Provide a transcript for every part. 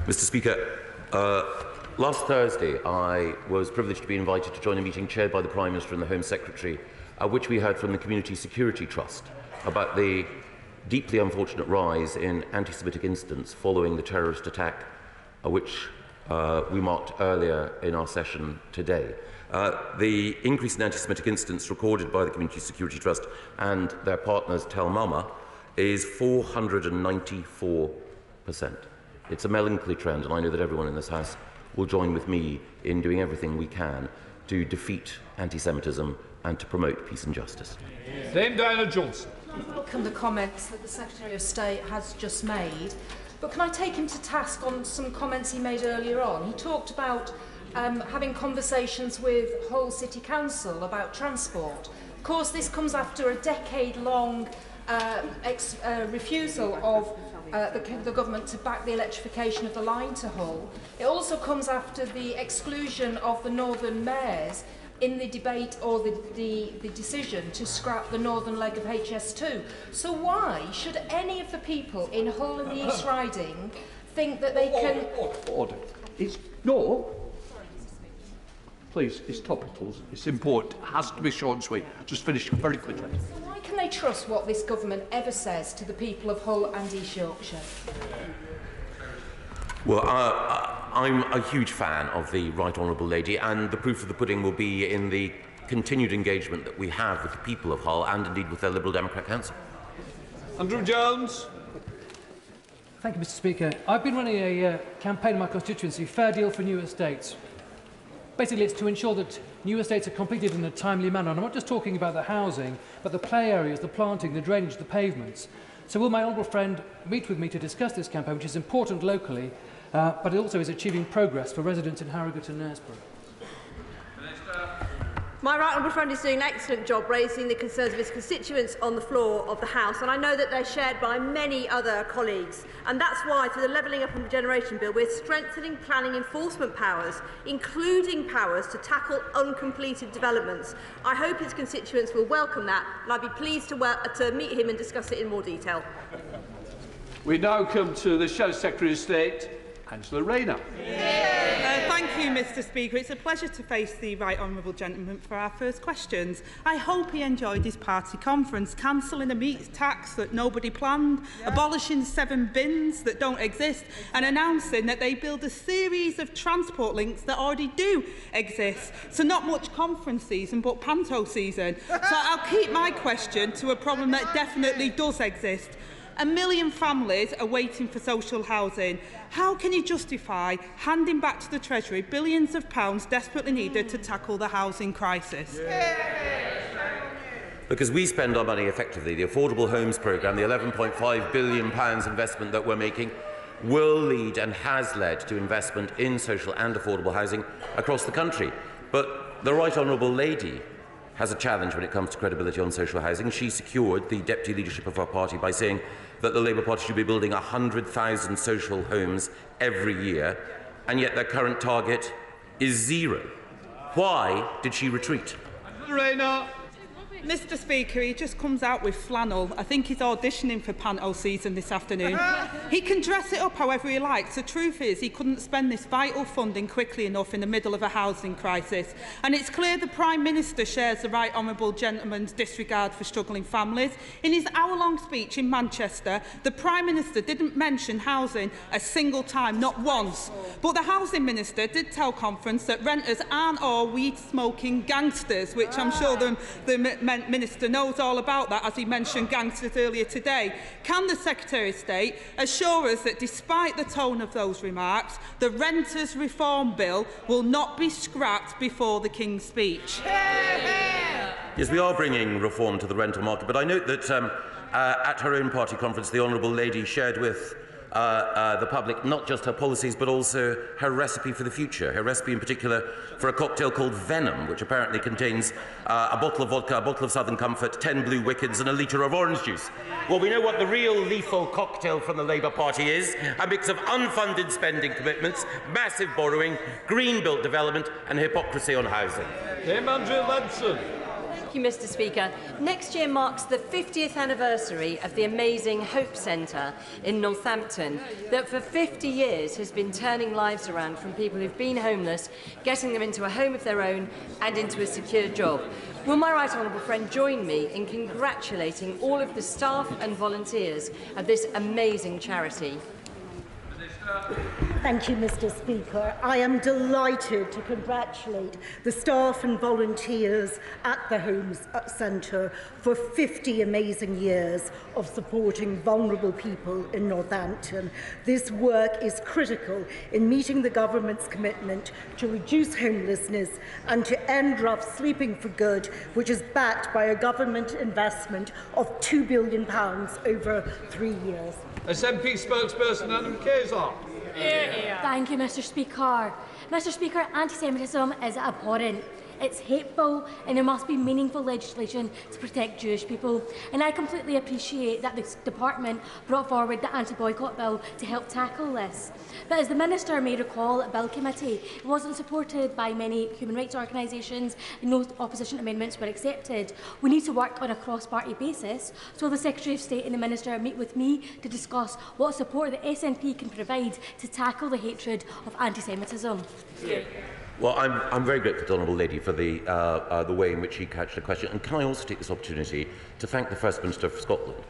Mr. Speaker, last Thursday I was privileged to be invited to join a meeting chaired by the Prime Minister and the Home Secretary, at which we heard from the Community Security Trust about the deeply unfortunate rise in anti-Semitic incidents following the terrorist attack which we marked earlier in our session today. The increase in anti-Semitic incidents recorded by the Community Security Trust and their partners Tel Mama is 494%. It's a melancholy trend, and I know that everyone in this House will join with me in doing everything we can to defeat anti-Semitism and to promote peace and justice. Dame Diana Johnson. I welcome the comments that the Secretary of State has just made, but can I take him to task on some comments he made earlier on? He talked about having conversations with Hull City Council about transport. Of course, this comes after a decade-long refusal of the government to back the electrification of the line to Hull. It also comes after the exclusion of the northern mayors in the debate or the decision to scrap the northern leg of HS2. So why should any of the people in Hull and the East Riding think that they can... Order. It's... No. Please, it's topical. It's important. It has to be short and sweet. Just finish very quickly. So why can they trust what this government ever says to the people of Hull and East Yorkshire? Well, I'm a huge fan of the Right Honourable Lady, and the proof of the pudding will be in the continued engagement that we have with the people of Hull and indeed with their Liberal Democrat Council. Andrew Jones. Thank you, Mr. Speaker. I've been running a campaign in my constituency, Fair Deal for New Estates. Basically, it's to ensure that new estates are completed in a timely manner. And I'm not just talking about the housing, but the play areas, the planting, the drainage, the pavements. So will my honourable friend meet with me to discuss this campaign, which is important locally, but it also is achieving progress for residents in Harrogate and Knaresborough? My right honourable friend is doing an excellent job raising the concerns of his constituents on the floor of the House, and I know that they're shared by many other colleagues. And that's why, through the Levelling Up and Regeneration Bill, we're strengthening planning enforcement powers, including powers to tackle uncompleted developments. I hope his constituents will welcome that, and I'd be pleased to meet him and discuss it in more detail. We now come to the Shadow Secretary of State, Angela Rayner. Thank you, Mr. Speaker. It's a pleasure to face the Right Honourable Gentleman for our first questions. I hope he enjoyed his party conference, cancelling a meat tax that nobody planned, abolishing 7 bins that don't exist, and announcing that they build a series of transport links that already do exist. So not much conference season, but panto season. So I'll keep my question to a problem that definitely does exist. 1 million families are waiting for social housing. How can you justify handing back to the Treasury billions of pounds desperately needed to tackle the housing crisis? Because we spend our money effectively. The Affordable Homes Programme, the £11.5 billion investment that we're making, will lead and has led to investment in social and affordable housing across the country. But the Right Honourable Lady has a challenge when it comes to credibility on social housing. She secured the deputy leadership of our party by saying that the Labour Party should be building 100,000 social homes every year, and yet their current target is 0. Why did she retreat? Rayner. Mr. Speaker, he just comes out with flannel. I think he's auditioning for panto season this afternoon. He can dress it up however he likes. The truth is he couldn't spend this vital funding quickly enough in the middle of a housing crisis. And it's clear the Prime Minister shares the Right Honourable Gentleman's disregard for struggling families. In his hour-long speech in Manchester, the Prime Minister didn't mention housing a single time, not once. But the Housing Minister did tell conference that renters aren't all weed-smoking gangsters, which I'm sure the Minister knows all about that, as he mentioned gangsters earlier today. Can the Secretary of State assure us that, despite the tone of those remarks, the Renters Reform Bill will not be scrapped before the King's speech? Yes, we are bringing reform to the rental market, but I note that at her own party conference, the Honourable Lady shared with the public not just her policies but also her recipe for the future, her recipe in particular for a cocktail called Venom, which apparently contains a bottle of vodka, a bottle of Southern Comfort, 10 blue Wickeds and a litre of orange juice. Well, we know what the real lethal cocktail from the Labour Party is: a mix of unfunded spending commitments, massive borrowing, green-built development and hypocrisy on housing. Dame Andrea Lanson. Thank you, Mr. Speaker. Next year marks the 50th anniversary of the amazing Hope Centre in Northampton that for 50 years has been turning lives around from people who've been homeless, getting them into a home of their own and into a secure job. Will my right honourable friend join me in congratulating all of the staff and volunteers of this amazing charity? Thank you, Mr. Speaker. I am delighted to congratulate the staff and volunteers at the Home Centre for 50 amazing years of supporting vulnerable people in Northampton. This work is critical in meeting the government's commitment to reduce homelessness and to end rough sleeping for good, which is backed by a government investment of £2 billion over 3 years. SNP spokesperson Adam Kazar. Thank you, Mr. Speaker. Mr. Speaker, anti-Semitism is abhorrent. It's hateful, and there must be meaningful legislation to protect Jewish people. And I completely appreciate that the department brought forward the anti-boycott bill to help tackle this. But as the Minister may recall at Bill Committee, it wasn't supported by many human rights organisations and no opposition amendments were accepted. We need to work on a cross-party basis, so the Secretary of State and the Minister meet with me to discuss what support the SNP can provide to tackle the hatred of anti-Semitism. Well, I'm very grateful to the Honourable Lady for the way in which she couched the question. And can I also take this opportunity to thank the First Minister of Scotland,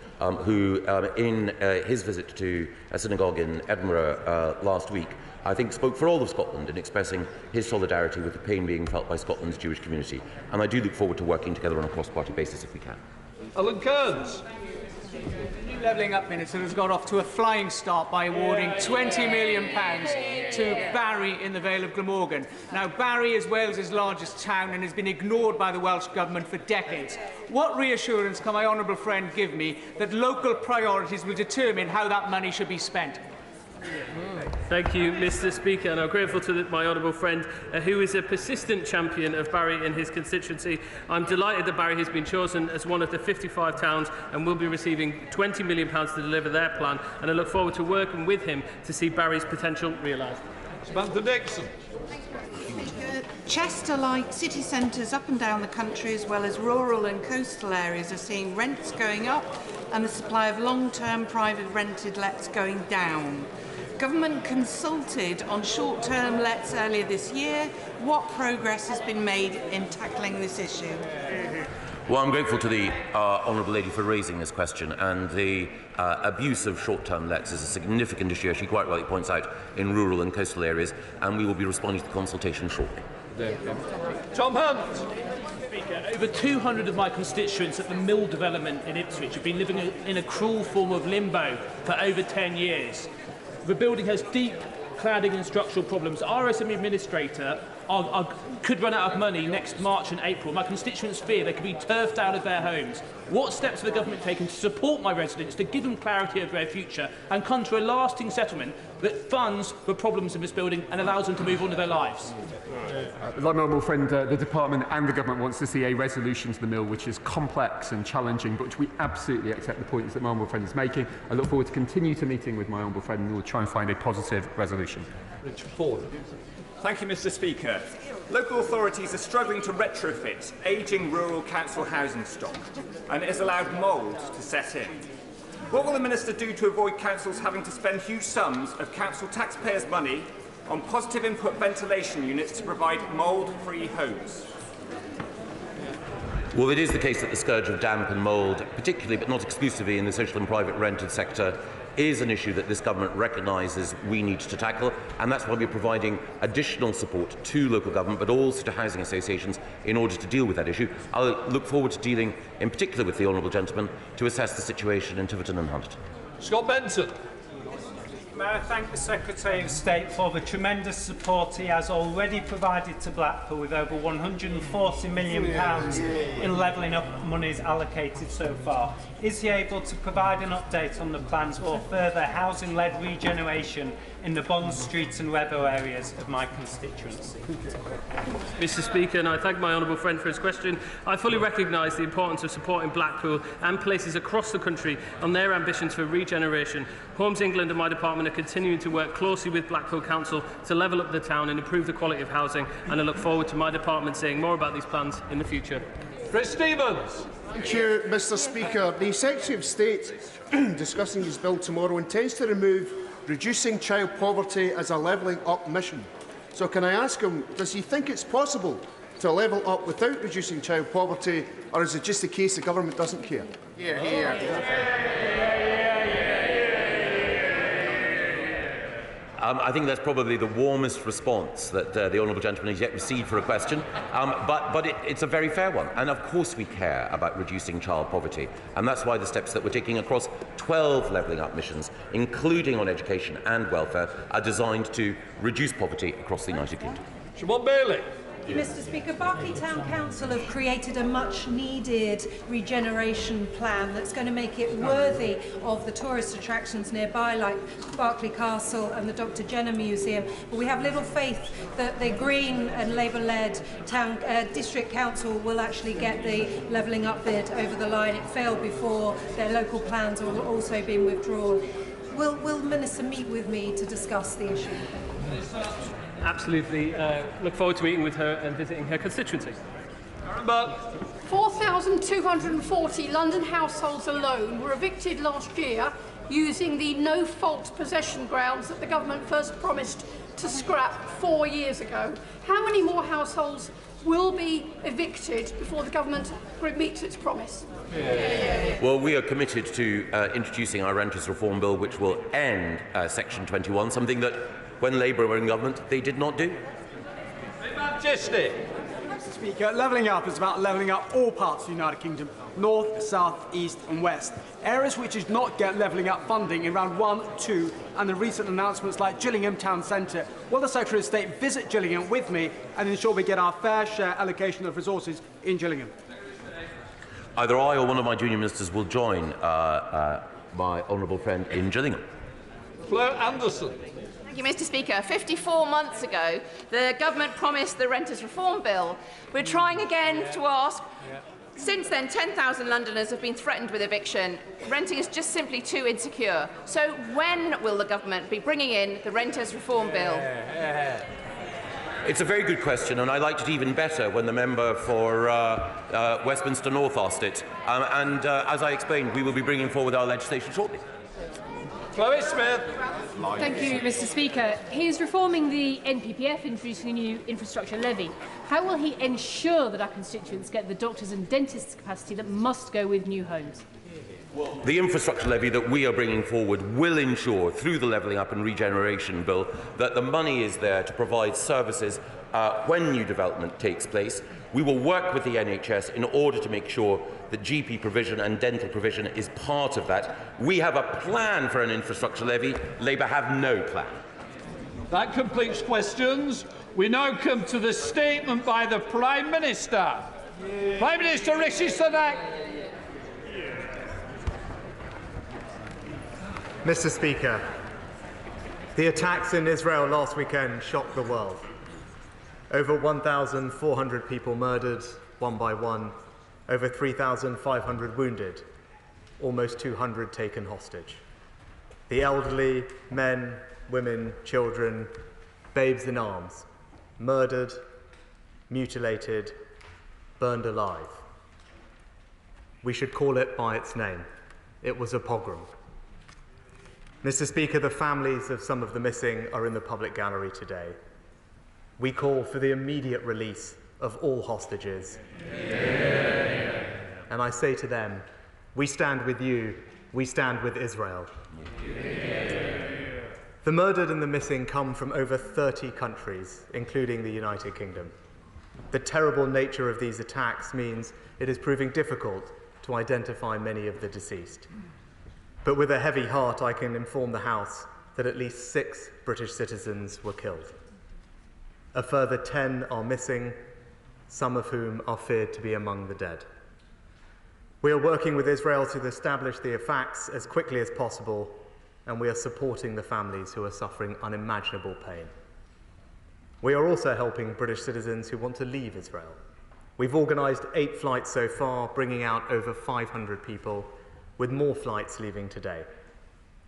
who, in his visit to a synagogue in Edinburgh last week, I think spoke for all of Scotland in expressing his solidarity with the pain being felt by Scotland's Jewish community. And I do look forward to working together on a cross-party basis if we can. Alan Kearns. The new Levelling Up Minister has got off to a flying start by awarding £20 million to Barry in the Vale of Glamorgan. Now, Barry is Wales's largest town and has been ignored by the Welsh Government for decades. What reassurance can my honourable friend give me that local priorities will determine how that money should be spent? Thank you, Mr. Speaker, and I'm grateful to my honourable friend who is a persistent champion of Barry in his constituency. I'm delighted that Barry has been chosen as one of the 55 towns and will be receiving £20 million to deliver their plan, and I look forward to working with him to see Barry's potential realised. Samantha Nixon. Chester, like city centres up and down the country, as well as rural and coastal areas, are seeing rents going up and the supply of long-term private rented lets going down. Government consulted on short-term lets earlier this year. What progress has been made in tackling this issue? Well, I'm grateful to the Honourable Lady for raising this question, and the abuse of short-term lets is a significant issue, as she quite rightly points out, in rural and coastal areas, and we will be responding to the consultation shortly. Tom Hunt. Speaker, over 200 of my constituents at the mill development in Ipswich have been living in a cruel form of limbo for over 10 years. The building has deep cladding and structural problems. Our SME administrator could run out of money next March and April. My constituents fear they could be turfed out of their homes. What steps have the government taken to support my residents, to give them clarity of their future and come to a lasting settlement that funds the problems in this building and allows them to move on with their lives? Like my honourable friend, the Department and the Government wants to see a resolution to the mill which is complex and challenging, but which we absolutely accept the points that my honourable friend is making. I look forward to continue to meeting with my honourable friend and we will try and find a positive resolution. Richard Ford. Thank you, Mr. Speaker. Local authorities are struggling to retrofit ageing rural council housing stock, and it has allowed mould to set in. What will the Minister do to avoid councils having to spend huge sums of council taxpayers' money on positive input ventilation units to provide mould-free homes? Well, it is the case that the scourge of damp and mould, particularly but not exclusively in the social and private rented sector, is an issue that this government recognises we need to tackle, and that's why we're providing additional support to local government but also to housing associations in order to deal with that issue. I'll look forward to dealing in particular with the honourable gentleman to assess the situation in Tiverton and Hunt. Scott Benson. May I thank the Secretary of State for the tremendous support he has already provided to Blackpool, with over £140 million in levelling up monies allocated so far. Is he able to provide an update on the plans for further housing-led regeneration in the Bond Street and Weather areas of my constituency? Mr. Speaker, and I thank my honourable friend for his question. I fully recognise the importance of supporting Blackpool and places across the country on their ambitions for regeneration. Homes England and my department are continuing to work closely with Blackpool Council to level up the town and improve the quality of housing, and I look forward to my department saying more about these plans in the future. Chris Stevens. Thank you, Mr Speaker. The Secretary of State, discussing his bill tomorrow, intends to remove reducing child poverty as a levelling up mission. So can I ask him, does he think it's possible to level up without reducing child poverty, or is it just a case the government doesn't care? I think that's probably the warmest response that the honourable gentleman has yet received for a question, but it's a very fair one. And of course we care about reducing child poverty, and that's why the steps that we're taking across 12 levelling up missions, including on education and welfare, are designed to reduce poverty across the United Kingdom. Siobhan Bailey. Mr Speaker, Berkeley Town Council have created a much-needed regeneration plan that's going to make it worthy of the tourist attractions nearby, like Berkeley Castle and the Dr Jenner Museum. But we have little faith that the Green and Labour-led District Council will actually get the levelling up bid over the line. It failed before. Their local plans have also been withdrawn. Will the Minister meet with me to discuss the issue? Absolutely. Look forward to meeting with her and visiting her constituency. 4,240 London households alone were evicted last year using the no-fault possession grounds that the government first promised to scrap 4 years ago. How many more households will be evicted before the government meets its promise? Well, we are committed to introducing our Renters Reform Bill, which will end Section 21, something that, when Labour were in government, they did not do. Majesty. Mr Speaker, levelling up is about levelling up all parts of the United Kingdom, north, south, east and west. Areas which did not get levelling up funding in round 1, 2 and the recent announcements like Gillingham Town Centre. Will the Secretary of State visit Gillingham with me and ensure we get our fair share allocation of resources in Gillingham? Either I or one of my junior ministers will join my honourable friend in Gillingham. Fleur Anderson. Thank you, Mr Speaker. 54 months ago, the government promised the Renters Reform Bill. We're trying again to ask. Since then, 10,000 Londoners have been threatened with eviction. Renting is just simply too insecure. So when will the government be bringing in the Renters Reform Bill? It's a very good question, and I liked it even better when the member for Westminster North asked it. As I explained, we will be bringing forward our legislation shortly. Chloe Smith. Thank you, Mr Speaker. He is reforming the NPPF, introducing a new infrastructure levy. How will he ensure that our constituents get the doctors and dentists capacity that must go with new homes? The infrastructure levy that we are bringing forward will ensure, through the Levelling Up and Regeneration Bill, that the money is there to provide services when new development takes place. We will work with the NHS in order to make sure that GP provision and dental provision is part of that. We have a plan for an infrastructure levy. Labour have no plan. That completes questions. We now come to the statement by the Prime Minister. Prime Minister Rishi Sunak. Mr Speaker, the attacks in Israel last weekend shocked the world. Over 1,400 people murdered, one by one, over 3,500 wounded, almost 200 taken hostage. The elderly, men, women, children, babes in arms, murdered, mutilated, burned alive. We should call it by its name. It was a pogrom. Mr Speaker, the families of some of the missing are in the public gallery today. We call for the immediate release of all hostages. Yeah. And I say to them, we stand with you, we stand with Israel. Yeah. The murdered and the missing come from over 30 countries, including the United Kingdom. The terrible nature of these attacks means it is proving difficult to identify many of the deceased. But with a heavy heart, I can inform the House that at least 6 British citizens were killed. A further 10 are missing, some of whom are feared to be among the dead. We are working with Israel to establish the facts as quickly as possible, and we are supporting the families who are suffering unimaginable pain. We are also helping British citizens who want to leave Israel. We've organised 8 flights so far, bringing out over 500 people, with more flights leaving today.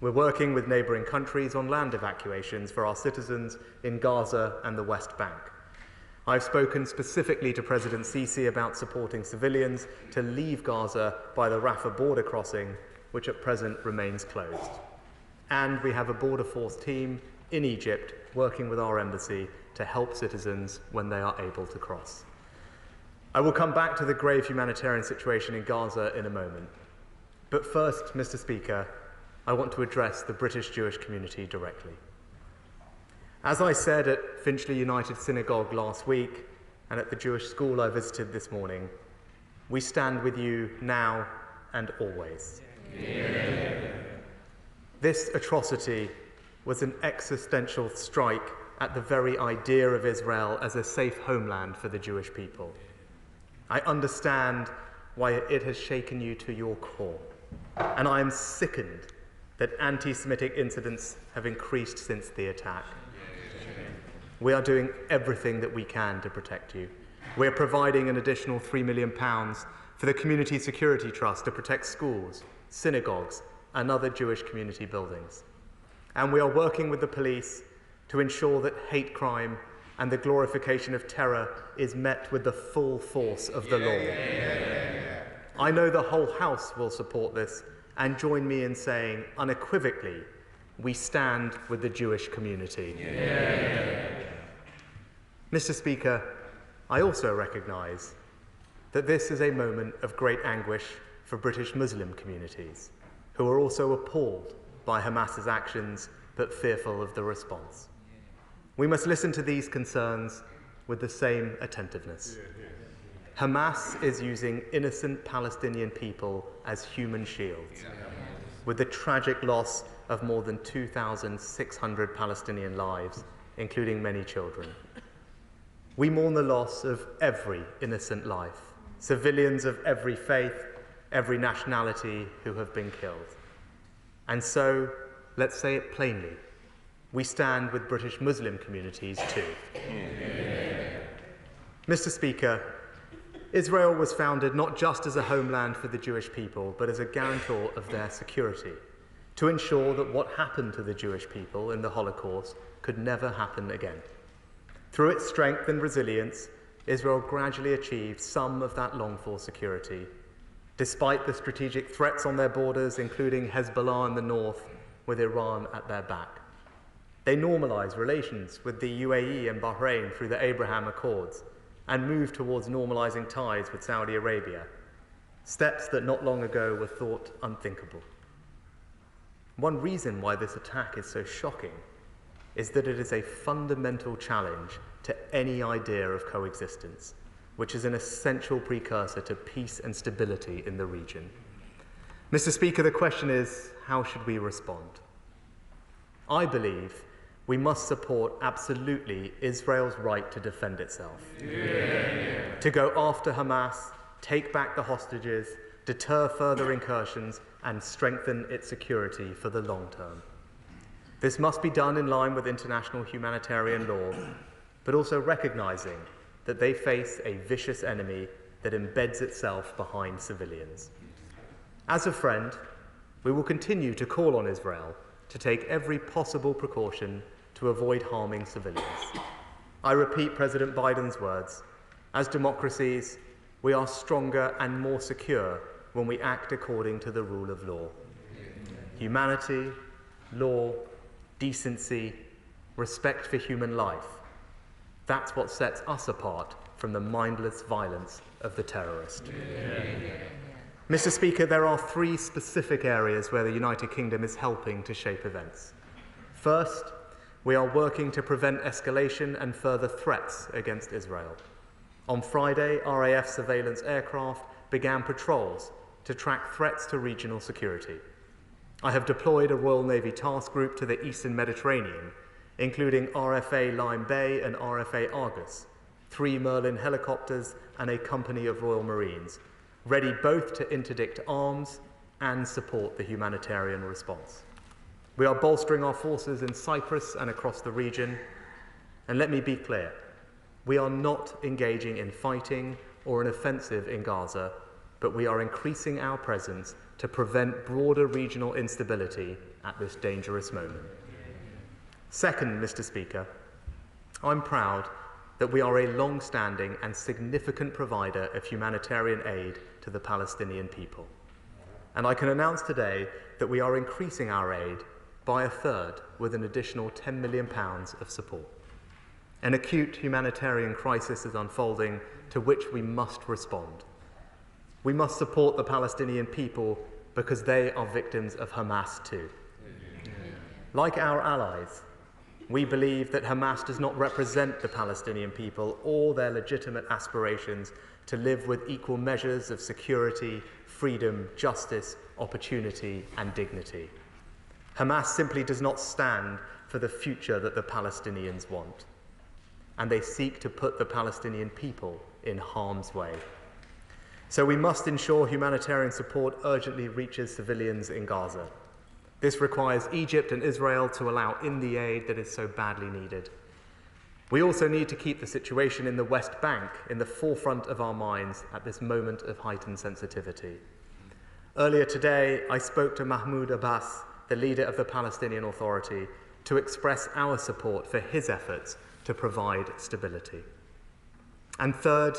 We're working with neighbouring countries on land evacuations for our citizens in Gaza and the West Bank. I've spoken specifically to President Sisi about supporting civilians to leave Gaza by the Rafah border crossing, which at present remains closed. And we have a border force team in Egypt working with our embassy to help citizens when they are able to cross. I will come back to the grave humanitarian situation in Gaza in a moment. But first, Mr. Speaker, I want to address the British Jewish community directly. As I said at Finchley United Synagogue last week and at the Jewish school I visited this morning, we stand with you now and always. Yeah. This atrocity was an existential strike at the very idea of Israel as a safe homeland for the Jewish people. I understand why it has shaken you to your core, and I am sickened that anti-Semitic incidents have increased since the attack. We are doing everything that we can to protect you. We are providing an additional £3 million for the Community Security Trust to protect schools, synagogues, and other Jewish community buildings. And we are working with the police to ensure that hate crime and the glorification of terror is met with the full force of the law. I know the whole House will support this and join me in saying unequivocally, we stand with the Jewish community. Mr. Speaker, I also recognise that this is a moment of great anguish for British Muslim communities, who are also appalled by Hamas's actions but fearful of the response. We must listen to these concerns with the same attentiveness. Hamas is using innocent Palestinian people as human shields, with the tragic loss of more than 2,600 Palestinian lives, including many children. We mourn the loss of every innocent life, civilians of every faith, every nationality who have been killed. And so, let's say it plainly, we stand with British Muslim communities too. Mr. Speaker, Israel was founded not just as a homeland for the Jewish people, but as a guarantor of their security, to ensure that what happened to the Jewish people in the Holocaust could never happen again. Through its strength and resilience, Israel gradually achieved some of that longed-for security, despite the strategic threats on their borders, including Hezbollah in the north, with Iran at their back. They normalized relations with the UAE and Bahrain through the Abraham Accords and moved towards normalizing ties with Saudi Arabia, steps that not long ago were thought unthinkable. One reason why this attack is so shocking is that it is a fundamental challenge to any idea of coexistence, which is an essential precursor to peace and stability in the region. Mr. Speaker, the question is, how should we respond? I believe we must support absolutely Israel's right to defend itself, to go after Hamas, take back the hostages, deter further incursions, and strengthen its security for the long term. This must be done in line with international humanitarian law, but also recognizing that they face a vicious enemy that embeds itself behind civilians. As a friend, we will continue to call on Israel to take every possible precaution to avoid harming civilians. I repeat President Biden's words, as democracies, we are stronger and more secure when we act according to the rule of law. Humanity, law, decency, respect for human life. That's what sets us apart from the mindless violence of the terrorist. Mr. Speaker, there are three specific areas where the United Kingdom is helping to shape events. First, we are working to prevent escalation and further threats against Israel. On Friday, RAF surveillance aircraft began patrols to track threats to regional security. I have deployed a Royal Navy task group to the Eastern Mediterranean, including RFA Lyme Bay and RFA Argus, 3 Merlin helicopters and a company of Royal Marines, ready both to interdict arms and support the humanitarian response. We are bolstering our forces in Cyprus and across the region, and let me be clear, we are not engaging in fighting or an offensive in Gaza, but we are increasing our presence to prevent broader regional instability at this dangerous moment. Second, Mr. Speaker, I'm proud that we are a long-standing and significant provider of humanitarian aid to the Palestinian people. And I can announce today that we are increasing our aid by a third with an additional £10 million of support. An acute humanitarian crisis is unfolding to which we must respond. We must support the Palestinian people because they are victims of Hamas too. Like our allies, we believe that Hamas does not represent the Palestinian people or their legitimate aspirations to live with equal measures of security, freedom, justice, opportunity, and dignity. Hamas simply does not stand for the future that the Palestinians want, and they seek to put the Palestinian people in harm's way. So we must ensure humanitarian support urgently reaches civilians in Gaza. This requires Egypt and Israel to allow in the aid that is so badly needed. We also need to keep the situation in the West Bank in the forefront of our minds at this moment of heightened sensitivity. Earlier today, I spoke to Mahmoud Abbas, the leader of the Palestinian Authority, to express our support for his efforts to provide stability. And third,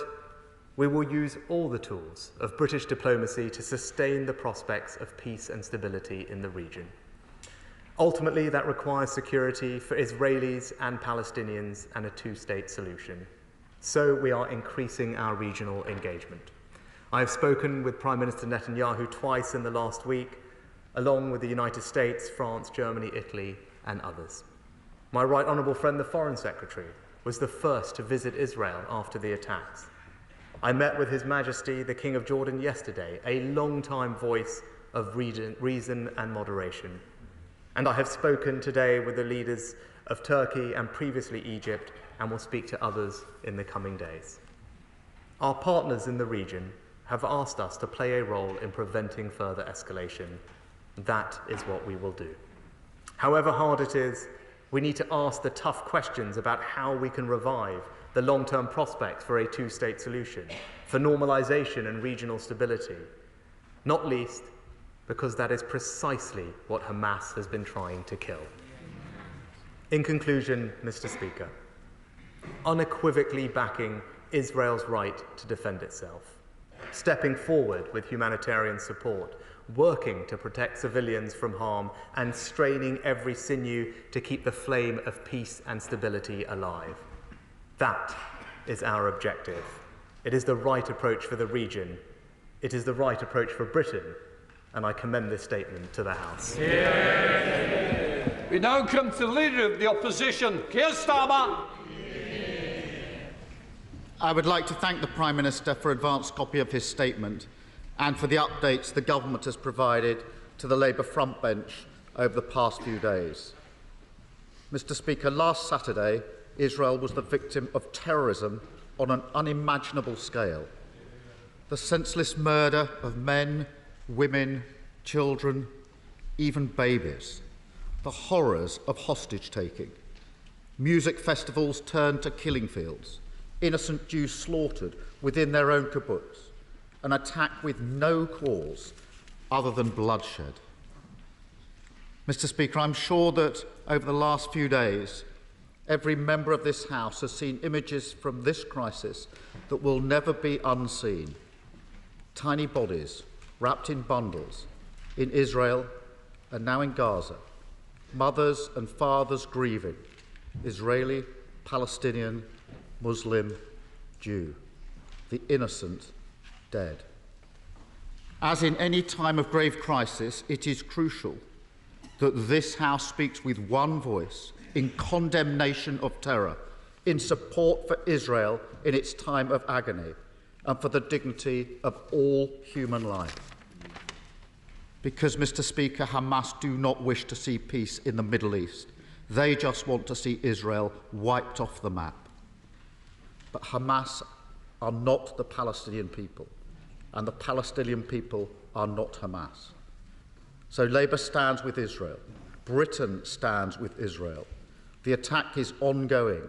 we will use all the tools of British diplomacy to sustain the prospects of peace and stability in the region. Ultimately, that requires security for Israelis and Palestinians and a two-state solution. So we are increasing our regional engagement. I have spoken with Prime Minister Netanyahu twice in the last week, along with the United States, France, Germany, Italy, and others. My Right Honourable friend, the Foreign Secretary, was the first to visit Israel after the attacks. I met with His Majesty, the King of Jordan, yesterday, a long-time voice of reason and moderation. And I have spoken today with the leaders of Turkey and previously Egypt, and will speak to others in the coming days. Our partners in the region have asked us to play a role in preventing further escalation. That is what we will do. However hard it is, we need to ask the tough questions about how we can revive the long-term prospects for a two-state solution, for normalisation and regional stability, not least because that is precisely what Hamas has been trying to kill. In conclusion, Mr. Speaker, unequivocally backing Israel's right to defend itself, stepping forward with humanitarian support, working to protect civilians from harm, and straining every sinew to keep the flame of peace and stability alive. That is our objective. It is the right approach for the region. It is the right approach for Britain, and I commend this statement to the House. Yeah. We now come to the Leader of the Opposition, Keir Starmer. I would like to thank the Prime Minister for an advance copy of his statement and for the updates the Government has provided to the Labour front bench over the past few days. Mr. Speaker, last Saturday, Israel was the victim of terrorism on an unimaginable scale. The senseless murder of men, women, children, even babies. The horrors of hostage-taking. Music festivals turned to killing fields. Innocent Jews slaughtered within their own kibbutz. An attack with no cause other than bloodshed. Mr. Speaker, I'm sure that over the last few days, every member of this House has seen images from this crisis that will never be unseen. Tiny bodies wrapped in bundles in Israel and now in Gaza. Mothers and fathers grieving, Israeli, Palestinian, Muslim, Jew. The innocent dead. As in any time of grave crisis, it is crucial that this House speaks with one voice in condemnation of terror, in support for Israel in its time of agony, and for the dignity of all human life. Because, Mr. Speaker, Hamas do not wish to see peace in the Middle East. They just want to see Israel wiped off the map. But Hamas are not the Palestinian people, and the Palestinian people are not Hamas. So Labour stands with Israel. Britain stands with Israel. The attack is ongoing.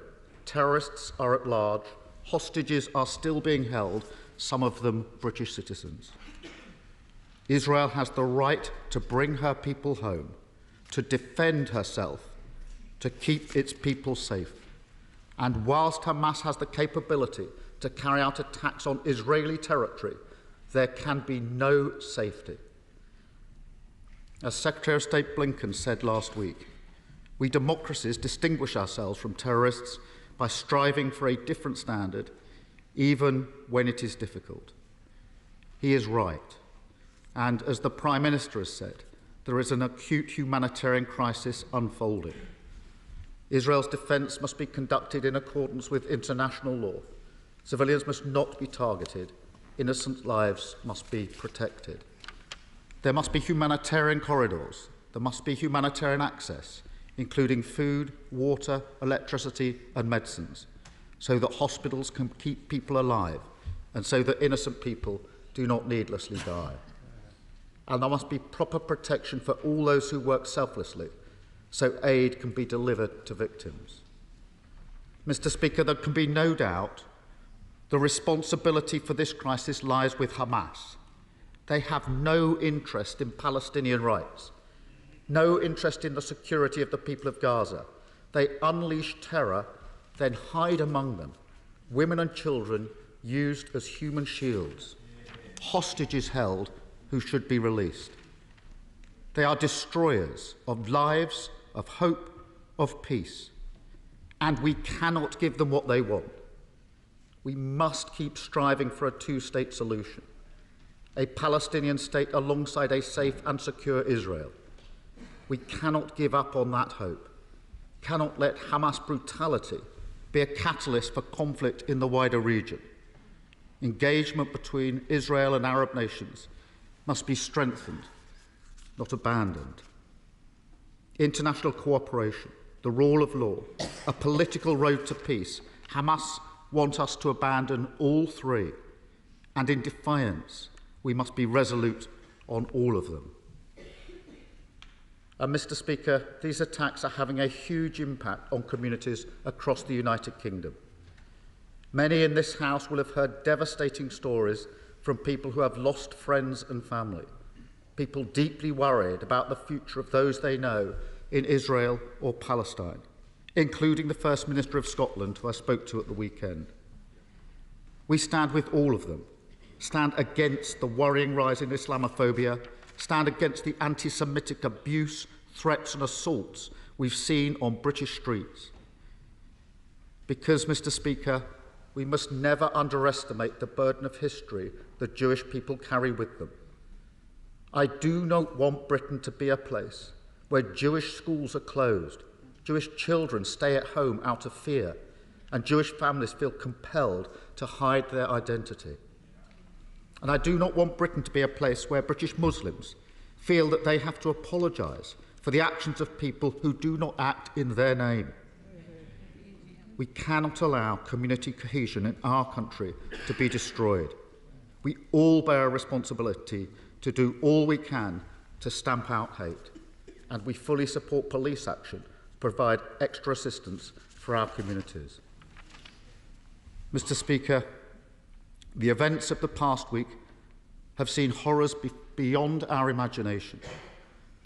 Terrorists are at large. Hostages are still being held, some of them British citizens. Israel has the right to bring her people home, to defend herself, to keep its people safe. And whilst Hamas has the capability to carry out attacks on Israeli territory, there can be no safety. As Secretary of State Blinken said last week, we democracies distinguish ourselves from terrorists by striving for a different standard, even when it is difficult. He is right. And as the Prime Minister has said, there is an acute humanitarian crisis unfolding. Israel's defence must be conducted in accordance with international law. Civilians must not be targeted. Innocent lives must be protected. There must be humanitarian corridors. There must be humanitarian access, including food, water, electricity and medicines, so that hospitals can keep people alive and so that innocent people do not needlessly die. And there must be proper protection for all those who work selflessly, so aid can be delivered to victims. Mr. Speaker, there can be no doubt the responsibility for this crisis lies with Hamas. They have no interest in Palestinian rights, no interest in the security of the people of Gaza. They unleash terror, then hide among them women and children used as human shields, hostages held who should be released. They are destroyers of lives, of hope, of peace. And we cannot give them what they want. We must keep striving for a two-state solution, a Palestinian state alongside a safe and secure Israel. We cannot give up on that hope, cannot let Hamas brutality be a catalyst for conflict in the wider region. Engagement between Israel and Arab nations must be strengthened, not abandoned. International cooperation, the rule of law, a political road to peace. Hamas want us to abandon all three, and in defiance, we must be resolute on all of them. Mr. Speaker, these attacks are having a huge impact on communities across the United Kingdom. Many in this House will have heard devastating stories from people who have lost friends and family, people deeply worried about the future of those they know in Israel or Palestine, including the First Minister of Scotland, who I spoke to at the weekend. We stand with all of them, stand against the worrying rise in Islamophobia, stand against the anti-Semitic abuse, threats and assaults we've seen on British streets. Because, Mr. Speaker, we must never underestimate the burden of history the Jewish people carry with them. I do not want Britain to be a place where Jewish schools are closed, Jewish children stay at home out of fear, and Jewish families feel compelled to hide their identity. And I do not want Britain to be a place where British Muslims feel that they have to apologise for the actions of people who do not act in their name. We cannot allow community cohesion in our country to be destroyed. We all bear a responsibility to do all we can to stamp out hate, and we fully support police action to provide extra assistance for our communities. Mr. Speaker, the events of the past week have seen horrors beyond our imagination.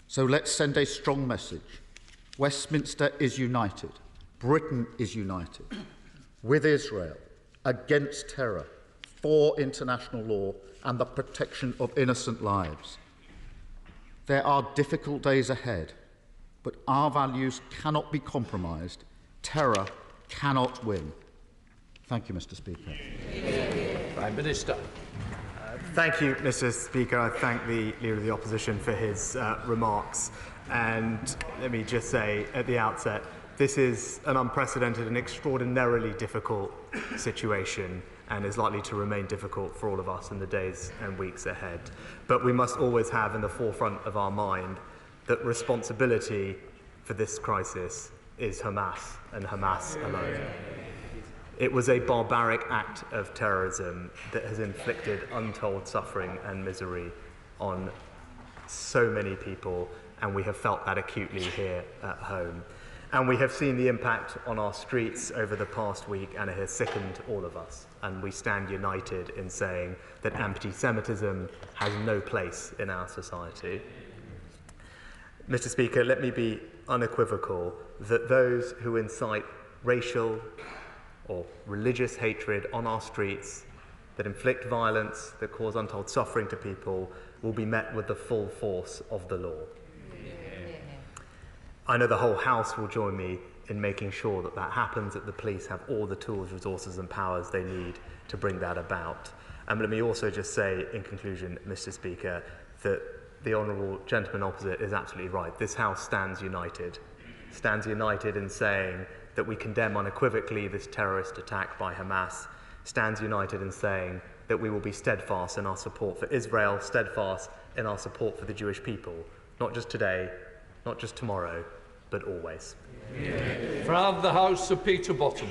So let's send a strong message. Westminster is united. Britain is united with Israel against terror, for international law and the protection of innocent lives. There are difficult days ahead, but our values cannot be compromised. Terror cannot win. Thank you, Mr. Speaker. Prime Minister. Thank you, Mr. Speaker. I thank the Leader of the Opposition for his remarks. And let me just say at the outset, this is an unprecedented and extraordinarily difficult situation, and is likely to remain difficult for all of us in the days and weeks ahead. But we must always have in the forefront of our mind that responsibility for this crisis is Hamas, and Hamas alone. It was a barbaric act of terrorism that has inflicted untold suffering and misery on so many people, and we have felt that acutely here at home. And we have seen the impact on our streets over the past week, and it has sickened all of us. And we stand united in saying that anti-Semitism has no place in our society. Mr. Speaker, let me be unequivocal that those who incite racial, or religious hatred on our streets that inflict violence, that cause untold suffering to people, will be met with the full force of the law. I know the whole House will join me in making sure that that happens, that the police have all the tools, resources and powers they need to bring that about. And let me also just say, in conclusion, Mr. Speaker, that the honourable gentleman opposite is absolutely right. This House stands united in saying that we condemn unequivocally this terrorist attack by Hamas, stands united in saying that we will be steadfast in our support for Israel, steadfast in our support for the Jewish people, not just today, not just tomorrow, but always. From the House, Sir Peter Bottom.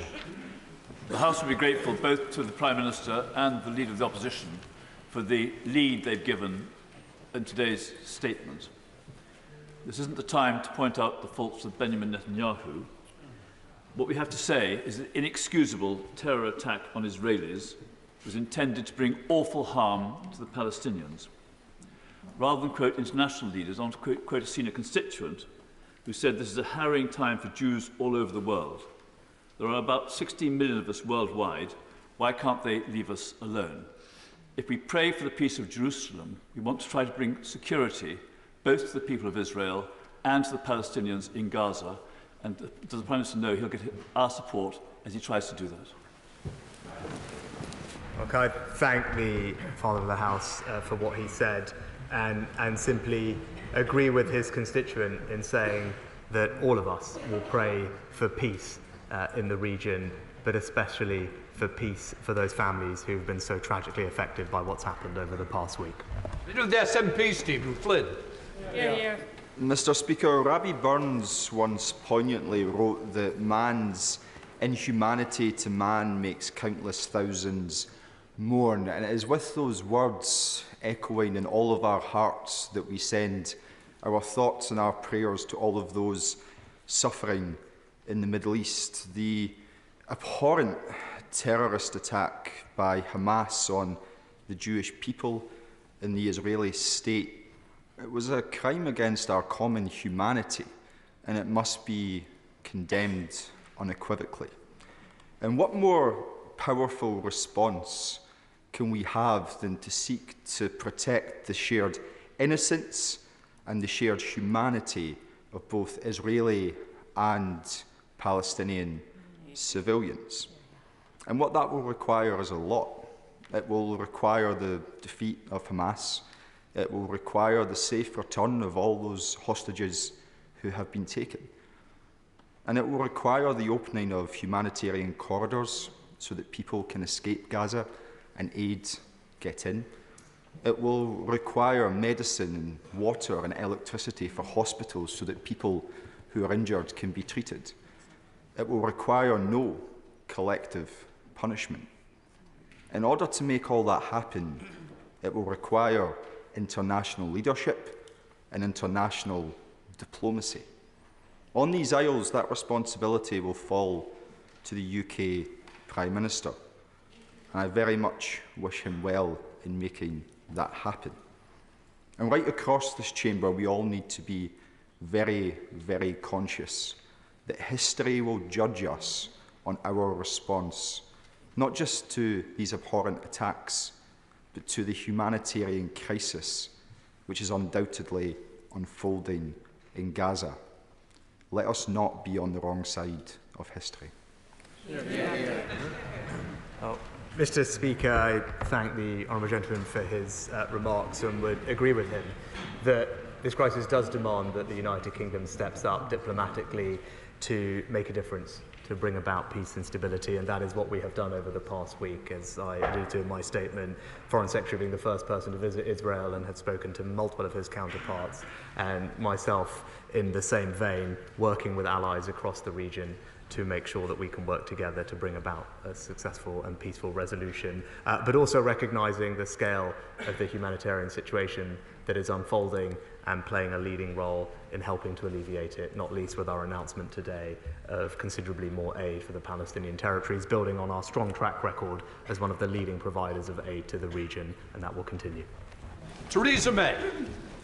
The House will be grateful both to the Prime Minister and the Leader of the Opposition for the lead they've given in today's statement. This isn't the time to point out the faults of Benjamin Netanyahu. What we have to say is that inexcusable terror attack on Israelis was intended to bring awful harm to the Palestinians. Rather than quote international leaders, I want to quote a senior constituent who said this is a harrowing time for Jews all over the world. There are about 16 million of us worldwide. Why can't they leave us alone? If we pray for the peace of Jerusalem, we want to try to bring security both to the people of Israel and to the Palestinians in Gaza. And does the Prime Minister know he'll get our support as he tries to do that? Well, can I thank the Father of the House for what he said and simply agree with his constituent in saying that all of us will pray for peace in the region, but especially for peace for those families who've been so tragically affected by what's happened over the past week. You know the SNP, Stephen Flynn. Yeah. Mr. Speaker, Rabbie Burns once poignantly wrote that man's inhumanity to man makes countless thousands mourn, and it is with those words echoing in all of our hearts that we send our thoughts and our prayers to all of those suffering in the Middle East. The abhorrent terrorist attack by Hamas on the Jewish people and the Israeli state, it was a crime against our common humanity, and it must be condemned unequivocally. And what more powerful response can we have than to seek to protect the shared innocence and the shared humanity of both Israeli and Palestinian civilians? And what that will require is a lot. It will require the defeat of Hamas. It will require the safe return of all those hostages who have been taken. And it will require the opening of humanitarian corridors so that people can escape Gaza and aid get in. It will require medicine and water and electricity for hospitals so that people who are injured can be treated. It will require no collective punishment. In order to make all that happen, it will require international leadership and international diplomacy. On these isles, that responsibility will fall to the UK Prime Minister, and I very much wish him well in making that happen. And right across this chamber, we all need to be very, very conscious that history will judge us on our response, not just to these abhorrent attacks, but to the humanitarian crisis which is undoubtedly unfolding in Gaza. Let us not be on the wrong side of history. Mr. Speaker, I thank the honourable gentleman for his remarks and would agree with him that this crisis does demand that the United Kingdom steps up diplomatically to make a difference, to bring about peace and stability, and that is what we have done over the past week. As I alluded to in my statement, Foreign Secretary being the first person to visit Israel and had spoken to multiple of his counterparts, and myself in the same vein, working with allies across the region to make sure that we can work together to bring about a successful and peaceful resolution, but also recognising the scale of the humanitarian situation that is unfolding and playing a leading role in helping to alleviate it, not least with our announcement today of considerably more aid for the Palestinian territories, building on our strong track record as one of the leading providers of aid to the region, and that will continue. Theresa May.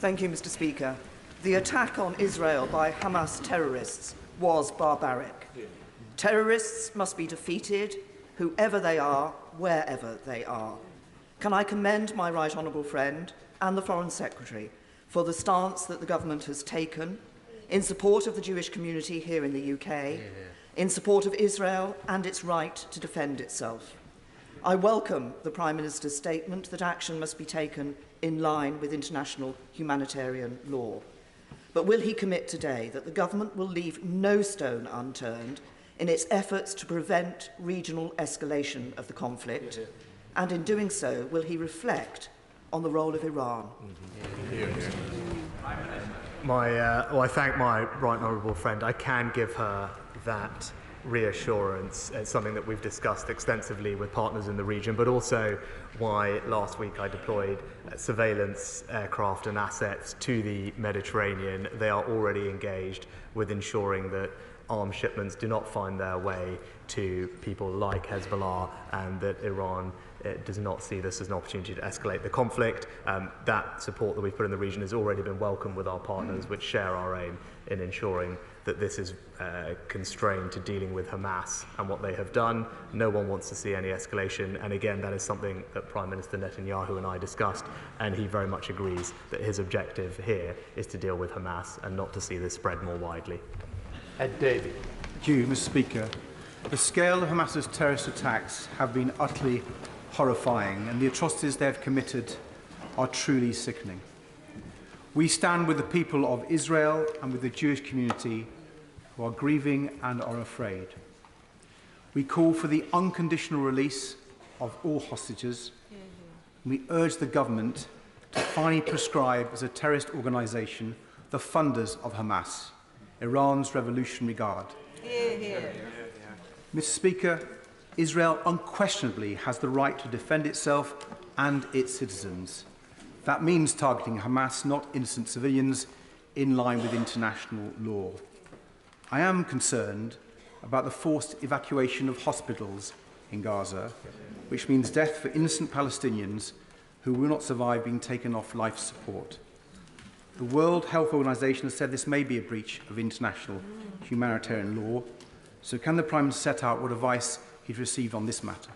Thank you, Mr. Speaker. The attack on Israel by Hamas terrorists was barbaric. Terrorists must be defeated, whoever they are, wherever they are. Can I commend my right honourable friend and the Foreign Secretary for the stance that the government has taken in support of the Jewish community here in the UK, in support of Israel and its right to defend itself. I welcome the Prime Minister's statement that action must be taken in line with international humanitarian law. But will he commit today that the government will leave no stone unturned in its efforts to prevent regional escalation of the conflict? And in doing so, will he reflect on the role of Iran? I thank my right honourable friend. I can give her that reassurance. It's something that we've discussed extensively with partners in the region, but also why last week I deployed surveillance aircraft and assets to the Mediterranean. They are already engaged with ensuring that arms shipments do not find their way to people like Hezbollah, and that Iran does not see this as an opportunity to escalate the conflict. That support that we've put in the region has already been welcomed with our partners, which share our aim in ensuring that this is constrained to dealing with Hamas and what they have done. No one wants to see any escalation, and again, that is something that Prime Minister Netanyahu and I discussed, and he very much agrees that his objective here is to deal with Hamas and not to see this spread more widely. Ed Davey. Thank you, Mr. Speaker. The scale of Hamas's terrorist attacks have been utterly horrifying, and the atrocities they have committed are truly sickening. We stand with the people of Israel and with the Jewish community who are grieving and are afraid. We call for the unconditional release of all hostages, and we urge the government to finally prescribe as a terrorist organisation the funders of Hamas, Iran's Revolutionary Guard. Mr. Speaker, Israel unquestionably has the right to defend itself and its citizens. That means targeting Hamas, not innocent civilians, in line with international law. I am concerned about the forced evacuation of hospitals in Gaza, which means death for innocent Palestinians who will not survive being taken off life support. The World Health Organization has said this may be a breach of international humanitarian law. So can the Prime Minister set out what advice he's received on this matter?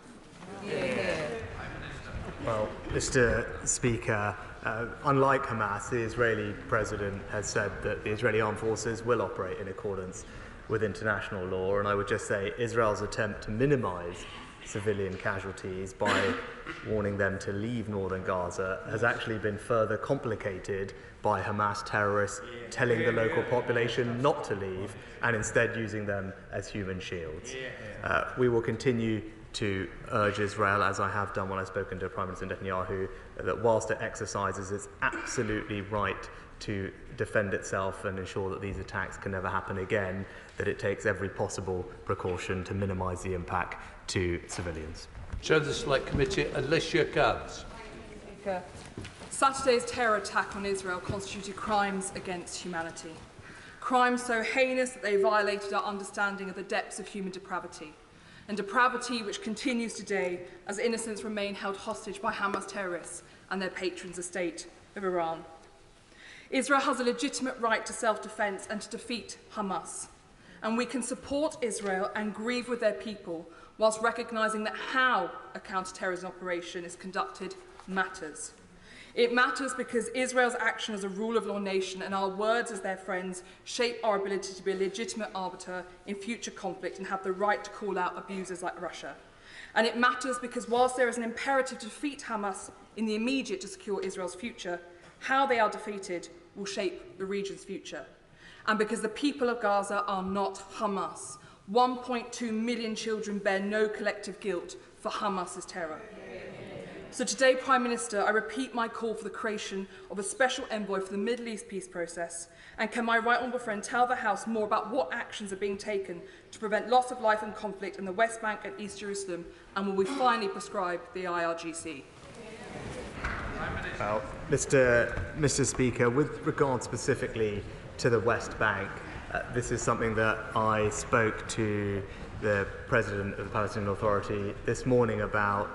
Well, Mr. Speaker, unlike Hamas, the Israeli president has said that the Israeli armed forces will operate in accordance with international law, and I would just say Israel's attempt to minimise civilian casualties by warning them to leave northern Gaza has actually been further complicated by Hamas terrorists telling the local population not to leave and instead using them as human shields. We will continue to urge Israel, as I have done when I've spoken to Prime Minister Netanyahu, that whilst it exercises its absolutely right to defend itself and ensure that these attacks can never happen again, that it takes every possible precaution to minimise the impact to civilians. Chair of the Select Committee, Alicia Gans. Saturday's terror attack on Israel constituted crimes against humanity. Crimes so heinous that they violated our understanding of the depths of human depravity, and depravity which continues today as innocents remain held hostage by Hamas terrorists and their patrons, the state of Iran. Israel has a legitimate right to self-defence and to defeat Hamas, and we can support Israel and grieve with their people whilst recognising that how a counter-terrorism operation is conducted matters. It matters because Israel's action as a rule of law nation and our words as their friends shape our ability to be a legitimate arbiter in future conflict and have the right to call out abusers like Russia. And it matters because whilst there is an imperative to defeat Hamas in the immediate to secure Israel's future, how they are defeated will shape the region's future. And because the people of Gaza are not Hamas. 1.2 million children bear no collective guilt for Hamas's terror. So today, Prime Minister, I repeat my call for the creation of a special envoy for the Middle East peace process. And can my right honourable friend tell the House more about what actions are being taken to prevent loss of life and conflict in the West Bank and East Jerusalem? And will we finally prescribe the IRGC? Well, Mr. Speaker, with regard specifically to the West Bank, this is something that I spoke to the President of the Palestinian Authority this morning about,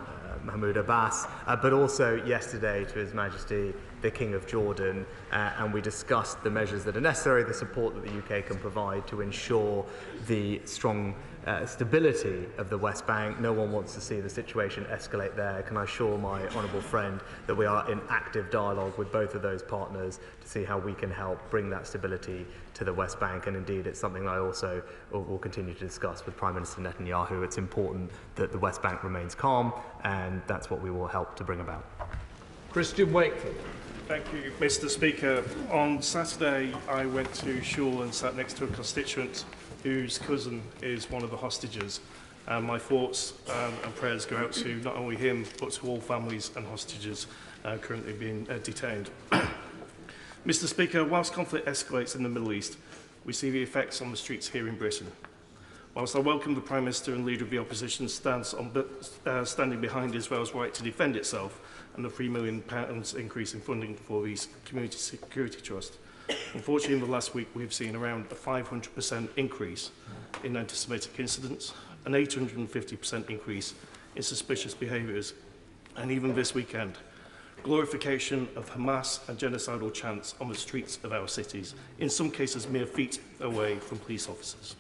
Mahmoud Abbas, but also yesterday to His Majesty the King of Jordan, and we discussed the measures that are necessary, the support that the UK can provide to ensure the strong stability of the West Bank. No one wants to see the situation escalate there. Can I assure my honourable friend that we are in active dialogue with both of those partners to see how we can help bring that stability to the West Bank, and indeed it's something I also will continue to discuss with Prime Minister Netanyahu. It's important that the West Bank remains calm, and that's what we will help to bring about. Christian Wakefield. Thank you, Mr. Speaker. On Saturday, I went to Shul and sat next to a constituent whose cousin is one of the hostages. And my thoughts and prayers go out to not only him, but to all families and hostages currently being detained. Mr. Speaker, whilst conflict escalates in the Middle East, we see the effects on the streets here in Britain. Whilst I welcome the Prime Minister and Leader of the Opposition's stance on standing behind Israel's right to defend itself and the £3 million increase in funding for the Community Security Trust, unfortunately, in the last week, we've seen around a 500% increase in anti-Semitic incidents, an 850% increase in suspicious behaviours, and even this weekend, glorification of Hamas and genocidal chants on the streets of our cities, in some cases mere feet away from police officers.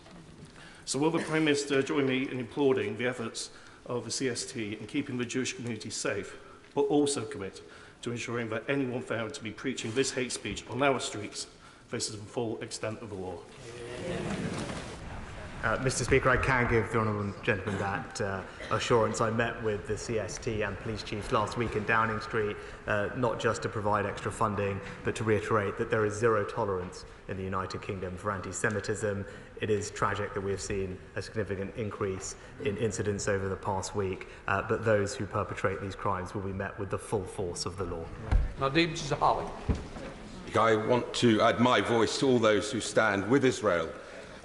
So will the Prime Minister join me in applauding the efforts of the CST in keeping the Jewish community safe, but also commit to ensuring that anyone found to be preaching this hate speech on our streets faces the full extent of the law? Mr. Speaker, I can give the honourable gentleman that assurance. I met with the CST and police chiefs last week in Downing Street, not just to provide extra funding, but to reiterate that there is zero tolerance in the United Kingdom for anti-Semitism. It is tragic that we have seen a significant increase in incidents over the past week, but those who perpetrate these crimes will be met with the full force of the law. Nadeem Zahali. I want to add my voice to all those who stand with Israel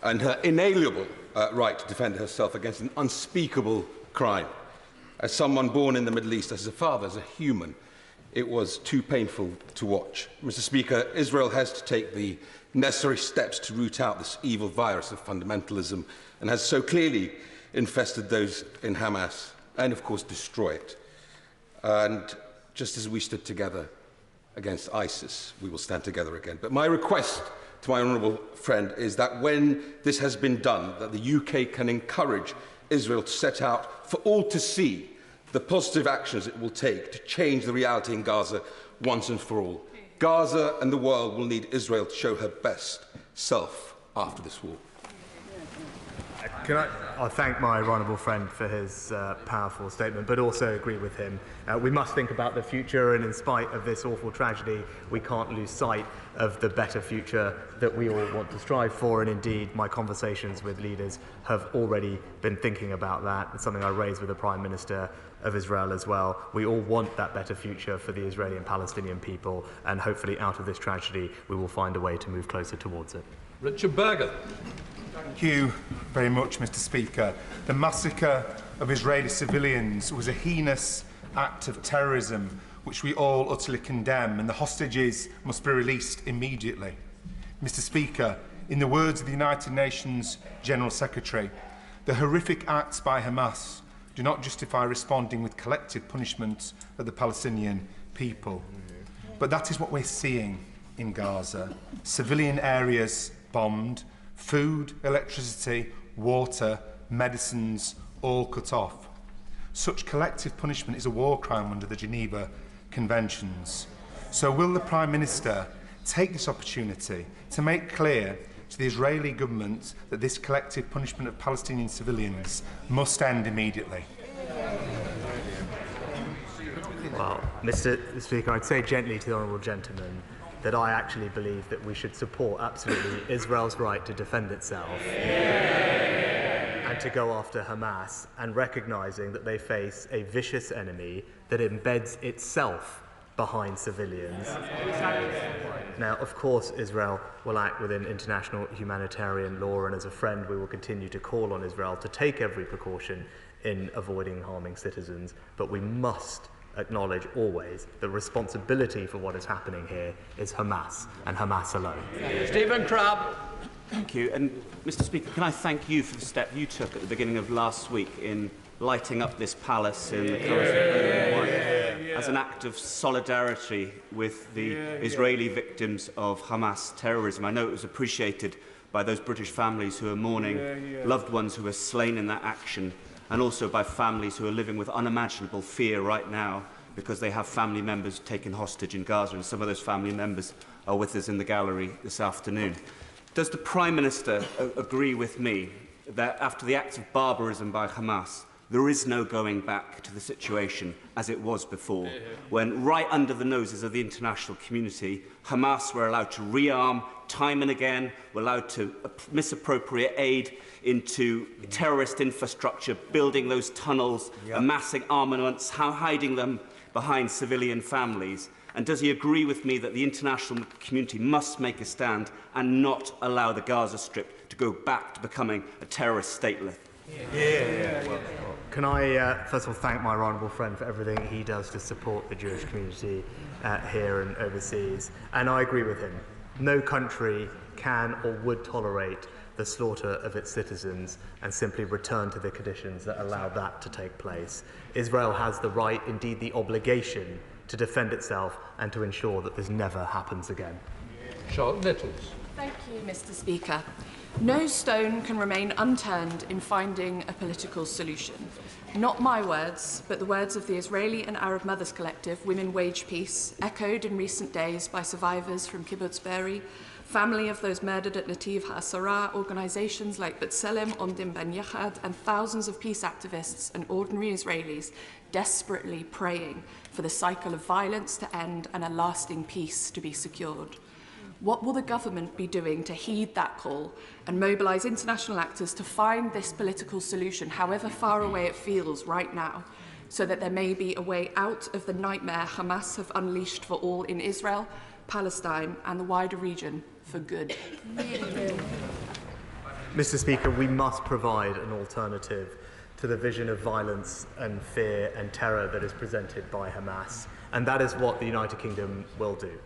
and her inalienable right to defend herself against an unspeakable crime. As someone born in the Middle East, as a father, as a human, it was too painful to watch. Mr. Speaker, Israel has to take the necessary steps to root out this evil virus of fundamentalism and has so clearly infested those in Hamas and, of course, destroy it. And just as we stood together against ISIS, we will stand together again. But my request to my honourable friend is that when this has been done, that the UK can encourage Israel to set out for all to see the positive actions it will take to change the reality in Gaza once and for all. Gaza and the world will need Israel to show her best self after this war. I thank my honourable friend for his powerful statement, but also agree with him. We must think about the future, and in spite of this awful tragedy, we can't lose sight of the better future that we all want to strive for. And indeed, my conversations with leaders have already been thinking about that. It's something I raised with the Prime Minister of Israel as well. We all want that better future for the Israeli and Palestinian people, and hopefully out of this tragedy, we will find a way to move closer towards it. Richard Berger. Thank you very much, Mr. Speaker. The massacre of Israeli civilians was a heinous act of terrorism which we all utterly condemn, and the hostages must be released immediately. Mr. Speaker, in the words of the United Nations General Secretary, the horrific acts by Hamas do not justify responding with collective punishment of the Palestinian people. But that is what we're seeing in Gaza. Civilian areas bombed, food, electricity, water, medicines, all cut off. Such collective punishment is a war crime under the Geneva Conventions. So will the Prime Minister take this opportunity to make clear to the Israeli government that this collective punishment of Palestinian civilians must end immediately? Well, Mr. Speaker, I'd say gently to the honourable gentleman that I actually believe that we should support absolutely Israel's right to defend itself and to go after Hamas, and recognising that they face a vicious enemy that embeds itself behind civilians. Now, of course, Israel will act within international humanitarian law, and as a friend, we will continue to call on Israel to take every precaution in avoiding harming citizens, but we must acknowledge always the responsibility for what is happening here is Hamas, and Hamas alone. Stephen Crabb. Thank you. And Mr. Speaker, can I thank you for the step you took at the beginning of last week in lighting up this palace in the colours of blue and white as an act of solidarity with the Israeli victims of Hamas terrorism. I know it was appreciated by those British families who are mourning loved ones who were slain in that action, and also by families who are living with unimaginable fear right now because they have family members taken hostage in Gaza, and some of those family members are with us in the gallery this afternoon. Does the Prime Minister agree with me that after the acts of barbarism by Hamas, there is no going back to the situation as it was before, when right under the noses of the international community, Hamas were allowed to rearm time and again, were allowed to misappropriate aid into terrorist infrastructure, building those tunnels, amassing armaments, hiding them behind civilian families? And does he agree with me that the international community must make a stand and not allow the Gaza Strip to go back to becoming a terrorist statelet? Well, can I first of all thank my honourable friend for everything he does to support the Jewish community here and overseas, and I agree with him. No country can or would tolerate the slaughter of its citizens and simply return to the conditions that allow that to take place. Israel has the right, indeed the obligation, to defend itself and to ensure that this never happens again. Charlotte Nettles. Thank you, Mr. Speaker. No stone can remain unturned in finding a political solution. Not my words, but the words of the Israeli and Arab Mothers Collective, Women Wage Peace, echoed in recent days by survivors from Kibbutz Be'eri, family of those murdered at Nativ HaSarah, organisations like B'Tselem, Omdim Ben Yachad, and thousands of peace activists and ordinary Israelis desperately praying for the cycle of violence to end and a lasting peace to be secured. What will the government be doing to heed that call and mobilise international actors to find this political solution, however far away it feels right now, so that there may be a way out of the nightmare Hamas have unleashed for all in Israel, Palestine and the wider region for good? Mr. Speaker, we must provide an alternative to the vision of violence and fear and terror that is presented by Hamas, and that is what the United Kingdom will do.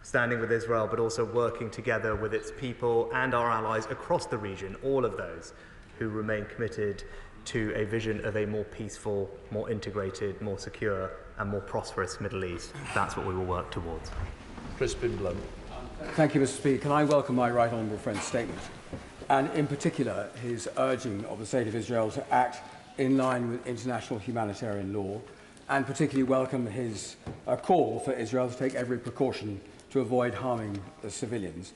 Standing with Israel, but also working together with its people and our allies across the region, all of those who remain committed to a vision of a more peaceful, more integrated, more secure and more prosperous Middle East. That's what we will work towards. Crispin Blunt. Thank you, Mr. Speaker. Can I welcome my right honourable friend's statement, and in particular his urging of the State of Israel to act in line with international humanitarian law, and particularly welcome his call for Israel to take every precaution to avoid harming the civilians.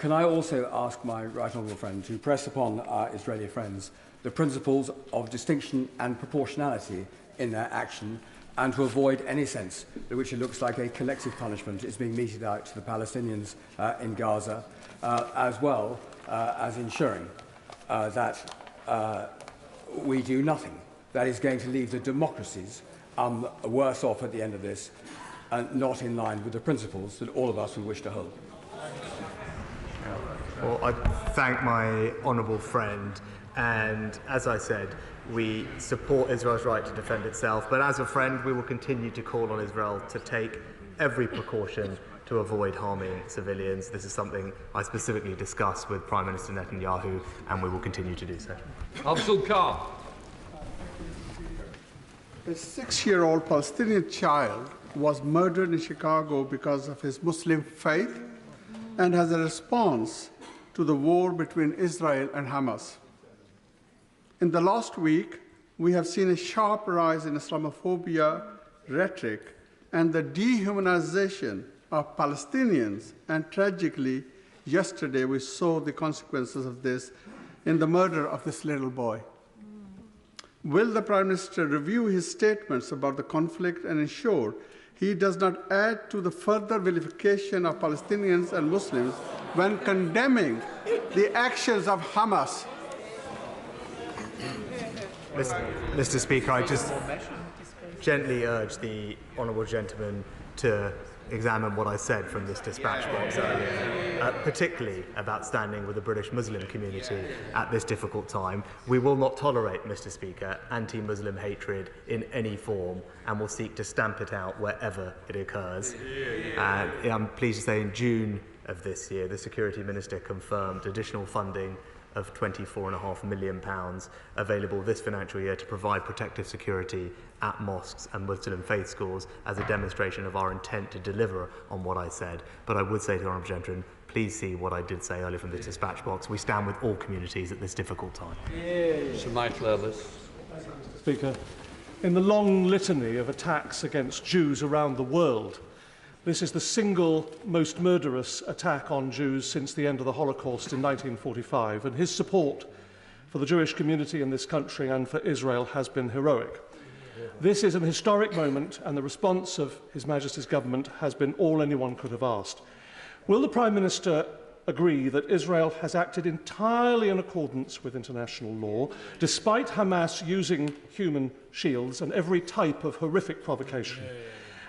Can I also ask my right honourable friend to press upon our Israeli friends the principles of distinction and proportionality in their action, and to avoid any sense in which it looks like a collective punishment is being meted out to the Palestinians in Gaza, as well as ensuring that we do nothing that is going to leave the democracies worse off at the end of this, and not in line with the principles that all of us would wish to hold. Well, I thank my honourable friend, and as I said, we support Israel's right to defend itself, but as a friend we will continue to call on Israel to take every precaution to avoid harming civilians. This is something I specifically discussed with Prime Minister Netanyahu, and we will continue to do so. Abdul Khan. A 6-year-old Palestinian child was murdered in Chicago because of his Muslim faith and as a response to the war between Israel and Hamas. In the last week, we have seen a sharp rise in Islamophobia rhetoric and the dehumanization of Palestinians, and tragically, yesterday we saw the consequences of this in the murder of this little boy. Will the Prime Minister review his statements about the conflict and ensure he does not add to the further vilification of Palestinians and Muslims when condemning the actions of Hamas? Mr. Speaker, I just gently urge the honourable gentleman to examine what I said from this dispatch box earlier, particularly about standing with the British Muslim community at this difficult time. We will not tolerate, Mr. Speaker, anti-Muslim hatred in any form, and will seek to stamp it out wherever it occurs. I'm pleased to say in June of this year, the Security Minister confirmed additional funding of £24.5 million available this financial year to provide protective security at mosques and Muslim faith schools as a demonstration of our intent to deliver on what I said. But I would say to the honourable gentleman, please see what I did say earlier from the dispatch box. We stand with all communities at this difficult time. Sir Michael Ellis. Speaker, in the long litany of attacks against Jews around the world, this is the single most murderous attack on Jews since the end of the Holocaust in 1945, and his support for the Jewish community in this country and for Israel has been heroic. This is an historic moment, and the response of His Majesty's government has been all anyone could have asked. Will the Prime Minister agree that Israel has acted entirely in accordance with international law, despite Hamas using human shields and every type of horrific provocation?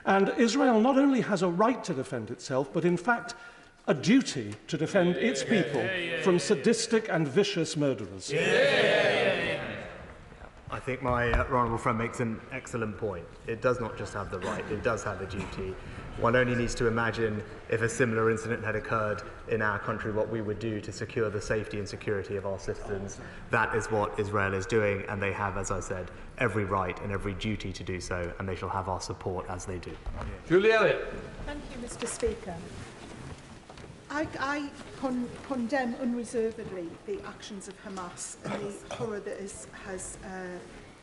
And Israel not only has a right to defend itself, but in fact a duty to defend its people from sadistic and vicious murderers. I think my honourable friend makes an excellent point. It does not just have the right, it does have a duty. One only needs to imagine if a similar incident had occurred in our country, what we would do to secure the safety and security of our citizens. That is what Israel is doing, and they have, as I said, every right and every duty to do so, and they shall have our support as they do. Julie Elliott. Thank you, Mr. Speaker. I condemn unreservedly the actions of Hamas and the horror that has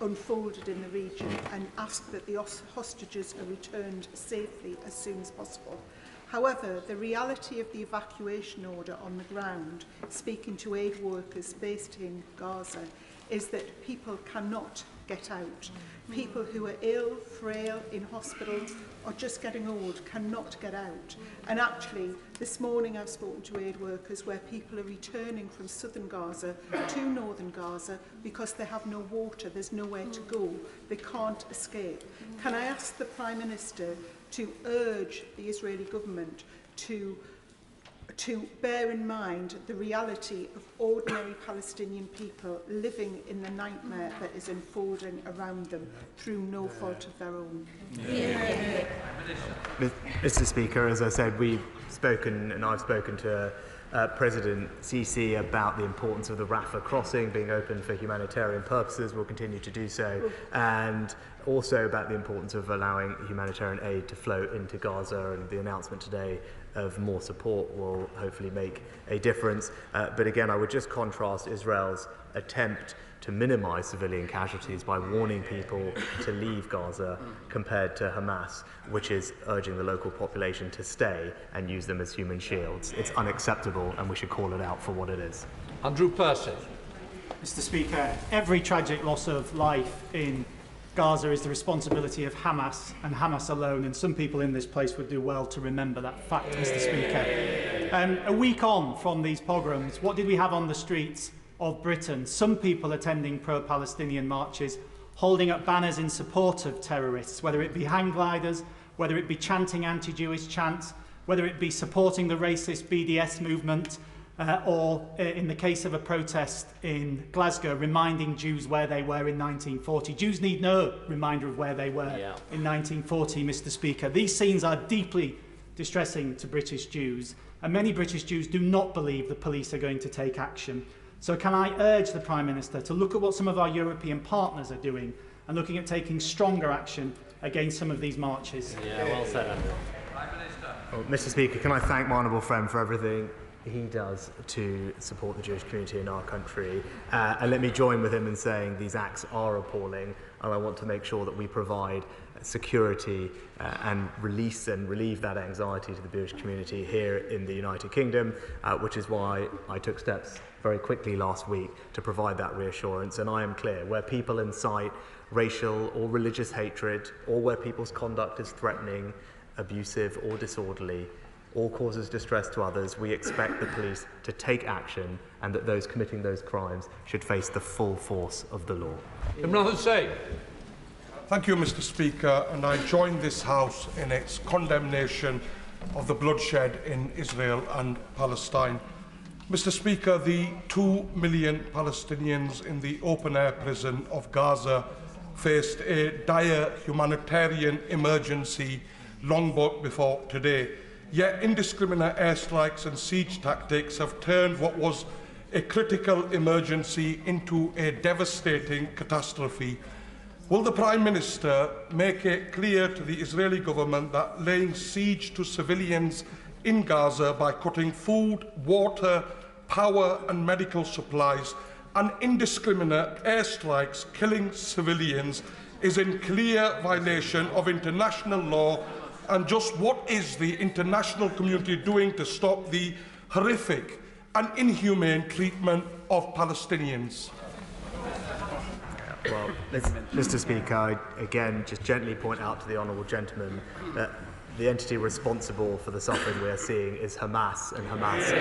unfolded in the region, and ask that the hostages are returned safely as soon as possible. However, the reality of the evacuation order on the ground, speaking to aid workers based in Gaza, is that people cannot get out. People who are ill, frail, in hospitals, or just getting old cannot get out. And actually, this morning I've spoken to aid workers where people are returning from southern Gaza to northern Gaza because they have no water, there's nowhere to go, they can't escape. Can I ask the Prime Minister to urge the Israeli government to bear in mind the reality of ordinary Palestinian people living in the nightmare that is unfolding around them through no fault of their own? Mr. Speaker, as I said, we've spoken, and I've spoken to President Sisi about the importance of the Rafah crossing being open for humanitarian purposes. We'll continue to do so, and also about the importance of allowing humanitarian aid to flow into Gaza, and the announcement today of more support will hopefully make a difference. But again, I would just contrast Israel's attempt to minimise civilian casualties by warning people to leave Gaza compared to Hamas, which is urging the local population to stay and use them as human shields. It's unacceptable, and we should call it out for what it is. Andrew Percy. Mr. Speaker, every tragic loss of life in Gaza is the responsibility of Hamas and Hamas alone, and some people in this place would do well to remember that fact, Mr. Speaker. A week on from these pogroms, what did we have on the streets of Britain? Some people attending pro-Palestinian marches, holding up banners in support of terrorists, whether it be hang gliders, whether it be chanting anti-Jewish chants, whether it be supporting the racist BDS movement, or in the case of a protest in Glasgow, reminding Jews where they were in 1940. Jews need no reminder of where they were in 1940, Mr. Speaker. These scenes are deeply distressing to British Jews, and many British Jews do not believe the police are going to take action. So can I urge the Prime Minister to look at what some of our European partners are doing and looking at taking stronger action against some of these marches? Yeah, well said, Andrew. Well, Mr. Speaker, can I thank my honourable friend for everything he does to support the Jewish community in our country, and let me join with him in saying these acts are appalling, and I want to make sure that we provide security and release and relieve that anxiety to the Jewish community here in the United Kingdom, which is why I took steps very quickly last week to provide that reassurance. And I am clear, where people incite racial or religious hatred, or where people's conduct is threatening, abusive or disorderly, or causes distress to others, we expect the police to take action, and that those committing those crimes should face the full force of the law. Imran Hussain. Thank you, Mr. Speaker, and I join this House in its condemnation of the bloodshed in Israel and Palestine. Mr. Speaker, the 2 million Palestinians in the open-air prison of Gaza faced a dire humanitarian emergency long before today. Yet indiscriminate airstrikes and siege tactics have turned what was a critical emergency into a devastating catastrophe. Will the Prime Minister make it clear to the Israeli government that laying siege to civilians in Gaza by cutting food, water, power and medical supplies, and indiscriminate airstrikes killing civilians is in clear violation of international law. And just what is the international community doing to stop the horrific and inhumane treatment of Palestinians? Well, Mr. Speaker, I again just gently point out to the honourable gentleman that the entity responsible for the suffering we are seeing is Hamas, and Hamas.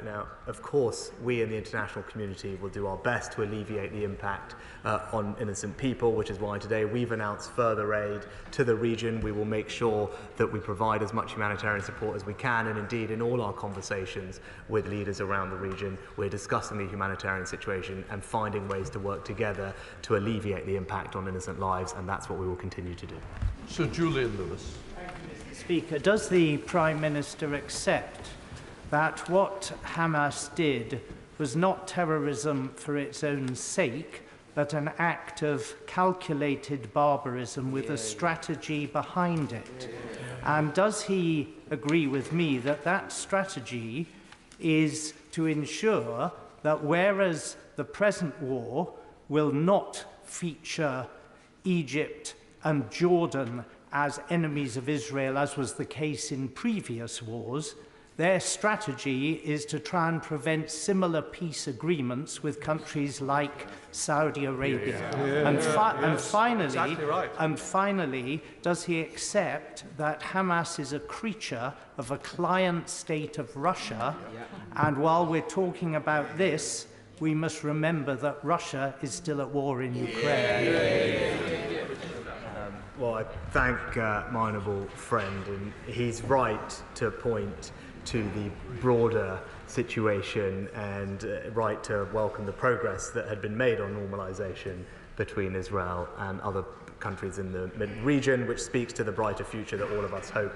Now, of course, we in the international community will do our best to alleviate the impact on innocent people, which is why today we've announced further aid to the region. We will make sure that we provide as much humanitarian support as we can, and indeed in all our conversations with leaders around the region, we're discussing the humanitarian situation and finding ways to work together to alleviate the impact on innocent lives, and that's what we will continue to do. Sir Julian Lewis. Speaker, does the Prime Minister accept that what Hamas did was not terrorism for its own sake, but an act of calculated barbarism with a strategy behind it? And does he agree with me that that strategy is to ensure that whereas the present war will not feature Egypt and Jordan as enemies of Israel, as was the case in previous wars, their strategy is to try and prevent similar peace agreements with countries like Saudi Arabia? And finally, does he accept that Hamas is a creature of a client state of Russia? And while we're talking about this, we must remember that Russia is still at war in Ukraine. Well, I thank my honourable friend, and he's right to point to the broader situation and right to welcome the progress that had been made on normalisation between Israel and other countries in the region, which speaks to the brighter future that all of us hope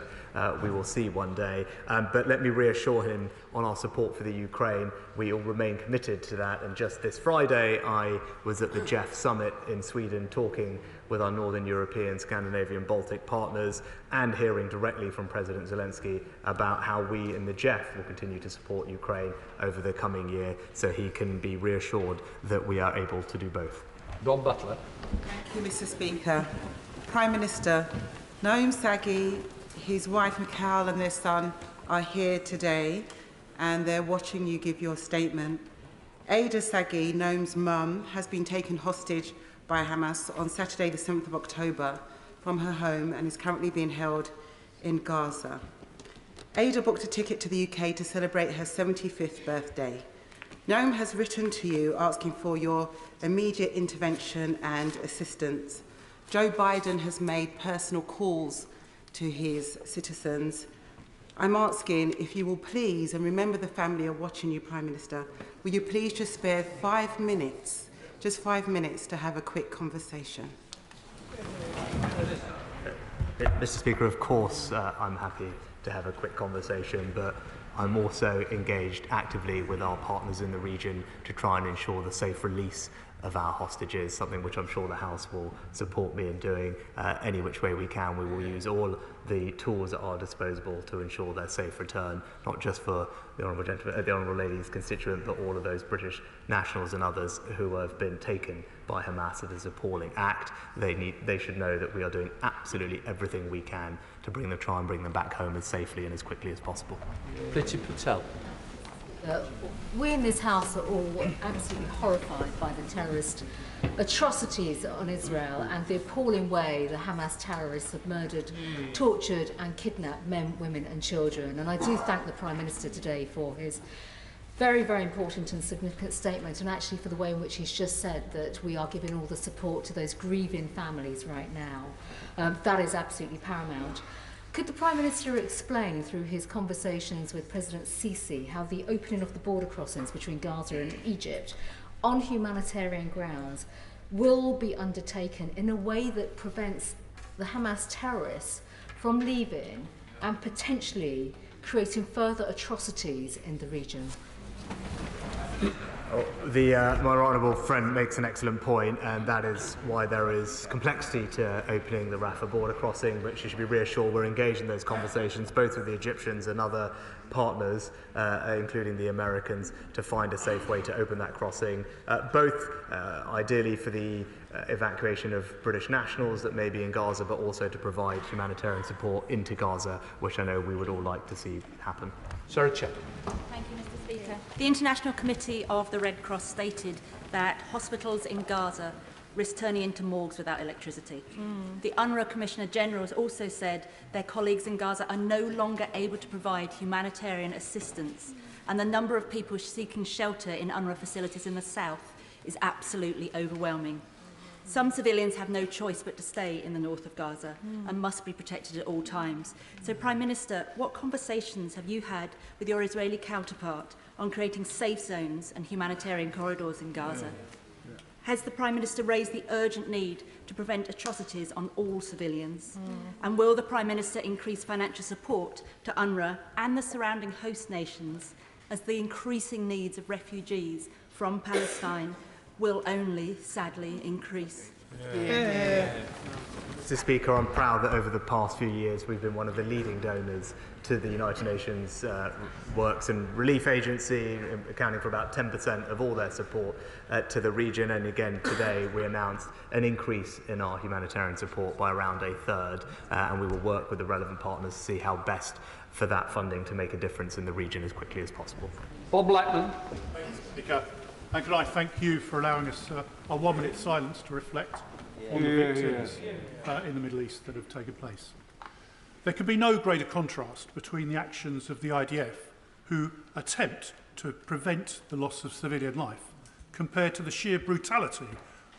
we will see one day. But let me reassure him on our support for the Ukraine. We all remain committed to that, and just this Friday I was at the GEF summit in Sweden talking with our Northern European, Scandinavian, Baltic partners and hearing directly from President Zelensky about how we in the GEF will continue to support Ukraine over the coming year, so he can be reassured that we are able to do both. Don Butler. Thank you, Mr. Speaker. Prime Minister, Noam Sagi, his wife Mikhail and their son are here today and they're watching you give your statement. Ada Sagi, Noam's mum, has been taken hostage by Hamas on Saturday the 7th of October from her home and is currently being held in Gaza. Ada booked a ticket to the UK to celebrate her 75th birthday. Noam has written to you asking for your immediate intervention and assistance. Joe Biden has made personal calls to his citizens. I'm asking if you will please, and remember the family are watching you, Prime Minister, will you please just spare 5 minutes, just 5 minutes to have a quick conversation? Mr. Speaker, of course I'm happy to have a quick conversation, but I'm also engaged actively with our partners in the region to try and ensure the safe release of our hostages, something which I'm sure the House will support me in doing. Any which way we can, we will use all the tools at our disposal to ensure their safe return, not just for the Honourable Lady's constituent, but all of those British nationals and others who have been taken by Hamas at this appalling act. They should know that we are doing absolutely everything we can to try and bring them back home as safely and as quickly as possible. Priti Patel. We in this House are all absolutely horrified by the terrorist atrocities on Israel and the appalling way the Hamas terrorists have murdered, tortured and kidnapped men, women and children. And I do thank the Prime Minister today for his very, very important and significant statement, and actually for the way in which he's just said that we are giving all the support to those grieving families right now. That is absolutely paramount. Could the Prime Minister explain through his conversations with President Sisi how the opening of the border crossings between Gaza and Egypt on humanitarian grounds will be undertaken in a way that prevents the Hamas terrorists from leaving and potentially creating further atrocities in the region? My honourable friend makes an excellent point, and that is why there is complexity to opening the Rafah border crossing, but she should be reassured we're engaged in those conversations, both with the Egyptians and other partners, including the Americans, to find a safe way to open that crossing, both ideally for the evacuation of British nationals that may be in Gaza, but also to provide humanitarian support into Gaza, which I know we would all like to see happen. Sarah Chet. Thank you, Mr. Speaker. The International Committee of the Red Cross stated that hospitals in Gaza risk turning into morgues without electricity. The UNRWA Commissioner General has also said their colleagues in Gaza are no longer able to provide humanitarian assistance, and the number of people seeking shelter in UNRWA facilities in the south is absolutely overwhelming. Some civilians have no choice but to stay in the north of Gaza and must be protected at all times. So, Prime Minister, what conversations have you had with your Israeli counterpart on creating safe zones and humanitarian corridors in Gaza? Has the Prime Minister raised the urgent need to prevent atrocities on all civilians? And will the Prime Minister increase financial support to UNRWA and the surrounding host nations as the increasing needs of refugees from Palestine will only, sadly, increase? Mr. Speaker, I'm proud that over the past few years we've been one of the leading donors to the United Nations Works and Relief Agency, accounting for about 10% of all their support to the region. And again, today we announced an increase in our humanitarian support by around a third, and we will work with the relevant partners to see how best for that funding to make a difference in the region as quickly as possible. Bob Blackman. Thanks, Speaker. And can I thank you for allowing us a 1-minute silence to reflect on the victims in the Middle East that have taken place. There can be no greater contrast between the actions of the IDF, who attempt to prevent the loss of civilian life, compared to the sheer brutality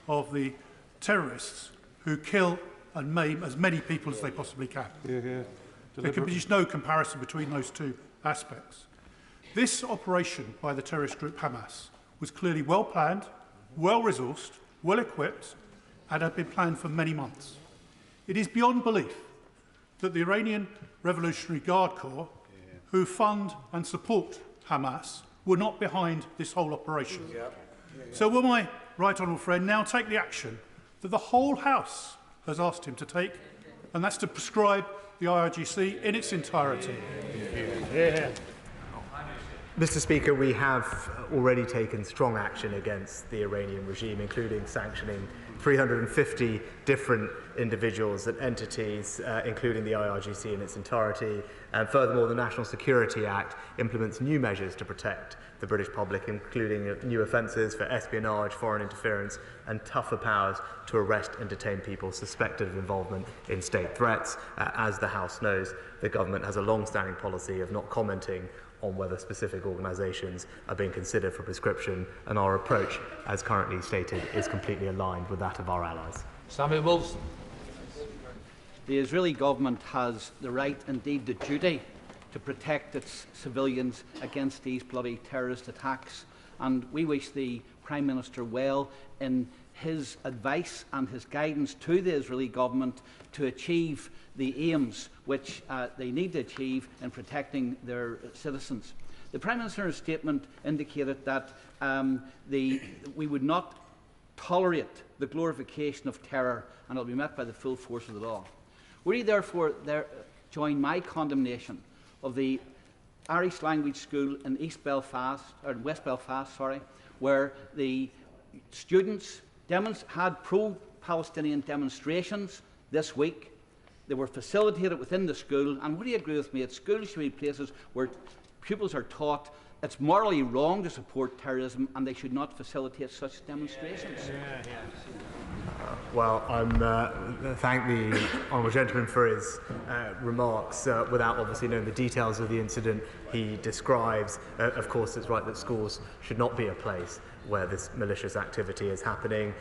of the terrorists who kill and maim as many people as they possibly can. There can be just no comparison between those two aspects. This operation by the terrorist group Hamas was clearly well planned, well resourced, well equipped, and had been planned for many months. It is beyond belief that the Iranian Revolutionary Guard Corps, who fund and support Hamas, were not behind this whole operation. So will my right honourable friend now take the action that the whole House has asked him to take, and that's to prescribe the IRGC in its entirety? Mr. Speaker, we have already taken strong action against the Iranian regime, including sanctioning 350 different individuals and entities, including the IRGC in its entirety. And furthermore, the National Security Act implements new measures to protect the British public, including new offences for espionage, foreign interference, and tougher powers to arrest and detain people suspected of involvement in state threats. As the House knows, the government has a long-standing policy of not commenting on whether specific organisations are being considered for prescription, and our approach, as currently stated, is completely aligned with that of our allies. Samuel Wilson. The Israeli government has the right, indeed the duty, to protect its civilians against these bloody terrorist attacks, and we wish the Prime Minister well in his advice and his guidance to the Israeli government to achieve the aims which they need to achieve in protecting their citizens. The Prime Minister's statement indicated that we would not tolerate the glorification of terror, and it will be met by the full force of the law. Will you therefore join my condemnation of the Irish language school in West Belfast, where the students had pro-Palestinian demonstrations this week? They were facilitated within the school, and would you agree with me that schools should be places where pupils are taught it's morally wrong to support terrorism and they should not facilitate such demonstrations? Well, I thank the honourable gentleman for his remarks. Without obviously knowing the details of the incident he describes, of course it's right that schools should not be a place where this malicious activity is happening.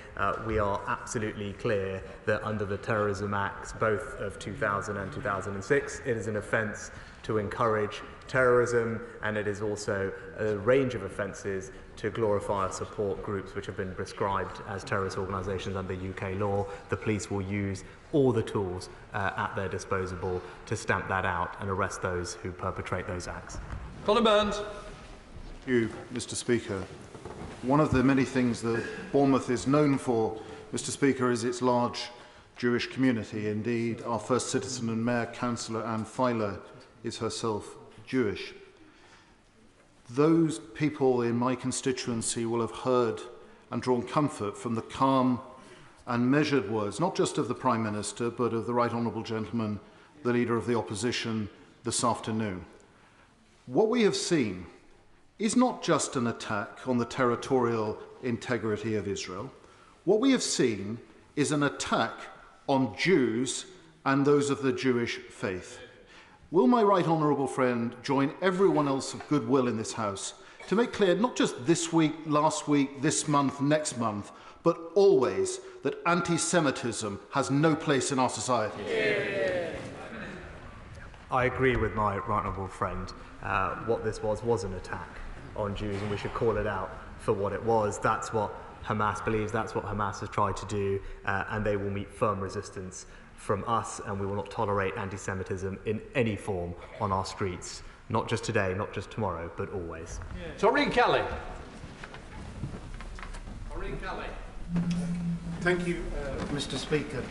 We are absolutely clear that under the Terrorism Acts, both of 2000 and 2006, it is an offence to encourage terrorism, and it is also a range of offences to glorify or support groups which have been prescribed as terrorist organisations under UK law. The police will use all the tools at their disposal to stamp that out and arrest those who perpetrate those acts. Colin Burns. Thank you, Mr. Speaker. One of the many things that Bournemouth is known for, Mr. Speaker, is its large Jewish community. Indeed, our first citizen and mayor, Councillor Anne Filer, is herself Jewish. Those people in my constituency will have heard and drawn comfort from the calm and measured words, not just of the Prime Minister, but of the Right Honourable Gentleman, the Leader of the Opposition, this afternoon. What we have seen is not just an attack on the territorial integrity of Israel. What we have seen is an attack on Jews and those of the Jewish faith. Will my right honourable friend join everyone else of goodwill in this House to make clear, not just this week, last week, this month, next month, but always that anti-Semitism has no place in our society? Yeah. I agree with my right honourable friend. What this was an attack on Jews, and we should call it out for what it was. That's what Hamas believes, that's what Hamas has tried to do, and they will meet firm resistance from us, and we will not tolerate anti-Semitism in any form on our streets, not just today, not just tomorrow, but always. Toreen Kelly. Toreen Kelly. Thank you, Mr. Speaker.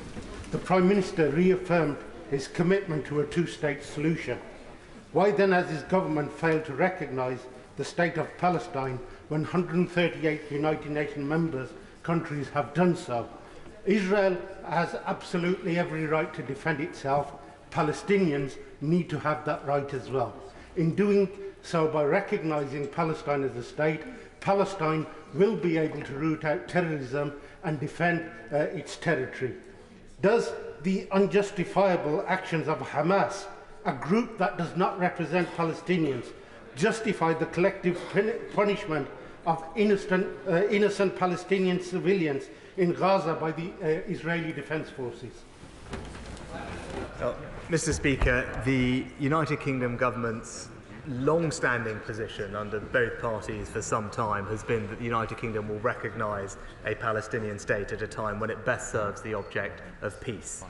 The Prime Minister reaffirmed his commitment to a two-state solution. Why then has his government failed to recognise the state of Palestine when 138 United Nations members countries have done so? Israel has absolutely every right to defend itself. Palestinians need to have that right as well. In doing so, by recognising Palestine as a state, Palestine will be able to root out terrorism and defend its territory. Does the unjustifiable actions of Hamas, a group that does not represent Palestinians, justify the collective punishment of innocent Palestinian civilians in Gaza by the Israeli Defence Forces? Mr. Speaker, the United Kingdom government's long-standing position under both parties for some time has been that the United Kingdom will recognise a Palestinian state at a time when it best serves the object of peace.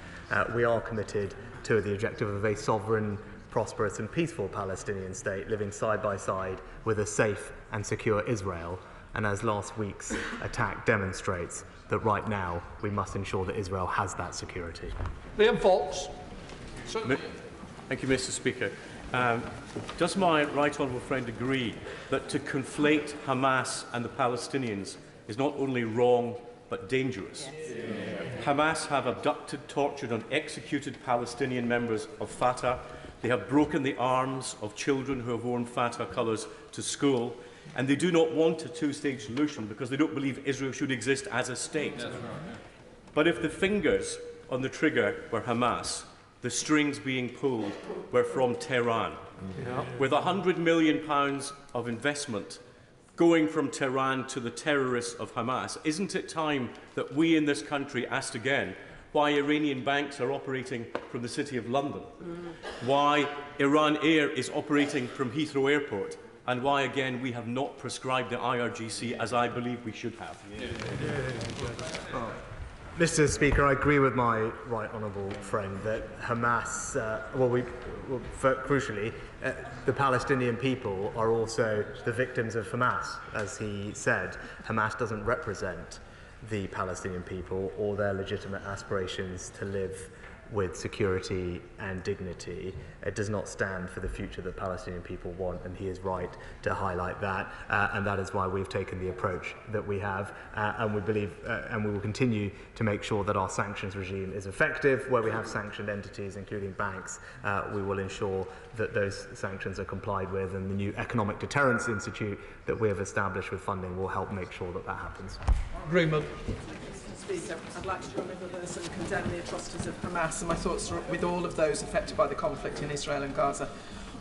We are committed to the objective of a sovereign, prosperous and peaceful Palestinian state living side by side with a safe and secure Israel. And as last week's attack demonstrates, that right now we must ensure that Israel has that security. Liam Fox. Thank you, Mr. Speaker. Does my right honourable friend agree that to conflate Hamas and the Palestinians is not only wrong but dangerous? Hamas have abducted, tortured and executed Palestinian members of Fatah. They have broken the arms of children who have worn Fatah colours to school. And they do not want a two-state solution because they don't believe Israel should exist as a state. But if the fingers on the trigger were Hamas, the strings being pulled were from Tehran. With £100 million of investment going from Tehran to the terrorists of Hamas, isn't it time that we in this country asked again why Iranian banks are operating from the City of London, why Iran Air is operating from Heathrow Airport, and why, again, we have not prescribed the IRGC as I believe we should have? Mr. Speaker, I agree with my right honourable friend that Hamas, crucially, the Palestinian people are also the victims of Hamas, as he said. Hamas doesn't represent the Palestinian people or their legitimate aspirations to live with security and dignity. It does not stand for the future that Palestinian people want, and he is right to highlight that, and that is why we've taken the approach that we have, and we believe, and we will continue to make sure that our sanctions regime is effective. Where we have sanctioned entities, including banks, we will ensure that those sanctions are complied with, and the new Economic Deterrence Institute that we have established with funding will help make sure that that happens. Agreement. Speaker, I'd like to join with others and condemn the atrocities of Hamas, and my thoughts are with all of those affected by the conflict in Israel and Gaza.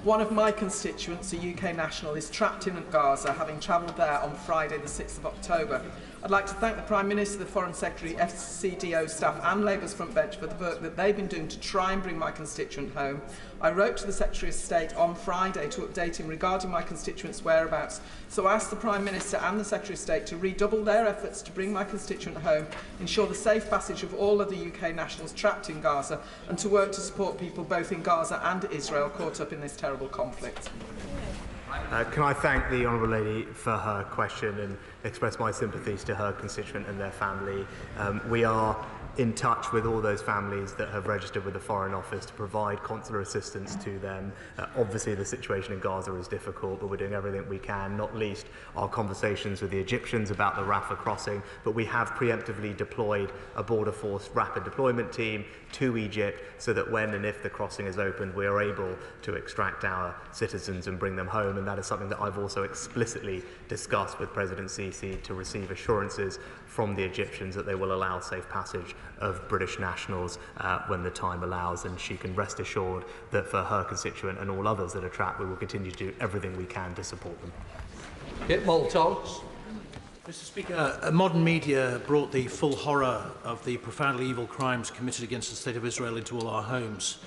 One of my constituents, a UK national, is trapped in Gaza, having travelled there on Friday the 6th of October. I'd like to thank the Prime Minister, the Foreign Secretary, FCDO staff and Labour's front bench for the work that they've been doing to try and bring my constituent home. I wrote to the Secretary of State on Friday to update him regarding my constituent's whereabouts, so I asked the Prime Minister and the Secretary of State to redouble their efforts to bring my constituent home, ensure the safe passage of all other UK nationals trapped in Gaza, and to work to support people both in Gaza and Israel caught up in this terrible conflict. Can I thank the Honourable Lady for her question and express my sympathies to her constituent and their family. We are in touch with all those families that have registered with the Foreign Office to provide consular assistance to them. Obviously, the situation in Gaza is difficult, but we're doing everything we can, not least our conversations with the Egyptians about the Rafah crossing. But we have preemptively deployed a border force rapid deployment team to Egypt so that when and if the crossing is opened, we are able to extract our citizens and bring them home. And that is something that I've also explicitly discussed with President Sisi to receive assurances from the Egyptians that they will allow safe passage of British nationals when the time allows, and she can rest assured that for her constituent and all others that are trapped, we will continue to do everything we can to support them. Mr Speaker, modern media brought the full horror of the profoundly evil crimes committed against the State of Israel into all our homes,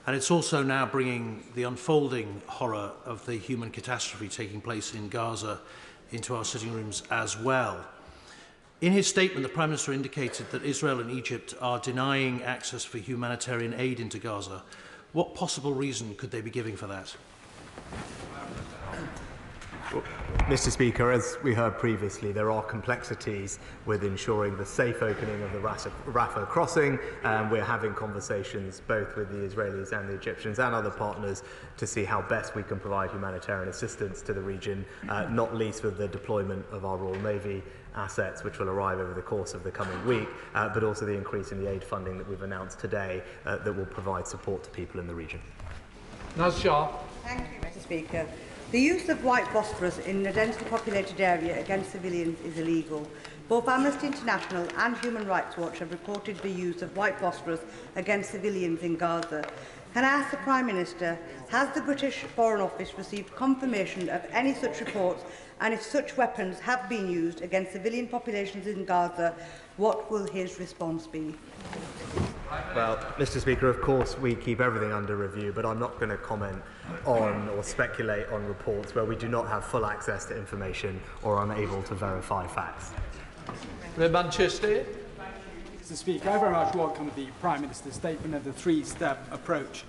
and it's also now bringing the unfolding horror of the human catastrophe taking place in Gaza into our sitting rooms as well. In his statement, the Prime Minister indicated that Israel and Egypt are denying access for humanitarian aid into Gaza. What possible reason could they be giving for that? Mr. Speaker, as we heard previously, there are complexities with ensuring the safe opening of the Rafah crossing, and we're having conversations both with the Israelis and the Egyptians and other partners to see how best we can provide humanitarian assistance to the region, not least with the deployment of our Royal Navy assets, which will arrive over the course of the coming week, but also the increase in the aid funding that we've announced today that will provide support to people in the region. Naz Shah. Thank you, Mr. Speaker. The use of white phosphorus in a densely populated area against civilians is illegal. Both Amnesty International and Human Rights Watch have reported the use of white phosphorus against civilians in Gaza. Can I ask the Prime Minister, has the British Foreign Office received confirmation of any such reports, and if such weapons have been used against civilian populations in Gaza, what will his response be? Well, Mr. Speaker, of course we keep everything under review, but I'm not going to comment on or speculate on reports where we do not have full access to information or are unable to verify facts. Manchester. Mr. Speaker, I very much welcome the Prime Minister's statement of the three-step approach.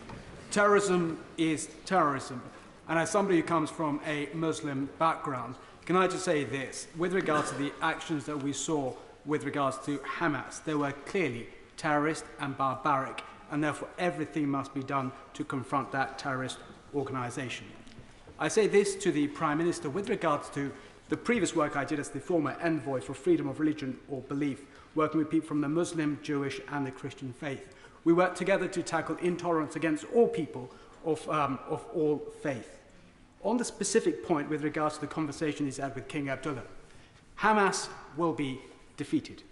Terrorism is terrorism. And as somebody who comes from a Muslim background, can I just say this? With regards to the actions that we saw with regards to Hamas, they were clearly terrorist and barbaric, and therefore everything must be done to confront that terrorist organisation. I say this to the Prime Minister with regards to the previous work I did as the former envoy for freedom of religion or belief, working with people from the Muslim, Jewish and the Christian faith. We worked together to tackle intolerance against all people of all faith. On the specific point with regards to the conversation he's had with King Abdullah, Hamas will be defeated.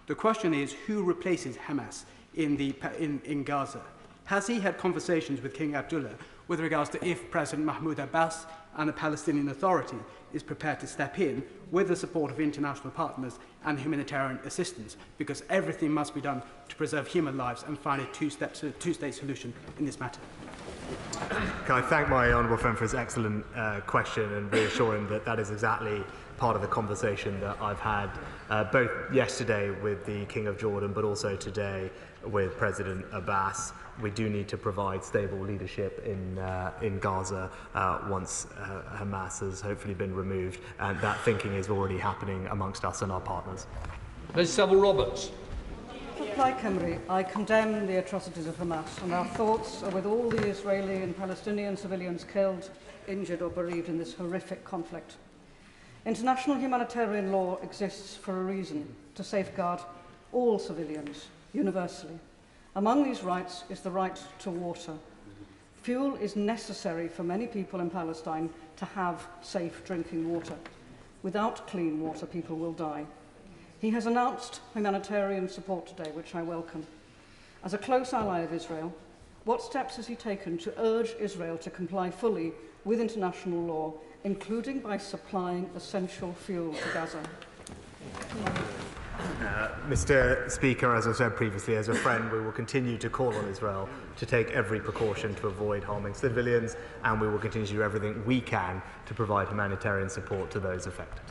The question is, who replaces Hamas in Gaza? Has he had conversations with King Abdullah with regards to if President Mahmoud Abbas and the Palestinian Authority is prepared to step in with the support of international partners and humanitarian assistance, because everything must be done to preserve human lives and find a two-state solution in this matter? Can I thank my honourable friend for his excellent question and reassure him that that is exactly part of the conversation that I've had both yesterday with the King of Jordan but also today with President Abbas. We do need to provide stable leadership in Gaza once Hamas has hopefully been removed, and that thinking is already happening amongst us and our partners. Ms. Savile Roberts. Like Cymru, I condemn the atrocities of Hamas, and our thoughts are with all the Israeli and Palestinian civilians killed, injured or bereaved in this horrific conflict. International humanitarian law exists for a reason, to safeguard all civilians, universally. Among these rights is the right to water. Fuel is necessary for many people in Palestine to have safe drinking water. Without clean water, people will die. He has announced humanitarian support today, which I welcome. As a close ally of Israel, what steps has he taken to urge Israel to comply fully with international law, including by supplying essential fuel to Gaza? Mr. Speaker, as I said previously, as a friend, we will continue to call on Israel to take every precaution to avoid harming civilians, and we will continue to do everything we can to provide humanitarian support to those affected.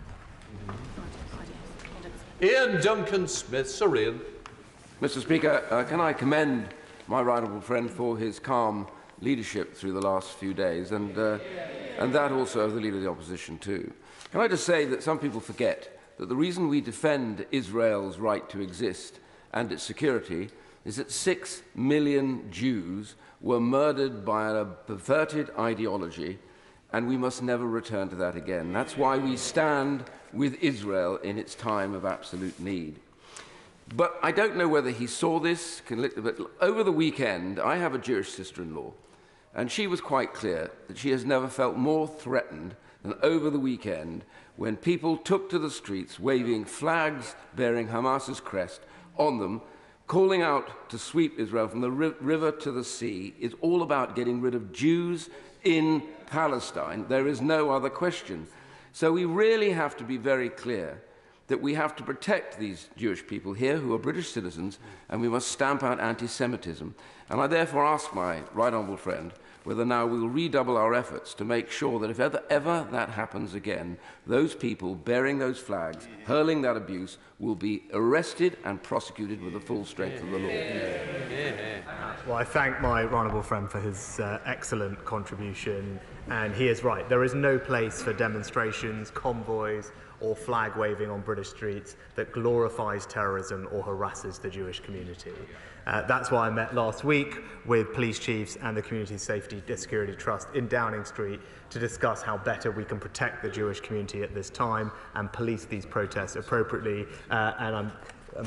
Ian Duncan Smith, Sir Ian. Mr. Speaker, can I commend my right honourable friend for his calm leadership through the last few days, and and that also of the Leader of the Opposition too. Can I just say that some people forget that the reason we defend Israel's right to exist and its security is that 6 million Jews were murdered by a perverted ideology, and we must never return to that again. That's why we stand with Israel in its time of absolute need. But I don't know whether he saw this. But over the weekend, I have a Jewish sister-in-law, and she was quite clear that she has never felt more threatened than over the weekend when people took to the streets waving flags bearing Hamas's crest on them, calling out to sweep Israel from the river to the sea. Is all about getting rid of Jews in Palestine. There is no other question. So we really have to be very clear that we have to protect these Jewish people here who are British citizens, and we must stamp out anti-Semitism. And I therefore ask my right honourable friend whether now we'll redouble our efforts to make sure that if ever that happens again, those people bearing those flags, hurling that abuse, will be arrested and prosecuted with the full strength of the law. Well, I thank my honourable friend for his excellent contribution, and he is right. There is no place for demonstrations, convoys, or flag waving on British streets that glorifies terrorism or harasses the Jewish community. That's why I met last week with police chiefs and the Community Safety Security Trust in Downing Street to discuss how better we can protect the Jewish community at this time and police these protests appropriately. And I'm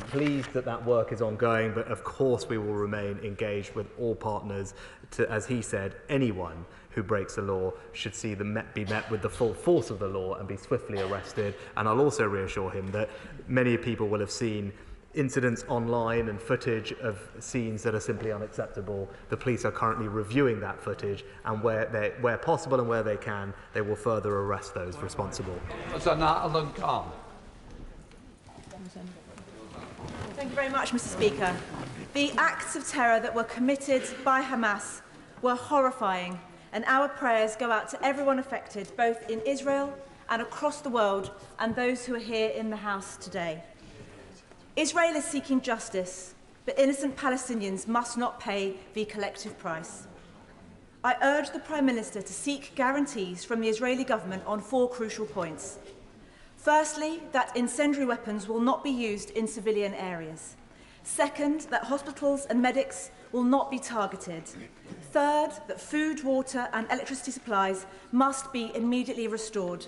pleased that that work is ongoing, but of course we will remain engaged with all partners to, as he said, anyone who breaks the law should see them be met with the full force of the law and be swiftly arrested. And I'll also reassure him that many people will have seen incidents online and footage of scenes that are simply unacceptable. The police are currently reviewing that footage, and where possible and where they can, they will further arrest those responsible. Thank you very much, Mr. Speaker. The acts of terror that were committed by Hamas were horrifying, and our prayers go out to everyone affected, both in Israel and across the world, and those who are here in the House today. Israel is seeking justice, but innocent Palestinians must not pay the collective price. I urge the Prime Minister to seek guarantees from the Israeli government on 4 crucial points. Firstly, that incendiary weapons will not be used in civilian areas. Second, that hospitals and medics will not be targeted. Third, that food, water and electricity supplies must be immediately restored.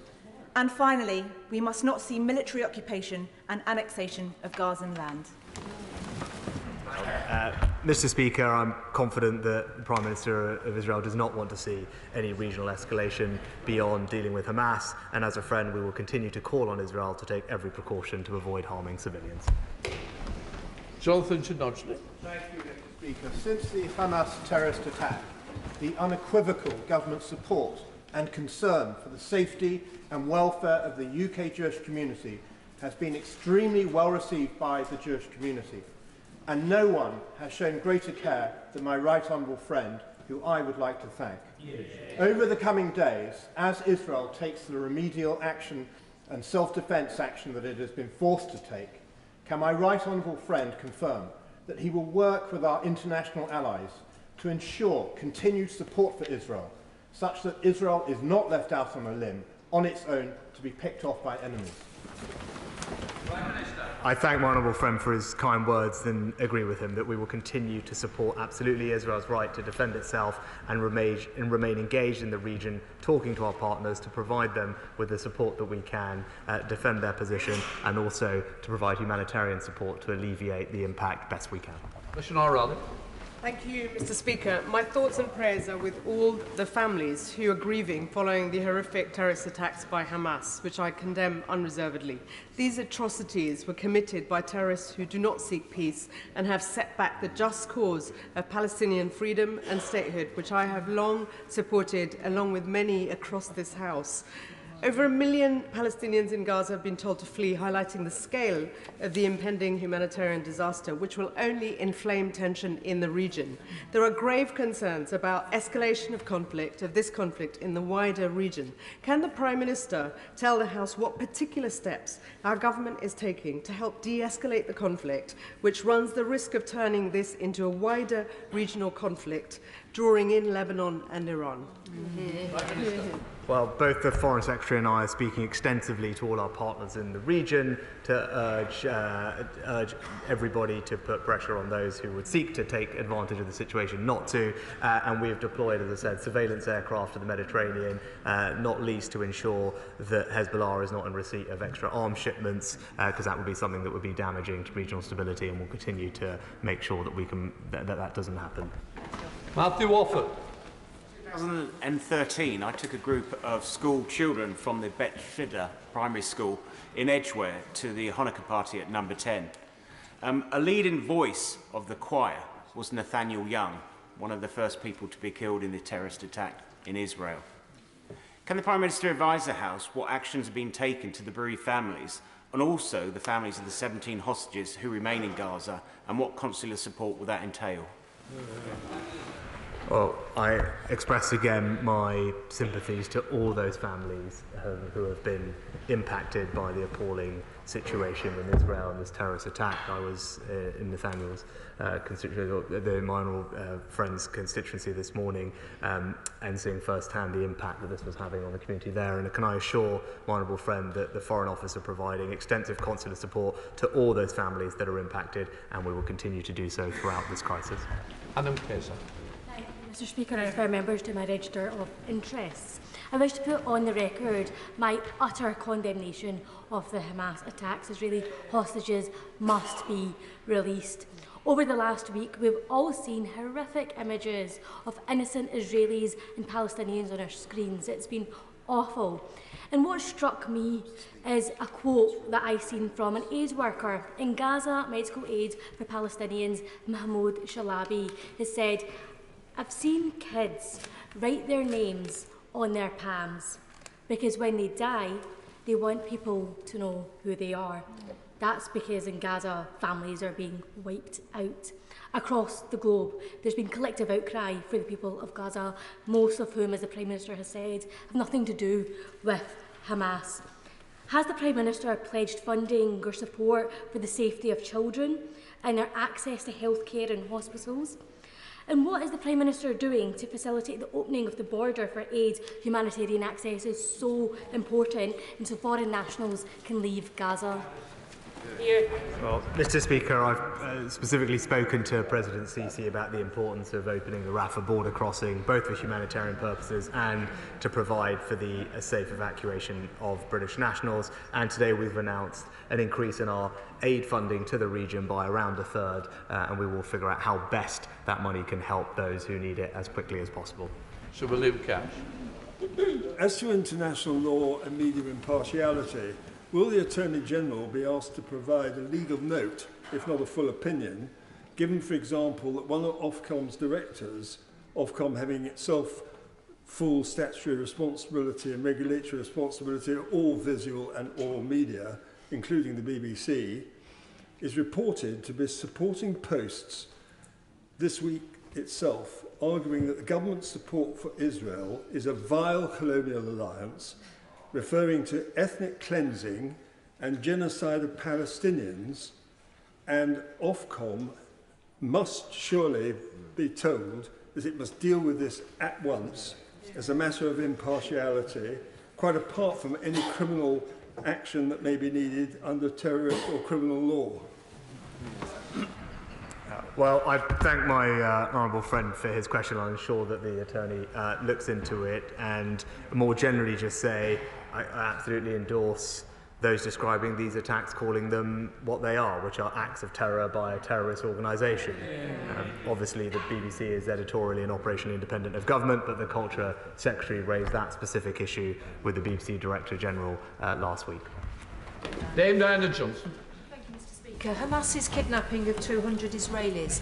And finally, we must not see military occupation and annexation of Gazan land. Mr. Speaker, I'm confident that the Prime Minister of Israel does not want to see any regional escalation beyond dealing with Hamas, and as a friend we will continue to call on Israel to take every precaution to avoid harming civilians. Jonathan Chinodgley. Thank you, Mr. Speaker. Since the Hamas terrorist attack, the unequivocal government support and concern for the safety and welfare of the UK Jewish community has been extremely well received by the Jewish community. And no one has shown greater care than my right honourable friend, who I would like to thank. Over the coming days, as Israel takes the remedial action and self-defence action that it has been forced to take, can my right honourable friend confirm that he will work with our international allies to ensure continued support for Israel, such that Israel is not left out on a limb on its own to be picked off by enemies? I thank my honourable friend for his kind words and agree with him that we will continue to support absolutely Israel's right to defend itself and remain engaged in the region, talking to our partners to provide them with the support that we can, defend their position, and also to provide humanitarian support to alleviate the impact best we can. Thank you, Mr. Speaker. My thoughts and prayers are with all the families who are grieving following the horrific terrorist attacks by Hamas, which I condemn unreservedly. These atrocities were committed by terrorists who do not seek peace and have set back the just cause of Palestinian freedom and statehood, which I have long supported, along with many across this House. Over 1 million Palestinians in Gaza have been told to flee, highlighting the scale of the impending humanitarian disaster, which will only inflame tension in the region. There are grave concerns about escalation of this conflict in the wider region. Can the Prime Minister tell the House what particular steps our government is taking to help de-escalate the conflict, which runs the risk of turning this into a wider regional conflict, drawing in Lebanon and Iran? Well, both the Foreign Secretary and I are speaking extensively to all our partners in the region to urge everybody to put pressure on those who would seek to take advantage of the situation not to. And we have deployed, as I said, surveillance aircraft to the Mediterranean, not least to ensure that Hezbollah is not in receipt of extra arms shipments, because that would be something that would be damaging to regional stability, and we'll continue to make sure that that doesn't happen. Matthew Wofford. 2013, I took a group of school children from the Bet Shidda primary school in Edgware to the Hanukkah party at number 10. A leading voice of the choir was Nathaniel Young, one of the first people to be killed in the terrorist attack in Israel. Can the Prime Minister advise the House what actions have been taken to the bereaved families and also the families of the 17 hostages who remain in Gaza, and what consular support will that entail? Well, I express again my sympathies to all those families who have been impacted by the appalling situation in Israel and this terrorist attack. I was in Nathaniel's constituency, my honourable friend's constituency this morning, and seeing firsthand the impact that this was having on the community there. And can I assure my honourable friend that the Foreign Office are providing extensive consular support to all those families that are impacted, and we will continue to do so throughout this crisis. Adam Kesa. Mr Speaker, I refer members to my register of interests. I wish to put on the record my utter condemnation of the Hamas attacks. Israeli hostages must be released. Over the last week, we've all seen horrific images of innocent Israelis and Palestinians on our screens. It's been awful. And what struck me is a quote that I've seen from an aid worker in Gaza. Medical Aid for Palestinians, Mahmoud Shalabi, has said, "I've seen kids write their names on their palms because when they die, they want people to know who they are." That's because in Gaza, families are being wiped out. Across the globe, there's been collective outcry for the people of Gaza, most of whom, as the Prime Minister has said, have nothing to do with Hamas. Has the Prime Minister pledged funding or support for the safety of children and their access to healthcare and hospitals? And what is the Prime Minister doing to facilitate the opening of the border for aid? Humanitarian access is so important, and so foreign nationals can leave Gaza. Well, Mr Speaker, I've specifically spoken to President Sisi about the importance of opening the Rafah border crossing, both for humanitarian purposes and to provide for the safe evacuation of British nationals. And today we've announced an increase in our aid funding to the region by around a third, and we will figure out how best that money can help those who need it as quickly as possible. Sir William Cash. As to international law and media impartiality, will the Attorney-General be asked to provide a legal note, if not a full opinion, given, for example, that one of Ofcom's directors, Ofcom having itself full statutory responsibility and regulatory responsibility of all visual and oral media, including the BBC, is reported to be supporting posts this week itself, arguing that the government's support for Israel is a vile colonial alliance, referring to ethnic cleansing and genocide of Palestinians, and Ofcom must surely be told that it must deal with this at once as a matter of impartiality, quite apart from any criminal action that may be needed under terrorist or criminal law. Well, I thank my honourable friend for his question. I'm sure that the attorney looks into it, and more generally just say I absolutely endorse those describing these attacks, calling them what they are, which are acts of terror by a terrorist organisation. Obviously, the BBC is editorially and operationally independent of government, but the Culture Secretary raised that specific issue with the BBC Director General last week. Dame Diana Johnson. Hamas's kidnapping of 200 Israelis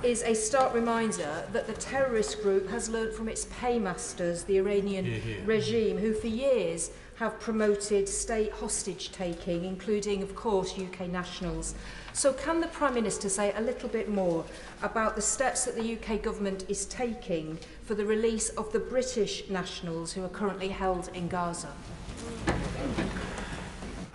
is a stark reminder that the terrorist group has learnt from its paymasters, the Iranian regime, who for years have promoted state hostage-taking, including, of course, UK nationals. So can the Prime Minister say a little bit more about the steps that the UK government is taking for the release of the British nationals who are currently held in Gaza?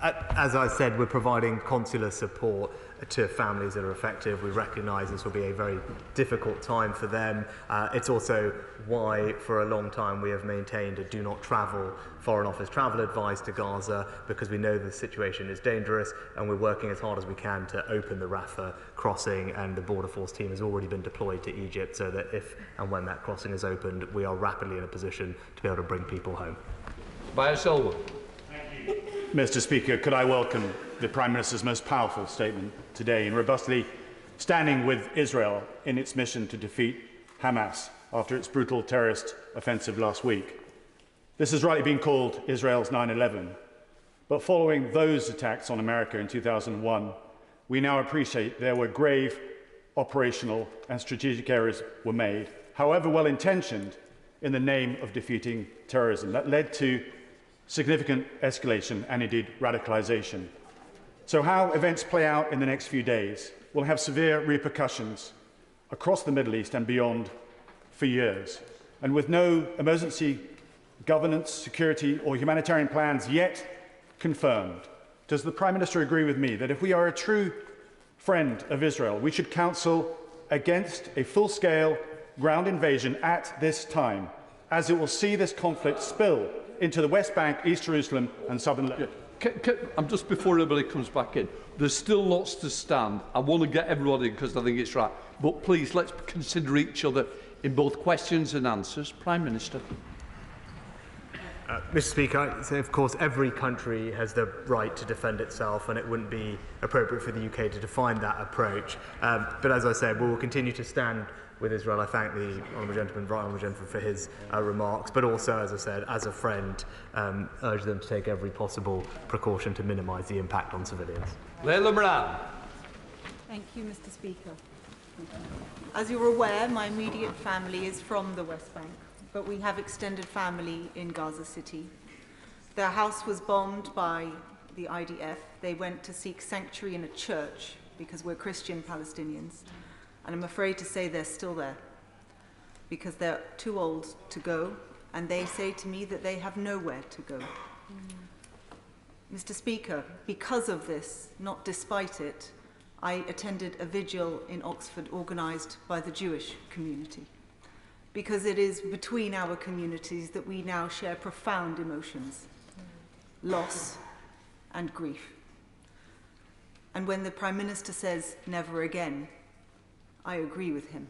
As I said, we're providing consular support to families that are affected. We recognise this will be a very difficult time for them. It's also why, for a long time, we have maintained a do not travel Foreign Office travel advice to Gaza, because we know the situation is dangerous, and we're working as hard as we can to open the Rafah crossing, and the Border Force team has already been deployed to Egypt, so that if and when that crossing is opened, we are rapidly in a position to be able to bring people home. Silva. Mr. Speaker, could I welcome the Prime Minister's most powerful statement today in robustly standing with Israel in its mission to defeat Hamas after its brutal terrorist offensive last week. This has rightly been called Israel's 9/11, but following those attacks on America in 2001, we now appreciate there were grave operational and strategic errors were made, however well-intentioned, in the name of defeating terrorism. That led to significant escalation and indeed radicalisation. So how events play out in the next few days will have severe repercussions across the Middle East and beyond for years. And with no emergency governance, security or humanitarian plans yet confirmed, does the Prime Minister agree with me that if we are a true friend of Israel, we should counsel against a full-scale ground invasion at this time, as it will see this conflict spill into the West Bank, East Jerusalem and southern Lebanon? Just before everybody comes back in, there's still lots to stand. I want to get everybody in because I think it's right. But please, let's consider each other in both questions and answers. Prime Minister. Mr. Speaker, of course, every country has the right to defend itself, and it wouldn't be appropriate for the UK to define that approach. But as I said, we will continue to stand with Israel. I thank the Honourable Gentleman, Right Honourable Gentleman, for his remarks, but also, as I said, as a friend, urge them to take every possible precaution to minimise the impact on civilians. Leila Moran. Thank you, Mr. Speaker. As you're aware, my immediate family is from the West Bank, but we have extended family in Gaza City. Their house was bombed by the IDF. They went to seek sanctuary in a church because we're Christian Palestinians. And I'm afraid to say they're still there because they're too old to go, and they say to me that they have nowhere to go. Mr. Speaker, because of this, not despite it, I attended a vigil in Oxford organised by the Jewish community, because it is between our communities that we now share profound emotions, loss and grief. And when the Prime Minister says never again, I agree with him.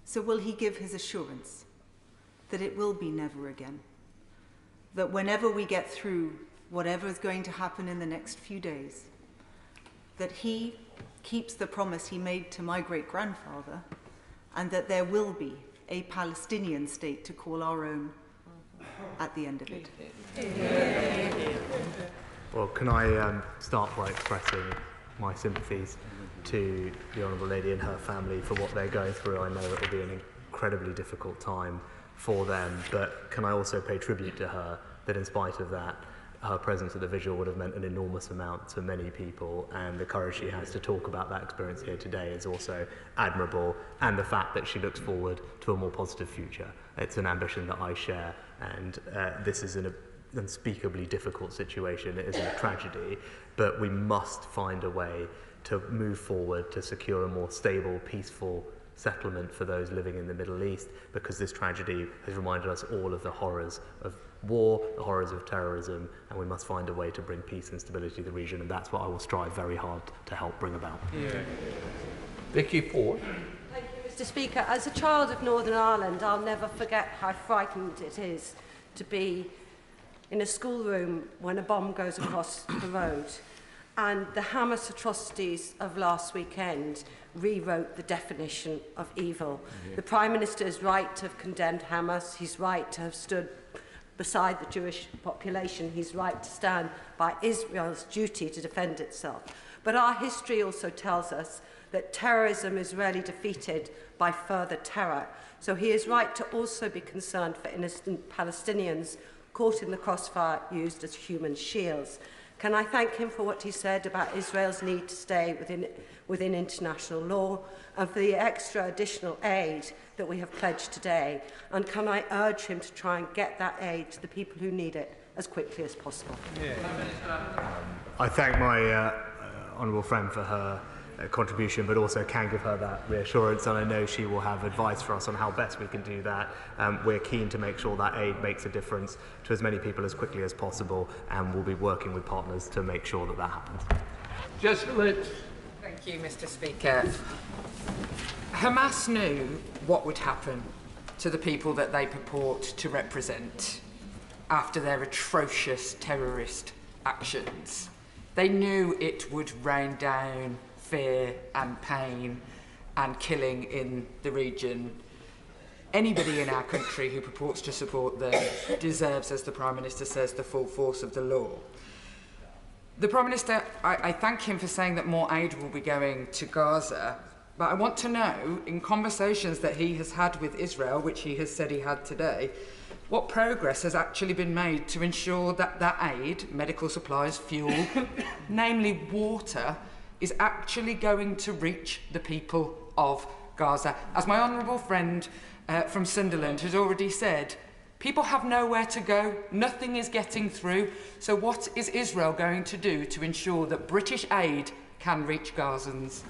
So will he give his assurance that it will be never again? That whenever we get through whatever is going to happen in the next few days, that he keeps the promise he made to my great-grandfather, and that there will be a Palestinian state to call our own at the end of it? Well, can I start by expressing my sympathies to the Honourable Lady and her family for what they're going through. I know it will be an incredibly difficult time for them, but can I also pay tribute to her that in spite of that, her presence at the vigil would have meant an enormous amount to many people, and the courage she has to talk about that experience here today is also admirable, and the fact that she looks forward to a more positive future. It's an ambition that I share, and this is an unspeakably difficult situation. It isn't a tragedy, but we must find a way to move forward to secure a more stable, peaceful settlement for those living in the Middle East, because this tragedy has reminded us all of the horrors of war, the horrors of terrorism, and we must find a way to bring peace and stability to the region, and that's what I will strive very hard to help bring about. Vicky Ford. Thank you, Mr. Speaker. As a child of Northern Ireland, I'll never forget how frightened it is to be in a schoolroom when a bomb goes across the road. And the Hamas atrocities of last weekend rewrote the definition of evil. The Prime Minister is right to have condemned Hamas. He's right to have stood beside the Jewish population. He's right to stand by Israel's duty to defend itself. But our history also tells us that terrorism is rarely defeated by further terror. So he is right to also be concerned for innocent Palestinians caught in the crossfire used as human shields. Can I thank him for what he said about Israel's need to stay within international law, and for the extra additional aid that we have pledged today? And can I urge him to try and get that aid to the people who need it as quickly as possible. I thank my honourable friend for her contribution, but also can give her that reassurance, and I know she will have advice for us on how best we can do that. We're keen to make sure that aid makes a difference to as many people as quickly as possible, and we'll be working with partners to make sure that that happens. Thank you, Mr. Speaker. Hamas knew what would happen to the people that they purport to represent after their atrocious terrorist actions. They knew it would rain down fear and pain and killing in the region. Anybody in our country who purports to support them deserves, as the Prime Minister says, the full force of the law. The Prime Minister, I thank him for saying that more aid will be going to Gaza, but I want to know, in conversations that he has had with Israel, which he has said he had today, what progress has actually been made to ensure that that aid, medical supplies, fuel, namely water, is actually going to reach the people of Gaza. As my honourable friend from Sunderland has already said, people have nowhere to go, nothing is getting through, so what is Israel going to do to ensure that British aid can reach Gazans?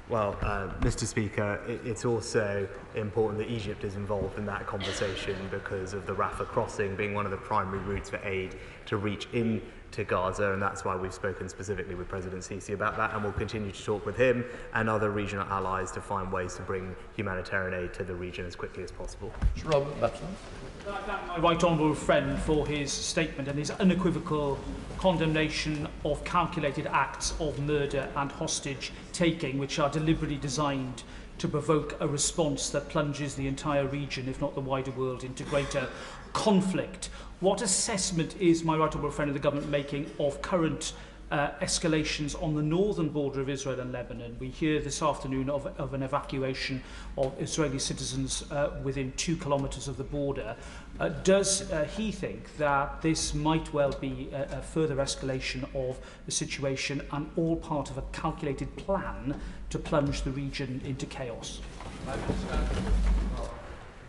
Well, Mr. Speaker, it's also important that Egypt is involved in that conversation because of the Rafah crossing being one of the primary routes for aid to reach into Gaza, and that's why we've spoken specifically with President Sisi about that, and we'll continue to talk with him and other regional allies to find ways to bring humanitarian aid to the region as quickly as possible. Robert Butler. I thank my right honourable friend for his statement and his unequivocal condemnation of calculated acts of murder and hostage taking, which are deliberately designed to provoke a response that plunges the entire region, if not the wider world, into greater conflict. What assessment is my right honourable friend of the government making of current escalations on the northern border of Israel and Lebanon? We hear this afternoon of an evacuation of Israeli citizens within 2 kilometres of the border. Does he think that this might well be a further escalation of the situation and all part of a calculated plan to plunge the region into chaos?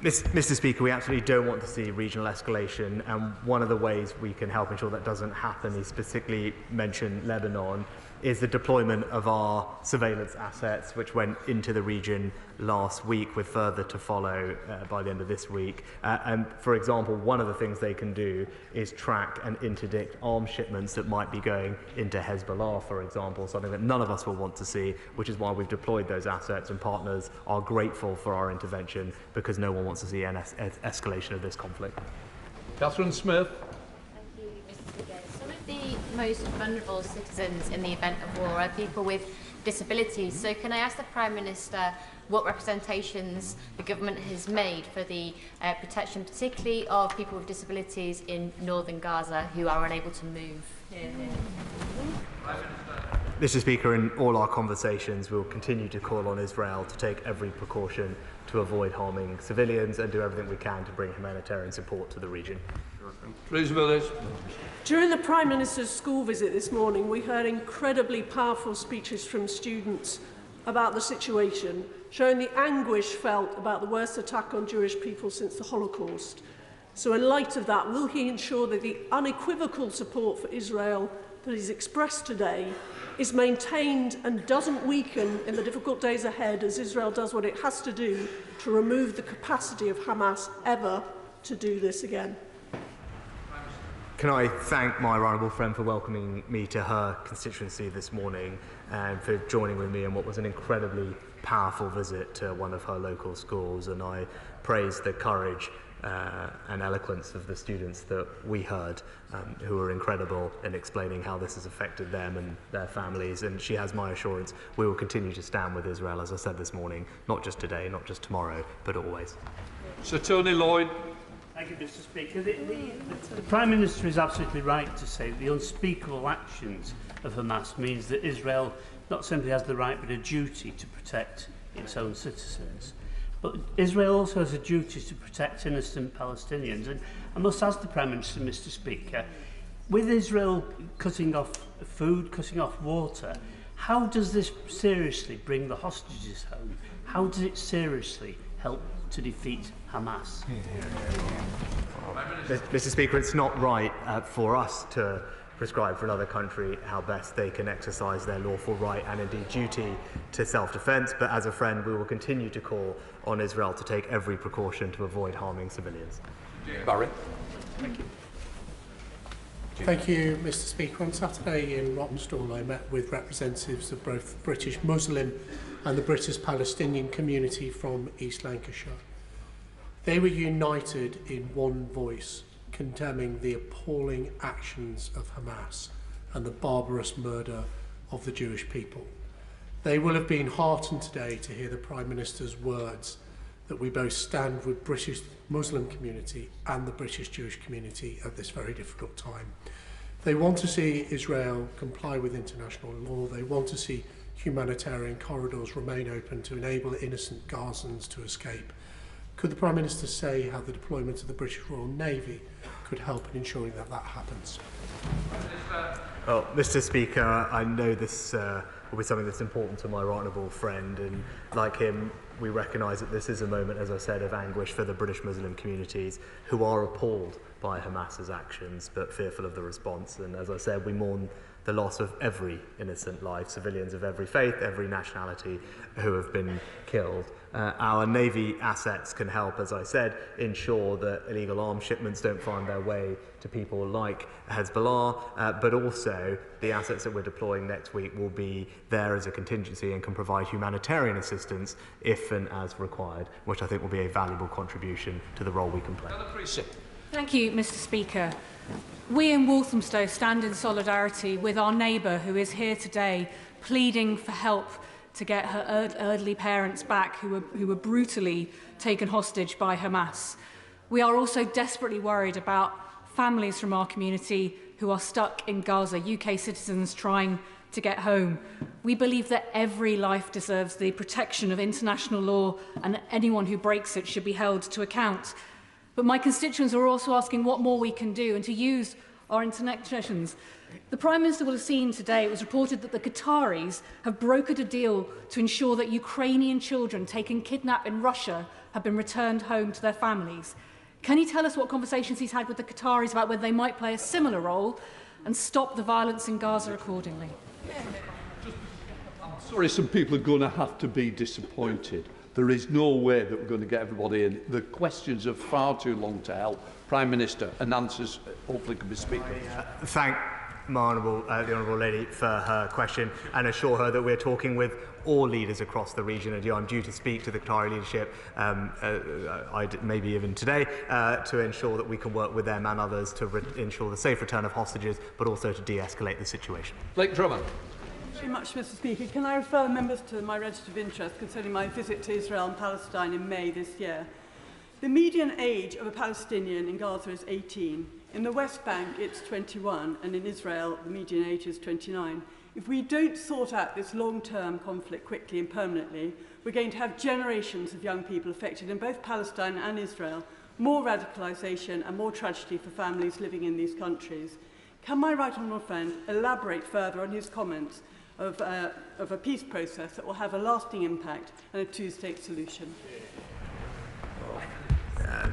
Mr. Speaker, we absolutely don't want to see regional escalation, and one of the ways we can help ensure that doesn't happen, he specifically mentioned Lebanon, is the deployment of our surveillance assets, which went into the region last week, with further to follow by the end of this week. And for example, one of the things they can do is track and interdict arms shipments that might be going into Hezbollah, for example, something that none of us will want to see, which is why we've deployed those assets, and partners are grateful for our intervention because no one wants to see an escalation of this conflict. Catherine Smith. The most vulnerable citizens in the event of war are people with disabilities. So can I ask the Prime Minister what representations the government has made for the protection, particularly of people with disabilities in northern Gaza who are unable to move? Mr. Speaker, in all our conversations, we'll continue to call on Israel to take every precaution to avoid harming civilians and do everything we can to bring humanitarian support to the region. Please, Willis. During the Prime Minister's school visit this morning, we heard incredibly powerful speeches from students about the situation, showing the anguish felt about the worst attack on Jewish people since the Holocaust. So in light of that, will he ensure that the unequivocal support for Israel that is expressed today is maintained and doesn't weaken in the difficult days ahead as Israel does what it has to do to remove the capacity of Hamas ever to do this again? Can I thank my honourable friend for welcoming me to her constituency this morning and for joining with me in what was an incredibly powerful visit to one of her local schools, and I praise the courage and eloquence of the students that we heard, who were incredible in explaining how this has affected them and their families, and she has my assurance we will continue to stand with Israel, as I said this morning, not just today, not just tomorrow, but always. Sir Tony Lloyd. Thank you, Mr. Speaker. The Prime Minister is absolutely right to say that the unspeakable actions of Hamas means that Israel not simply has the right but a duty to protect its own citizens. But Israel also has a duty to protect innocent Palestinians. And I must ask the Prime Minister, Mr. Speaker, with Israel cutting off food, cutting off water, how does this seriously bring the hostages home? How does it seriously help to defeat Hamas? Mr. Speaker, it's not right for us to prescribe for another country how best they can exercise their lawful right and indeed duty to self-defence, but as a friend we will continue to call on Israel to take every precaution to avoid harming civilians. Barry. Thank you. Thank you, Mr. Speaker. On Saturday in Ropstenstall, I met with representatives of both British Muslim and the British Palestinian community from East Lancashire. They were united in one voice, condemning the appalling actions of Hamas and the barbarous murder of the Jewish people. They will have been heartened today to hear the Prime Minister's words that we both stand with British Muslim community and the British Jewish community at this very difficult time. They want to see Israel comply with international law. They want to see humanitarian corridors remain open to enable innocent Gazans to escape. Could the Prime Minister say how the deployment of the British Royal Navy could help in ensuring that that happens? Well, Mr. Speaker, I know this will be something that's important to my right honourable friend, and like him, we recognise that this is a moment, as I said, of anguish for the British Muslim communities who are appalled by Hamas's actions but fearful of the response. And as I said, we mourn the loss of every innocent life, civilians of every faith, every nationality who have been killed. Our Navy assets can help, as I said, ensure that illegal arms shipments don't find their way to people like Hezbollah, but also the assets that we're deploying next week will be there as a contingency and can provide humanitarian assistance if and as required, which I think will be a valuable contribution to the role we can play. Thank you, Mr. Speaker. We in Walthamstow stand in solidarity with our neighbour who is here today pleading for help to get her elderly parents back who were brutally taken hostage by Hamas. We are also desperately worried about families from our community who are stuck in Gaza, UK citizens trying to get home. We believe that every life deserves the protection of international law and anyone who breaks it should be held to account. But my constituents are also asking what more we can do and to use our internet sessions. The Prime Minister will have seen today, it was reported that the Qataris have brokered a deal to ensure that Ukrainian children taken kidnapped in Russia have been returned home to their families. Can he tell us what conversations he's had with the Qataris about whether they might play a similar role and stop the violence in Gaza accordingly? I'm sorry, some people are going to have to be disappointed. There is no way that we're going to get everybody in. The questions are far too long to help. Prime Minister, and answers hopefully can be speaking. Thank the Honourable Lady for her question and assure her that we're talking with all leaders across the region. And I'm due to speak to the Qatari leadership, maybe even today, to ensure that we can work with them and others to ensure the safe return of hostages, but also to de-escalate the situation. Blake Drummond. Thank you very much, Mr. Speaker. Can I refer members to my register of interest concerning my visit to Israel and Palestine in May this year? The median age of a Palestinian in Gaza is 18. In the West Bank, it's 21, and in Israel, the median age is 29. If we don't sort out this long-term conflict quickly and permanently, we're going to have generations of young people affected in both Palestine and Israel, more radicalisation and more tragedy for families living in these countries. Can my right honourable friend elaborate further on his comments of a peace process that will have a lasting impact and a two-state solution?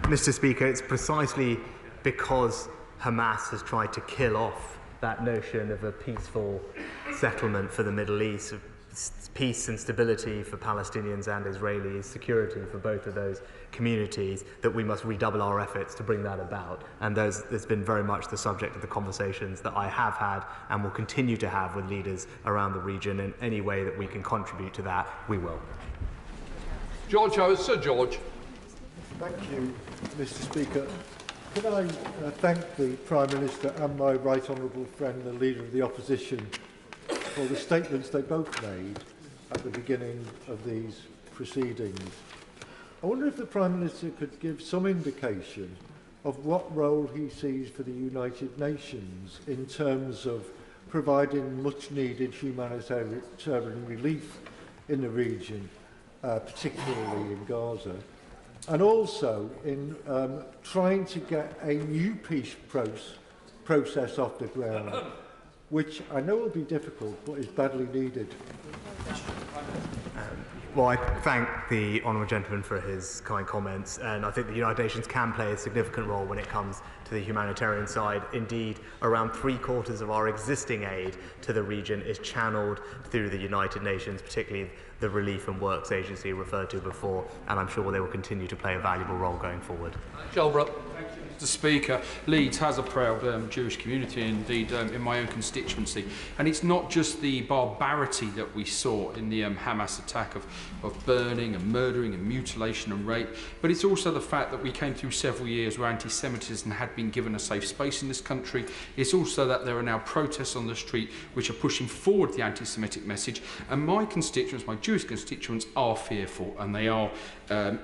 Mr. Speaker, it's precisely because Hamas has tried to kill off that notion of a peaceful settlement for the Middle East, of peace and stability for Palestinians and Israelis, security for both of those communities, that we must redouble our efforts to bring that about. And there's been very much the subject of the conversations that I have had and will continue to have with leaders around the region. In any way that we can contribute to that, we will. George Howard. Sir George. Thank you, Mr. Speaker. Can I thank the Prime Minister and my right honourable friend, the Leader of the Opposition, for the statements they both made at the beginning of these proceedings. I wonder if the Prime Minister could give some indication of what role he sees for the United Nations in terms of providing much-needed humanitarian relief in the region, particularly in Gaza, and also in trying to get a new peace process off the ground, which I know will be difficult, but is badly needed. Well, I thank the honourable gentleman for his kind comments, and I think the United Nations can play a significant role when it comes to the humanitarian side. Indeed, around 3/4 of our existing aid to the region is channelled through the United Nations, particularly the Relief and Works Agency referred to before, and I'm sure they will continue to play a valuable role going forward. Joel Brook. Mr. Speaker, Leeds has a proud Jewish community, indeed in my own constituency, and it's not just the barbarity that we saw in the Hamas attack of burning and murdering and mutilation and rape, but it's also the fact that we came through several years where anti-Semitism had been given a safe space in this country. It's also that there are now protests on the street which are pushing forward the anti-Semitic message, and my constituents, my Jewish constituents, are fearful, and they are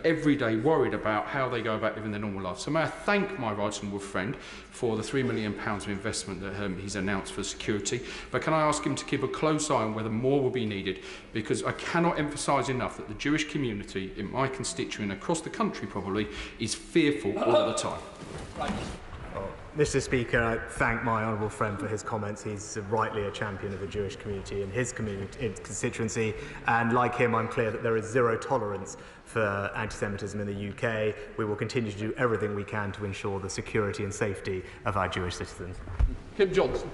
every day worried about how they go about living their normal life. So may I thank my right honourable friend for the £3 million of investment that he's announced for security, but can I ask him to keep a close eye on whether more will be needed, because I cannot emphasise enough that the Jewish community in my constituency and across the country probably is fearful all the time. Mr. Speaker, I thank my honourable friend for his comments. He's rightly a champion of the Jewish community in his constituency, and like him, I'm clear that there is zero tolerance for anti-Semitism in the UK. We will continue to do everything we can to ensure the security and safety of our Jewish citizens. Kim Johnson.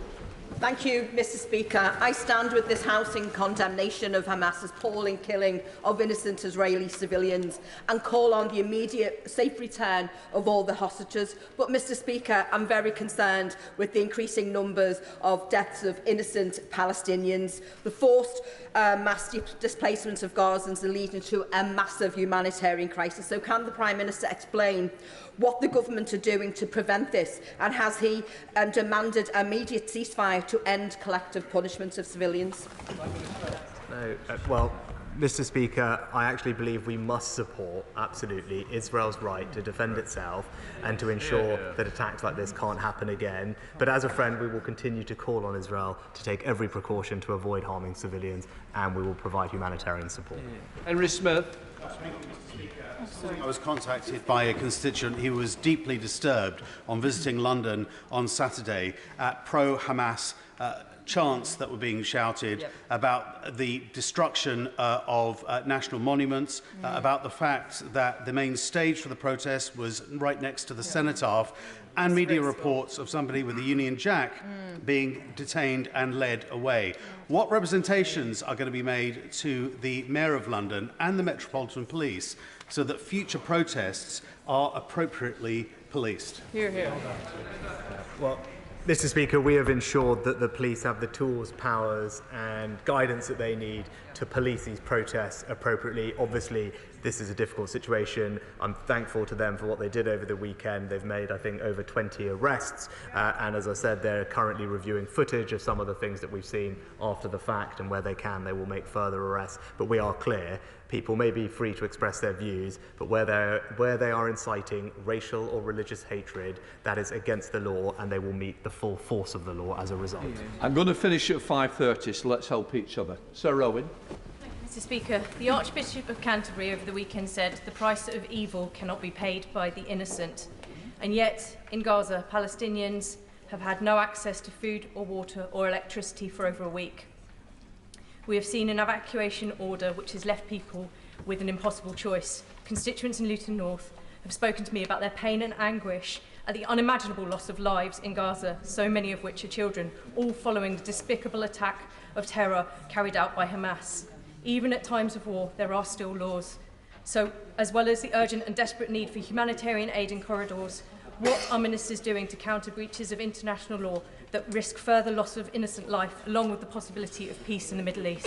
Thank you, Mr. Speaker. I stand with this House in condemnation of Hamas's appalling killing of innocent Israeli civilians and call on the immediate safe return of all the hostages. But, Mr. Speaker, I'm very concerned with the increasing numbers of deaths of innocent Palestinians. The forced mass displacement of Gazans are leading to a massive humanitarian crisis. So can the Prime Minister explain what the government are doing to prevent this, and has he demanded immediate ceasefire to end collective punishment of civilians? No, well, Mr. Speaker, I actually believe we must support, absolutely, Israel's right to defend itself and to ensure that attacks like this can't happen again. But as a friend, we will continue to call on Israel to take every precaution to avoid harming civilians, and we will provide humanitarian support. Henry Smith. I was contacted by a constituent who was deeply disturbed on visiting London on Saturday at pro-Hamas chants that were being shouted about the destruction of national monuments, about the fact that the main stage for the protest was right next to the cenotaph, and media reports of somebody with the Union Jack being detained and led away. What representations are going to be made to the Mayor of London and the Metropolitan Police so that future protests are appropriately policed? Hear, hear. Well, Mr. Speaker, we have ensured that the police have the tools, powers and guidance that they need to police these protests appropriately. Obviously, this is a difficult situation. I'm thankful to them for what they did over the weekend. They've made, I think, over 20 arrests. And as I said, they're currently reviewing footage of some of the things that we've seen after the fact, and where they can, they will make further arrests. But we are clear. People may be free to express their views, but where they are inciting racial or religious hatred, that is against the law, and they will meet the full force of the law as a result. I'm going to finish at 5:30, so let's help each other. Sir Owen. Mr. Speaker, the Archbishop of Canterbury over the weekend said the price of evil cannot be paid by the innocent. And yet, in Gaza, Palestinians have had no access to food or water or electricity for over a week. We have seen an evacuation order which has left people with an impossible choice. Constituents in Luton North have spoken to me about their pain and anguish at the unimaginable loss of lives in Gaza, so many of which are children, all following the despicable attack of terror carried out by Hamas. Even at times of war, there are still laws. So, as well as the urgent and desperate need for humanitarian aid in corridors, what are ministers doing to counter breaches of international law that risk further loss of innocent life, along with the possibility of peace in the Middle East?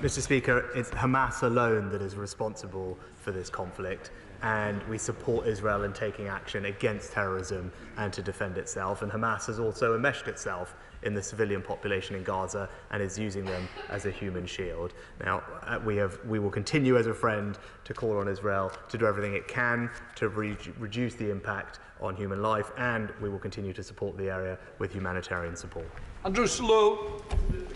Mr. Speaker, it's Hamas alone that is responsible for this conflict, and we support Israel in taking action against terrorism and to defend itself. And Hamas has also enmeshed itself in the civilian population in Gaza and is using them as a human shield. Now, we will continue as a friend to call on Israel to do everything it can to reduce the impact on human life, and we will continue to support the area with humanitarian support. Andrew Slow.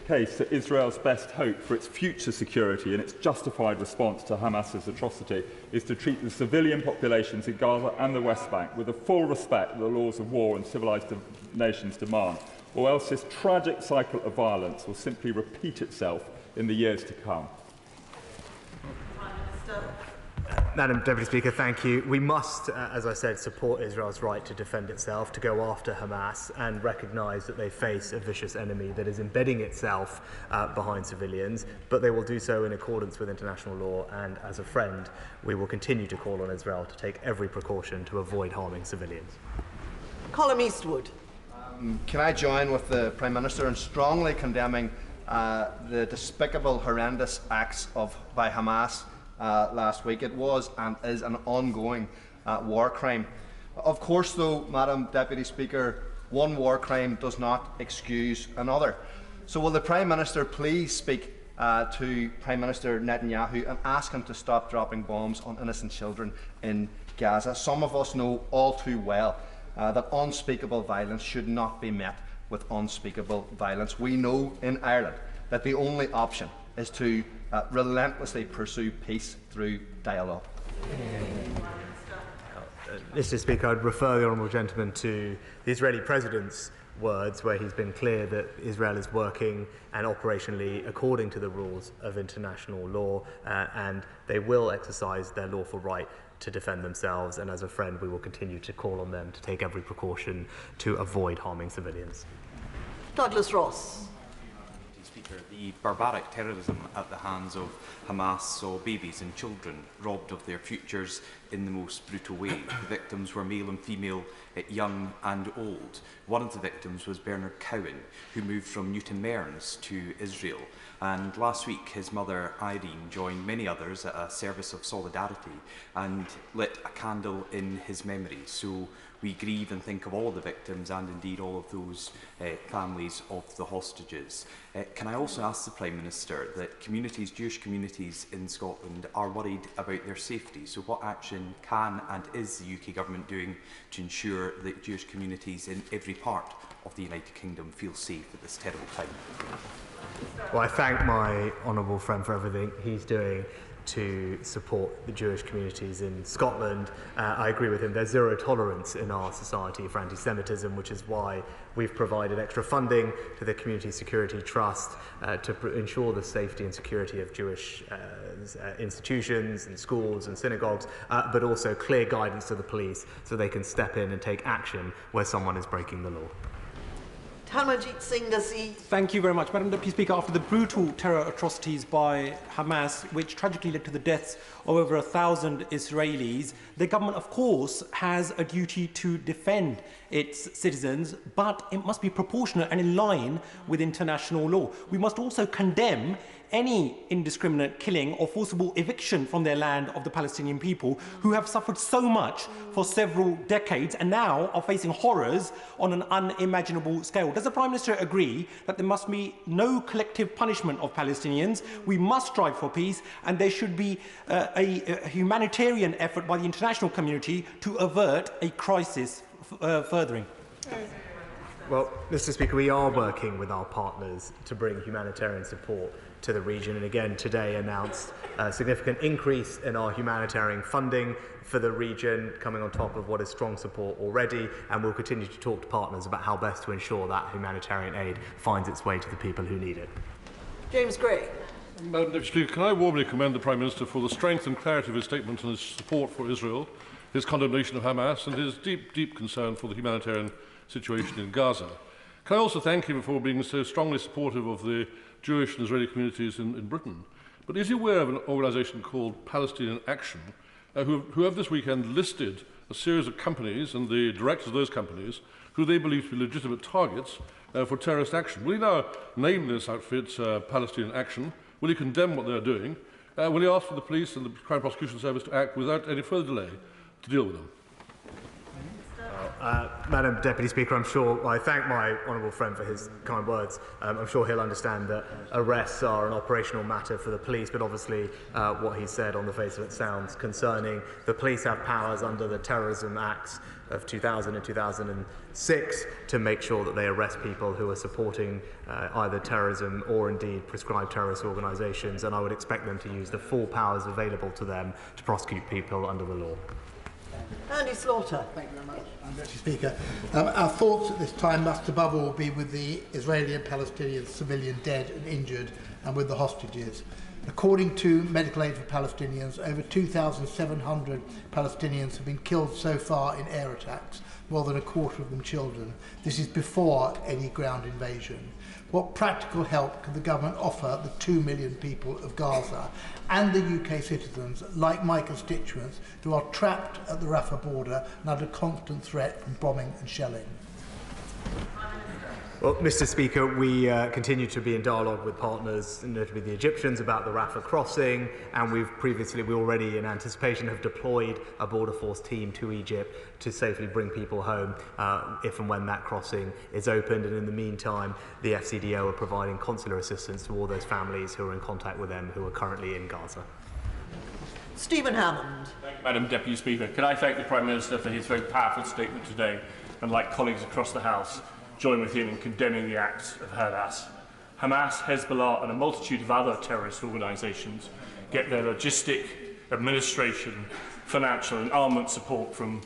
Case that Israel's best hope for its future security and its justified response to Hamas's atrocity is to treat the civilian populations in Gaza and the West Bank with the full respect that the laws of war and civilised nations demand, or else this tragic cycle of violence will simply repeat itself in the years to come. Madam Deputy Speaker, thank you. We must, as I said, support Israel's right to defend itself, to go after Hamas and recognise that they face a vicious enemy that is embedding itself behind civilians, but they will do so in accordance with international law, and as a friend, we will continue to call on Israel to take every precaution to avoid harming civilians. Colm Eastwood. Can I join with the Prime Minister in strongly condemning the despicable, horrendous acts by Hamas last week? It was and is an ongoing war crime. Of course, though, Madam Deputy Speaker, one war crime does not excuse another. So will the Prime Minister please speak to Prime Minister Netanyahu and ask him to stop dropping bombs on innocent children in Gaza? Some of us know all too well that unspeakable violence should not be met with unspeakable violence. We know in Ireland that the only option is to relentlessly pursue peace through dialogue. Mr. Speaker, I'd refer the honourable gentleman to the Israeli President's words, where he's been clear that Israel is working and operationally according to the rules of international law, and they will exercise their lawful right to defend themselves, and as a friend we will continue to call on them to take every precaution to avoid harming civilians. Douglas Ross. Speaker, the barbaric terrorism at the hands of Hamas saw babies and children robbed of their futures in the most brutal way. The victims were male and female, young and old. One of the victims was Bernard Cowan, who moved from Newton Mearns to Israel. And last week, his mother, Irene, joined many others at a service of solidarity and lit a candle in his memory. So we grieve and think of all of the victims and indeed all of those families of the hostages. Can I also ask the Prime Minister that communities, Jewish communities in Scotland, are worried about their safety? So what action can and is the UK Government doing to ensure that Jewish communities in every part of the United Kingdom feel safe at this terrible time? Well, I thank my honourable friend for everything he's doing to support the Jewish communities in Scotland. I agree with him. There's zero tolerance in our society for anti-Semitism, which is why we've provided extra funding to the Community Security Trust to ensure the safety and security of Jewish institutions and schools and synagogues, but also clear guidance to the police so they can step in and take action where someone is breaking the law. Tamarjeet Singh Gassi. Thank you very much. Madam Deputy Speaker, after the brutal terror atrocities by Hamas, which tragically led to the deaths of over 1,000 Israelis, the government, of course, has a duty to defend its citizens, but it must be proportionate and in line with international law. We must also condemn any indiscriminate killing or forcible eviction from their land of the Palestinian people, who have suffered so much for several decades and now are facing horrors on an unimaginable scale. Does the Prime Minister agree that there must be no collective punishment of Palestinians? We must strive for peace, and there should be a humanitarian effort by the international community to avert a crisis furthering. Well, Mr. Speaker, we are working with our partners to bring humanitarian support to the region, and again today announced a significant increase in our humanitarian funding for the region, coming on top of what is strong support already, and we'll continue to talk to partners about how best to ensure that humanitarian aid finds its way to the people who need it. James Gray. Madam Deputy Speaker, can I warmly commend the Prime Minister for the strength and clarity of his statement and his support for Israel, his condemnation of Hamas, and his deep, deep concern for the humanitarian situation in Gaza. Can I also thank him for being so strongly supportive of the Jewish and Israeli communities in Britain? But is he aware of an organisation called Palestinian Action, who have this weekend listed a series of companies and the directors of those companies who they believe to be legitimate targets for terrorist action? Will he now name this outfit Palestinian Action? Will he condemn what they're doing? Will he ask for the police and the Crown Prosecution Service to act without any further delay to deal with them? Madam Deputy Speaker, I thank my honourable friend for his kind words. I'm sure he'll understand that arrests are an operational matter for the police, but obviously what he said on the face of it sounds concerning. The police have powers under the Terrorism Acts of 2000 and 2006 to make sure that they arrest people who are supporting either terrorism or indeed prescribed terrorist organisations, and I would expect them to use the full powers available to them to prosecute people under the law. Andy Slaughter. Thank you very much, Mr. Speaker. Our thoughts at this time must above all be with the Israeli and Palestinian civilian dead and injured, and with the hostages. According to Medical Aid for Palestinians, over 2,700 Palestinians have been killed so far in air attacks, more than a quarter of them children. This is before any ground invasion. What practical help can the government offer the 2 million people of Gaza and the UK citizens, like my constituents, who are trapped at the Rafah border and under constant threat from bombing and shelling? Well, Mr. Speaker, we continue to be in dialogue with partners, notably the Egyptians, about the Rafah crossing, and we already, in anticipation, have deployed a border force team to Egypt to safely bring people home if and when that crossing is opened. And in the meantime, the FCDO are providing consular assistance to all those families who are in contact with them who are currently in Gaza. Stephen Hammond. Thank you, Madam Deputy Speaker. Can I thank the Prime Minister for his very powerful statement today, and like colleagues across the House, join with him in condemning the acts of Hamas. Hamas, Hezbollah and a multitude of other terrorist organisations get their logistic, administration, financial and armament support from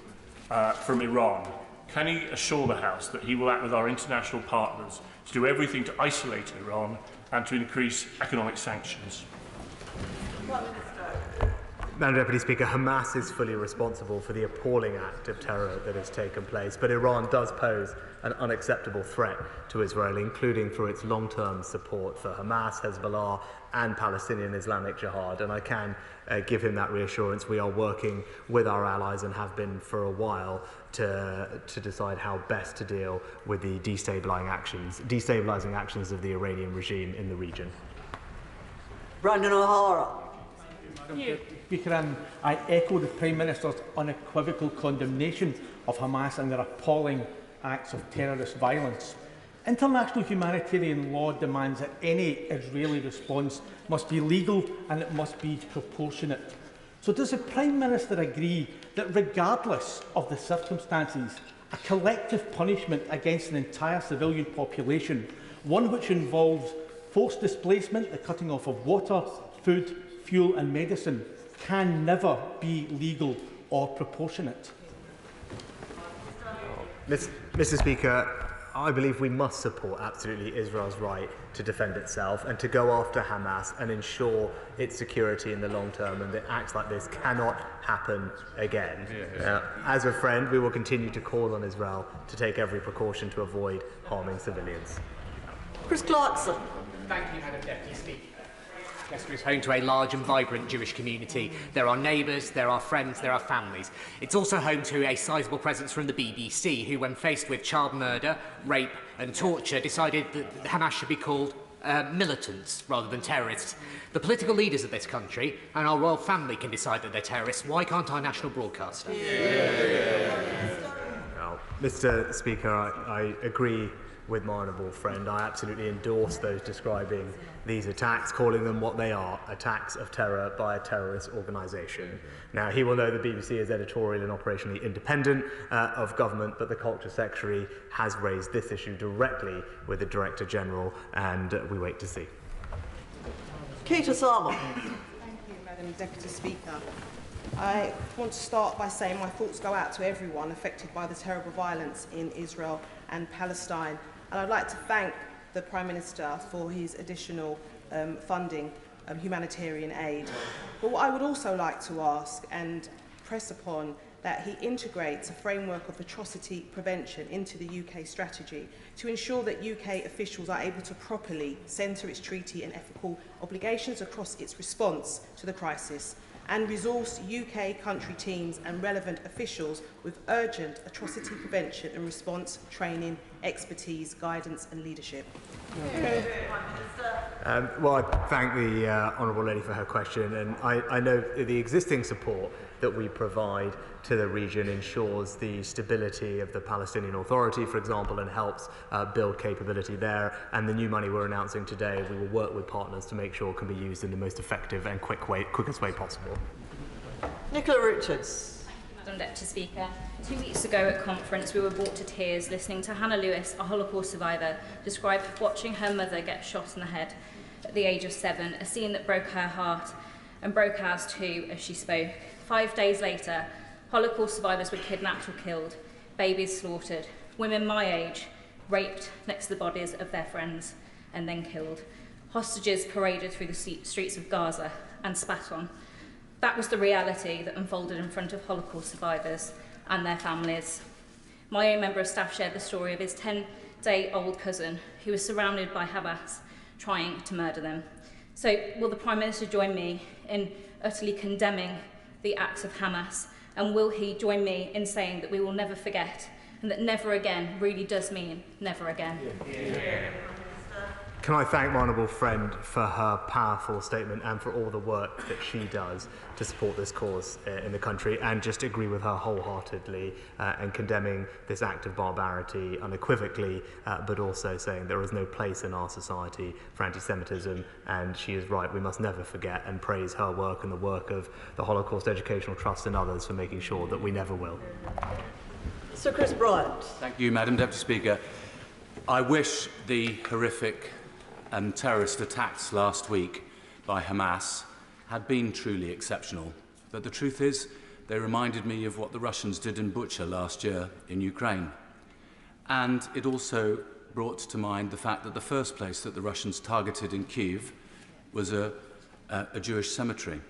Iran. Can he assure the House that he will act with our international partners to do everything to isolate Iran and to increase economic sanctions? Madam Deputy Speaker, Hamas is fully responsible for the appalling act of terror that has taken place, but Iran does pose an unacceptable threat to Israel, including through its long-term support for Hamas, Hezbollah and Palestinian Islamic Jihad. And I can give him that reassurance. We are working with our allies and have been for a while to decide how best to deal with the destabilising actions of the Iranian regime in the region. Brandon O'Hara. Speaker, I echo the Prime Minister's unequivocal condemnation of Hamas and their appalling acts of terrorist violence. International humanitarian law demands that any Israeli response must be legal and it must be proportionate. So does the Prime Minister agree that regardless of the circumstances, a collective punishment against an entire civilian population, one which involves forced displacement, the cutting off of water, food, fuel and medicine, can never be legal or proportionate? Mr. Speaker, I believe we must support absolutely Israel's right to defend itself and to go after Hamas and ensure its security in the long term, and that acts like this cannot happen again. As a friend, we will continue to call on Israel to take every precaution to avoid harming civilians. Chris Clarkson. Thank you, Madam Deputy Speaker. Leicester is home to a large and vibrant Jewish community. There are neighbours, there are friends, there are families. It's also home to a sizable presence from the BBC, who, when faced with child murder, rape and torture, decided that Hamas should be called militants rather than terrorists. The political leaders of this country and our royal family can decide that they're terrorists. Why can't our national broadcaster? Well, Mr. Speaker, I agree with my honourable friend. I absolutely endorse those describing these attacks, calling them what they are, attacks of terror by a terrorist organisation. Now, he will know the BBC is editorial and operationally independent of government, but the Culture Secretary has raised this issue directly with the Director General, and we wait to see. Kate Osama. Thank you, Madam Deputy Speaker. I want to start by saying my thoughts go out to everyone affected by the terrible violence in Israel and Palestine. And I'd like to thank the Prime Minister for his additional funding humanitarian aid. But what I would also like to ask and press upon that he integrates a framework of atrocity prevention into the UK strategy to ensure that UK officials are able to properly centre its treaty and ethical obligations across its response to the crisis, and resource UK country teams and relevant officials with urgent atrocity prevention and response training, expertise, guidance and leadership. Well, I thank the Honourable Lady for her question, and I know the existing support that we provide to the region ensures the stability of the Palestinian Authority, for example, and helps build capability there. And the new money we're announcing today, we will work with partners to make sure it can be used in the most effective and quickest way possible. Nicola Richards. Madam Deputy Speaker, 2 weeks ago at conference we were brought to tears listening to Hannah Lewis, a Holocaust survivor, describe watching her mother get shot in the head at the age of 7, a scene that broke her heart and broke ours too as she spoke. 5 days later, Holocaust survivors were kidnapped or killed, babies slaughtered, women my age raped next to the bodies of their friends and then killed. hostages paraded through the streets of Gaza and spat on. That was the reality that unfolded in front of Holocaust survivors and their families. My own member of staff shared the story of his 10-day-old cousin who was surrounded by Hamas trying to murder them. So will the Prime Minister join me in utterly condemning the acts of Hamas, and will he join me in saying that we will never forget, and that never again really does mean never again? Yeah. Can I thank my honourable friend for her powerful statement and for all the work that she does to support this cause in the country, and just agree with her wholeheartedly in condemning this act of barbarity unequivocally, but also saying there is no place in our society for anti-Semitism, and she is right, we must never forget, and praise her work and the work of the Holocaust Educational Trust and others for making sure that we never will. Sir Chris Bryant. Thank you, Madam Deputy Speaker. I wish the horrific terrorist attacks last week by Hamas had been truly exceptional. But the truth is, they reminded me of what the Russians did in Bucha last year in Ukraine. And it also brought to mind the fact that the first place that the Russians targeted in Kyiv was a Jewish cemetery.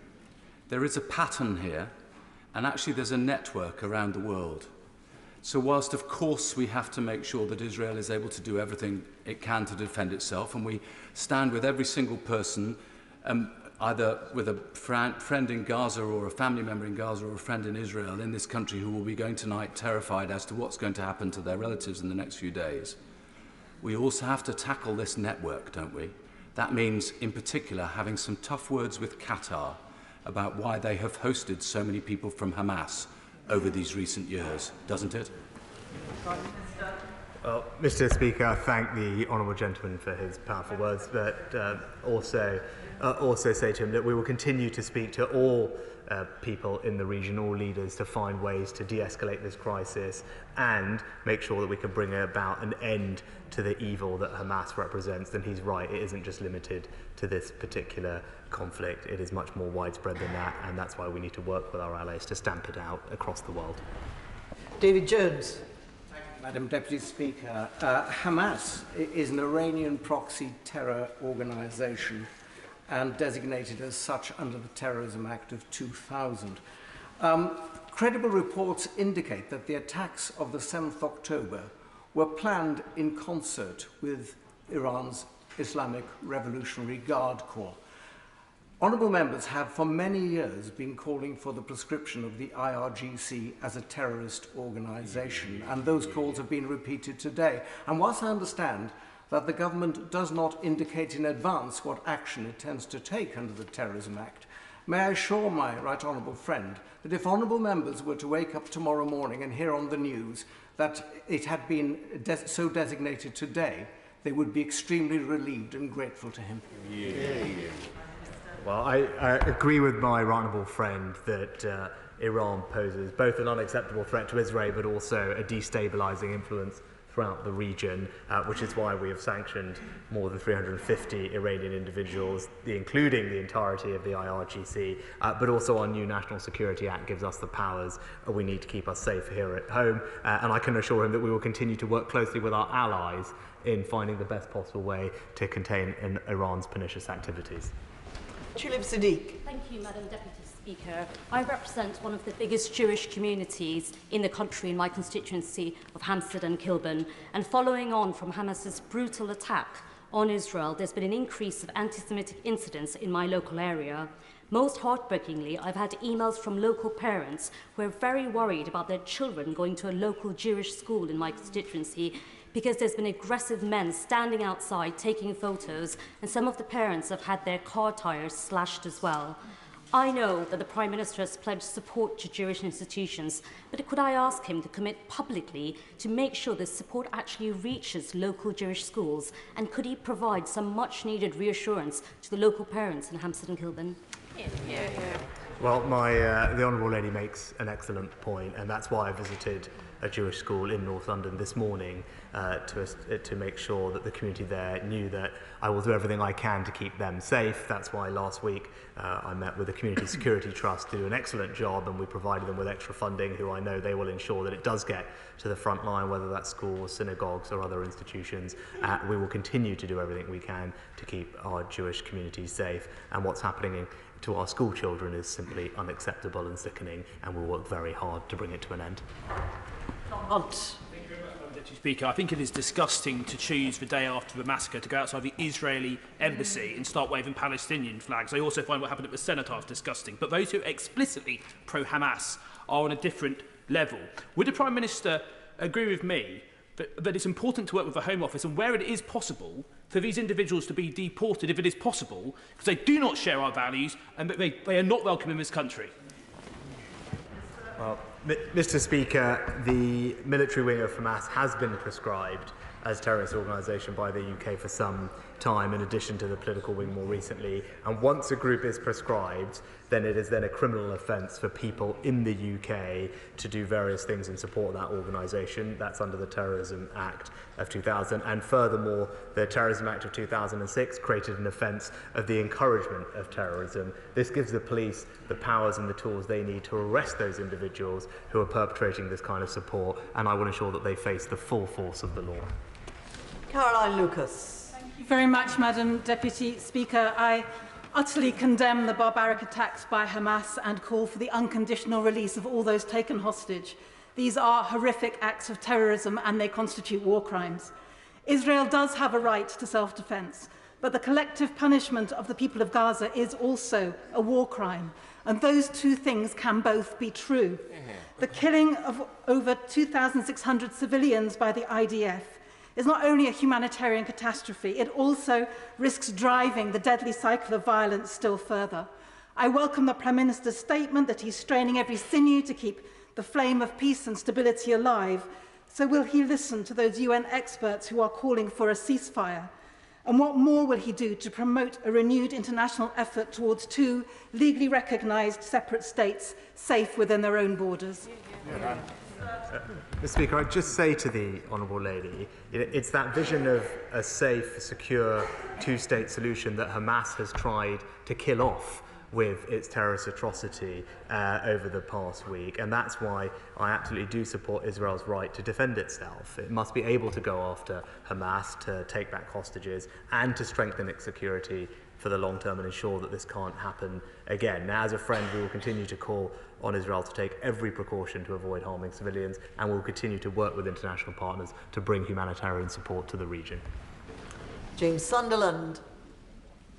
There is a pattern here, and actually there's a network around the world. So whilst, of course, we have to make sure that Israel is able to do everything it can to defend itself, and we stand with every single person, either with a friend in Gaza or a family member in Gaza or a friend in Israel in this country who will be going tonight terrified as to what's going to happen to their relatives in the next few days, we also have to tackle this network, don't we? That means, in particular, having some tough words with Qatar about why they have hosted so many people from Hamas over these recent years, doesn't it? Well, Mr. Speaker, I thank the honourable gentleman for his powerful words, but also say to him that we will continue to speak to all people in the region, all leaders, to find ways to de-escalate this crisis and make sure that we can bring about an end to the evil that Hamas represents. And he's right, it isn't just limited to this particular conflict, it is much more widespread than that, and that's why we need to work with our allies to stamp it out across the world. David Jones. Madam Deputy Speaker, Hamas is an Iranian proxy terror organisation and designated as such under the Terrorism Act of 2000. Credible reports indicate that the attacks of the 7th October were planned in concert with Iran's Islamic Revolutionary Guard Corps. Honourable members have for many years been calling for the proscription of the IRGC as a terrorist organisation, and those calls have been repeated today. And whilst I understand that the government does not indicate in advance what action it intends to take under the Terrorism Act, may I assure my right honourable friend that if honourable members were to wake up tomorrow morning and hear on the news that it had been so designated today, they would be extremely relieved and grateful to him. Well, I agree with my right honourable friend that Iran poses both an unacceptable threat to Israel but also a destabilising influence throughout the region, which is why we have sanctioned more than 350 Iranian individuals, including the entirety of the IRGC, but also our new National Security Act gives us the powers we need to keep us safe here at home, and I can assure him that we will continue to work closely with our allies in finding the best possible way to contain Iran's pernicious activities. Tulip Siddiq. Thank you, Madam Deputy Speaker. I represent one of the biggest Jewish communities in the country in my constituency of Hampstead and Kilburn. And following on from Hamas's brutal attack on Israel, there's been an increase of anti-Semitic incidents in my local area. Most heartbreakingly, I've had emails from local parents who are very worried about their children going to a local Jewish school in my constituency because there's been aggressive men standing outside taking photos, and some of the parents have had their car tyres slashed as well. I know that the Prime Minister has pledged support to Jewish institutions, but could I ask him to commit publicly to make sure this support actually reaches local Jewish schools, and could he provide some much-needed reassurance to the local parents in Hampstead and Kilburn? Well, the Honourable Lady makes an excellent point, and that's why I visited a Jewish school in North London this morning to make sure that the community there knew that I will do everything I can to keep them safe. That's why last week I met with the Community Security Trust to do an excellent job, and we provided them with extra funding, who I know they will ensure that it does get to the front line, whether that's schools, synagogues or other institutions. We will continue to do everything we can to keep our Jewish community safe, and what's happening to our school children is simply unacceptable and sickening, and we'll work very hard to bring it to an end. Hunt. Deputy Speaker, I think it is disgusting to choose the day after the massacre to go outside the Israeli embassy and start waving Palestinian flags. I also find what happened at the cenotaph disgusting. But those who are explicitly pro-Hamas are on a different level. Would the Prime Minister agree with me that it's important to work with the Home Office, and where it is possible, for these individuals to be deported if it is possible, because they do not share our values and that they are not welcome in this country? Well, Mr. Speaker, the military wing of Hamas has been prescribed as a terrorist organisation by the UK for some time, in addition to the political wing more recently. And once a group is prescribed, then it is then a criminal offence for people in the UK to do various things in support of that organisation. That's under the Terrorism Act of 2000. And furthermore, the Terrorism Act of 2006 created an offence of the encouragement of terrorism. This gives the police the powers and the tools they need to arrest those individuals who are perpetrating this kind of support, and I will ensure that they face the full force of the law. Caroline Lucas. Thank you very much, Madam Deputy Speaker. I utterly condemn the barbaric attacks by Hamas and call for the unconditional release of all those taken hostage. These are horrific acts of terrorism and they constitute war crimes. Israel does have a right to self-defense, but the collective punishment of the people of Gaza is also a war crime, and those two things can both be true. The killing of over 2,600 civilians by the IDF is not only a humanitarian catastrophe, it also risks driving the deadly cycle of violence still further. I welcome the Prime Minister's statement that he's straining every sinew to keep the flame of peace and stability alive. So will he listen to those UN experts who are calling for a ceasefire? And what more will he do to promote a renewed international effort towards two legally recognised separate states safe within their own borders? Mr. Speaker, I'd just say to the Honourable Lady, it's that vision of a safe, secure, two-state solution that Hamas has tried to kill off with its terrorist atrocity over the past week, and that's why I absolutely do support Israel's right to defend itself. It must be able to go after Hamas, to take back hostages, and to strengthen its security for the long term and ensure that this can't happen again. Now, as a friend, we will continue to call on Israel to take every precaution to avoid harming civilians, and we'll continue to work with international partners to bring humanitarian support to the region. James Sunderland.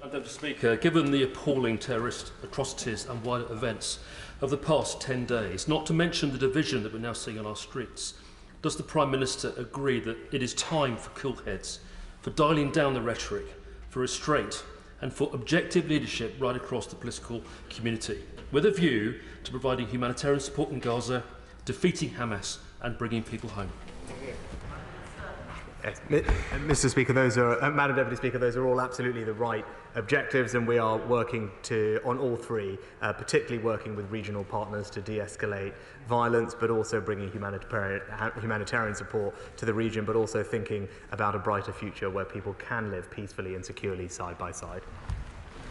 Madam Speaker, given the appalling terrorist atrocities and violent events of the past 10 days, not to mention the division that we're now seeing on our streets, does the Prime Minister agree that it is time for cool heads, for dialing down the rhetoric, for restraint and for objective leadership right across the political community, with a view to providing humanitarian support in Gaza, defeating Hamas and bringing people home? Yes, Mr. Speaker, Madam Deputy Speaker, those are all absolutely the right objectives, and we are working on all three, particularly working with regional partners to de-escalate violence, but also bringing humanitarian support to the region, but also thinking about a brighter future where people can live peacefully and securely side by side.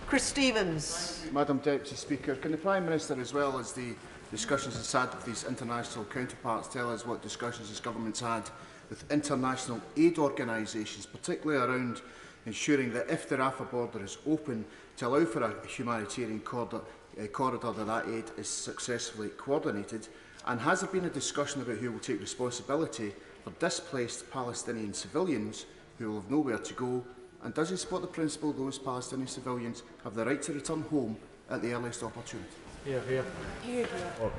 Chris Stevens. Madam Deputy Speaker, can the Prime Minister, as well as the discussions he's had with these international counterparts, tell us what discussions his government's had with international aid organisations, particularly around ensuring that if the Rafah border is open, to allow for a humanitarian corridor that aid is successfully coordinated? And has there been a discussion about who will take responsibility for displaced Palestinian civilians who will have nowhere to go? And does he support the principle those Palestinian civilians have the right to return home at the earliest opportunity? Well,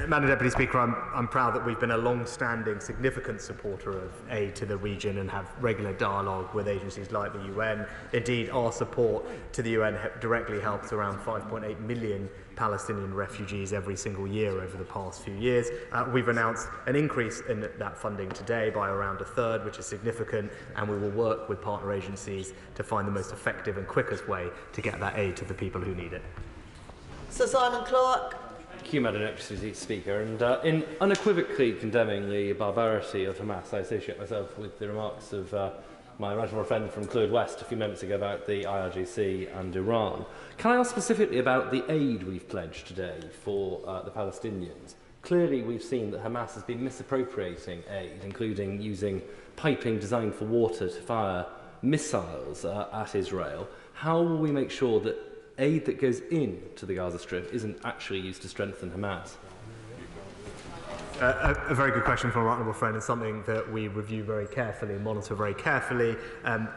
Madam Deputy Speaker, I'm proud that we've been a long-standing, significant supporter of aid to the region and have regular dialogue with agencies like the UN. Indeed, our support to the UN directly helps around 5.8 million Palestinian refugees every single year over the past few years. We've announced an increase in that funding today by around a third, which is significant, and we will work with partner agencies to find the most effective and quickest way to get that aid to the people who need it. Sir Simon Clarke. Thank you, Madam Deputy Speaker. And in unequivocally condemning the barbarity of Hamas, I associate myself with the remarks of my right honourable friend from Clwyd West a few moments ago about the IRGC and Iran. Can I ask specifically about the aid we've pledged today for the Palestinians? Clearly, we've seen that Hamas has been misappropriating aid, including using piping designed for water to fire missiles at Israel. How will we make sure that aid that goes into the Gaza Strip isn't actually used to strengthen Hamas? A very good question from our honourable friend, and something that we review very carefully and monitor very carefully.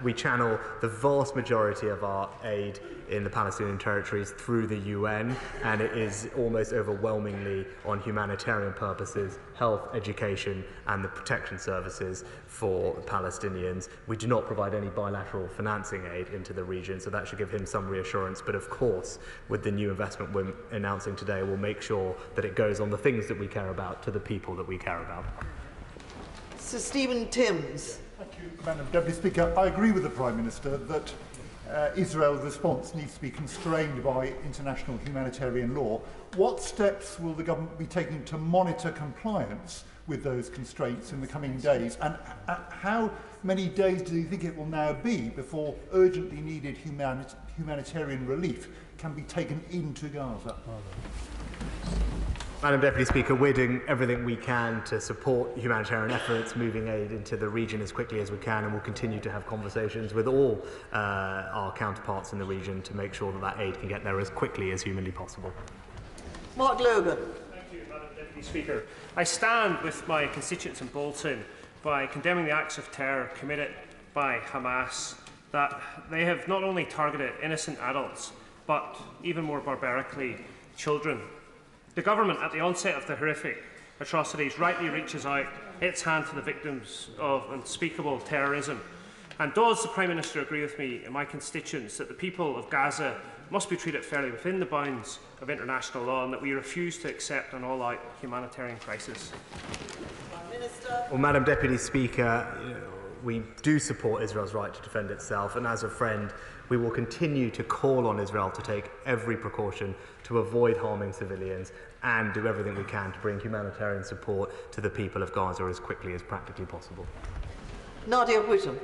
We channel the vast majority of our aid in the Palestinian territories through the UN, and it is almost overwhelmingly on humanitarian purposes, health, education and the protection services for Palestinians. We do not provide any bilateral financing aid into the region, so that should give him some reassurance. But of course, with the new investment we're announcing today, we'll make sure that it goes on the things that we care about to the people that we care about. Sir Stephen Timms. Thank you, Madam Deputy Speaker. I agree with the Prime Minister that Israel's response needs to be constrained by international humanitarian law. What steps will the government be taking to monitor compliance with those constraints in the coming days? And how many days do you think it will now be before urgently needed humanitarian relief can be taken into Gaza? Madam Deputy Speaker, we're doing everything we can to support humanitarian efforts, moving aid into the region as quickly as we can, and we'll continue to have conversations with all our counterparts in the region to make sure that that aid can get there as quickly as humanly possible. Mark Logan. Thank you, Madam Deputy Speaker. I stand with my constituents in Bolton by condemning the acts of terror committed by Hamas, that they have not only targeted innocent adults, but even more barbarically, children. The government, at the onset of the horrific atrocities, rightly reaches out its hand to the victims of unspeakable terrorism. And does the Prime Minister agree with me and my constituents that the people of Gaza must be treated fairly within the bounds of international law, and that we refuse to accept an all-out humanitarian crisis? Well, Madam Deputy Speaker, we do support Israel's right to defend itself, and as a friend, we will continue to call on Israel to take every precaution to avoid harming civilians and do everything we can to bring humanitarian support to the people of Gaza as quickly as practically possible. Nadia Whittam.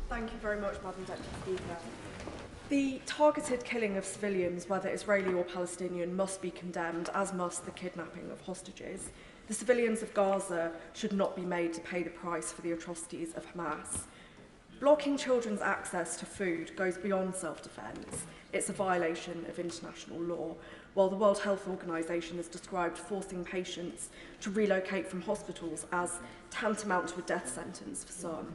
Thank you very much, Madam Deputy Speaker. The targeted killing of civilians, whether Israeli or Palestinian, must be condemned, as must the kidnapping of hostages. The civilians of Gaza should not be made to pay the price for the atrocities of Hamas. Blocking children's access to food goes beyond self-defence. It's a violation of international law, while the World Health Organization has described forcing patients to relocate from hospitals as tantamount to a death sentence for some.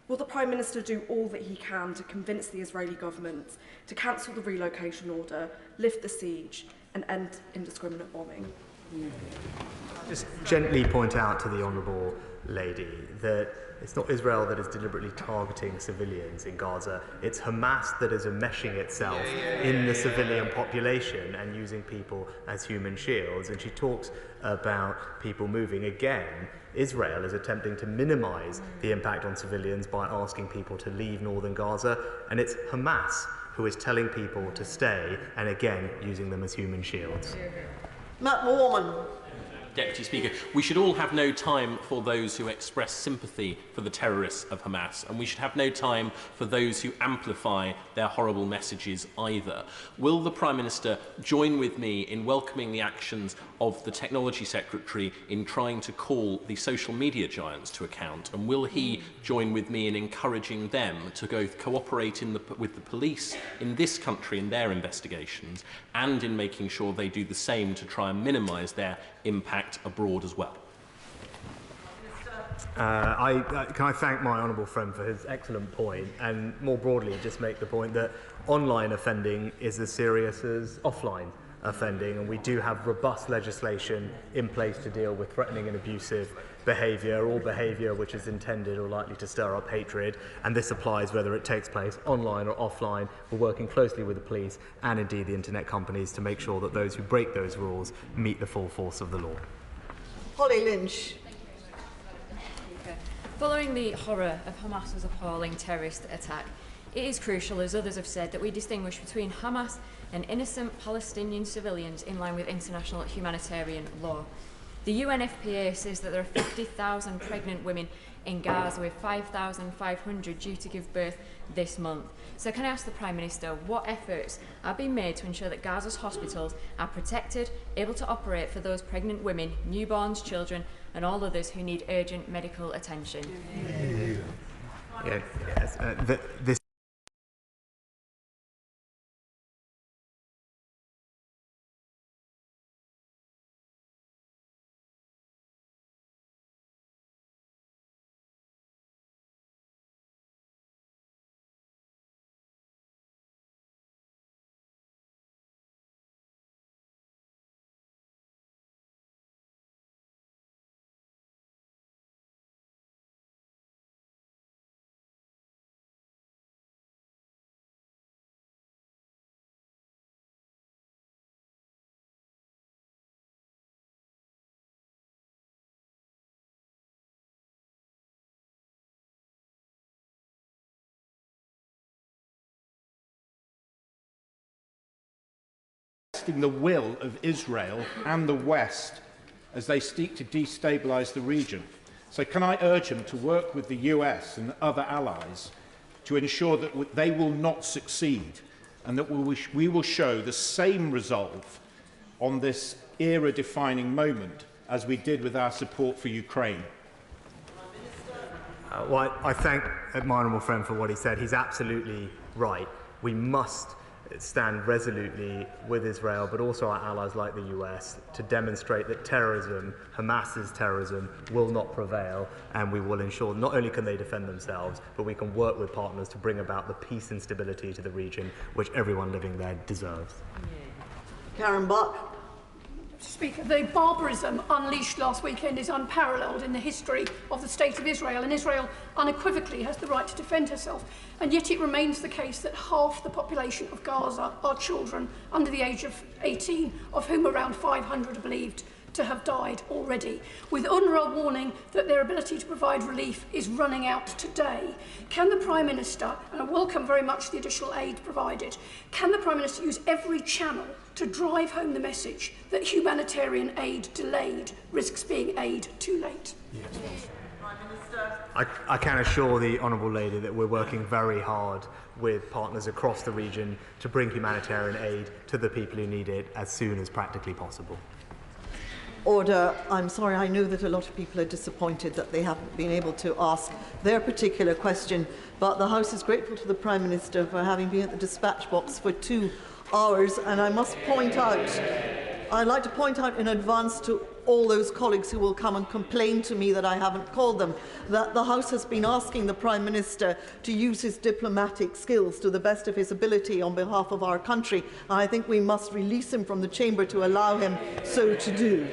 Will the Prime Minister do all that he can to convince the Israeli government to cancel the relocation order, lift the siege and end indiscriminate bombing? Just gently point out to the Honourable Lady that it's not Israel that is deliberately targeting civilians in Gaza. It's Hamas that is enmeshing itself in the civilian population and using people as human shields. And she talks about people moving. Again, Israel is attempting to minimise the impact on civilians by asking people to leave northern Gaza. And it's Hamas who is telling people to stay and again using them as human shields. Matt Warman. Deputy Speaker, we should all have no time for those who express sympathy for the terrorists of Hamas, and we should have no time for those who amplify their horrible messages either. Will the Prime Minister join with me in welcoming the actions of the Technology Secretary in trying to call the social media giants to account, and will he join with me in encouraging them to go cooperate with the police in this country in their investigations, and in making sure they do the same to try and minimise their impact abroad as well? Can I thank my honourable friend for his excellent point, and more broadly just make the point that online offending is as serious as offline offending, and we do have robust legislation in place to deal with threatening and abusive behaviour, or behaviour which is intended or likely to stir up hatred, and this applies whether it takes place online or offline. We're working closely with the police and indeed the internet companies to make sure that those who break those rules meet the full force of the law. Holly Lynch. Following the horror of Hamas's appalling terrorist attack, It is crucial, as others have said, that we distinguish between Hamas and innocent Palestinian civilians in line with international humanitarian law. The UNFPA says that there are 50,000 pregnant women in Gaza, with 5,500 due to give birth this month. So can I ask the Prime Minister, what efforts are being made to ensure that Gaza's hospitals are protected, able to operate for those pregnant women, newborns, children and all others who need urgent medical attention? This the will of Israel and the West as they seek to destabilise the region. So can I urge them to work with the US and other allies to ensure that they will not succeed and that we will show the same resolve on this era-defining moment as we did with our support for Ukraine? Well, I thank my honourable friend for what he said. He's absolutely right. We must stand resolutely with Israel, but also our allies like the US, to demonstrate that terrorism, Hamas's terrorism, will not prevail, and we will ensure not only can they defend themselves, but we can work with partners to bring about the peace and stability to the region, which everyone living there deserves. Karen Buck. Mr. Speaker, the barbarism unleashed last weekend is unparalleled in the history of the State of Israel, and Israel unequivocally has the right to defend herself. And yet it remains the case that half the population of Gaza are children under the age of 18, of whom around 500 are believed to have died already, with UNRWA warning that their ability to provide relief is running out today. Can the Prime Minister, and I welcome very much the additional aid provided, can the Prime Minister use every channel to drive home the message that humanitarian aid delayed risks being aid too late? Yes. I can assure the Honourable Lady that we're working very hard with partners across the region to bring humanitarian aid to the people who need it as soon as practically possible. Order. I'm sorry, I know that a lot of people are disappointed that they haven't been able to ask their particular question, but the House is grateful to the Prime Minister for having been at the dispatch box for 2 hours, and I must point out, I'd like to point out in advance to all those colleagues who will come and complain to me that I haven't called them, that the House has been asking the Prime Minister to use his diplomatic skills to the best of his ability on behalf of our country, and I think we must release him from the chamber to allow him so to do.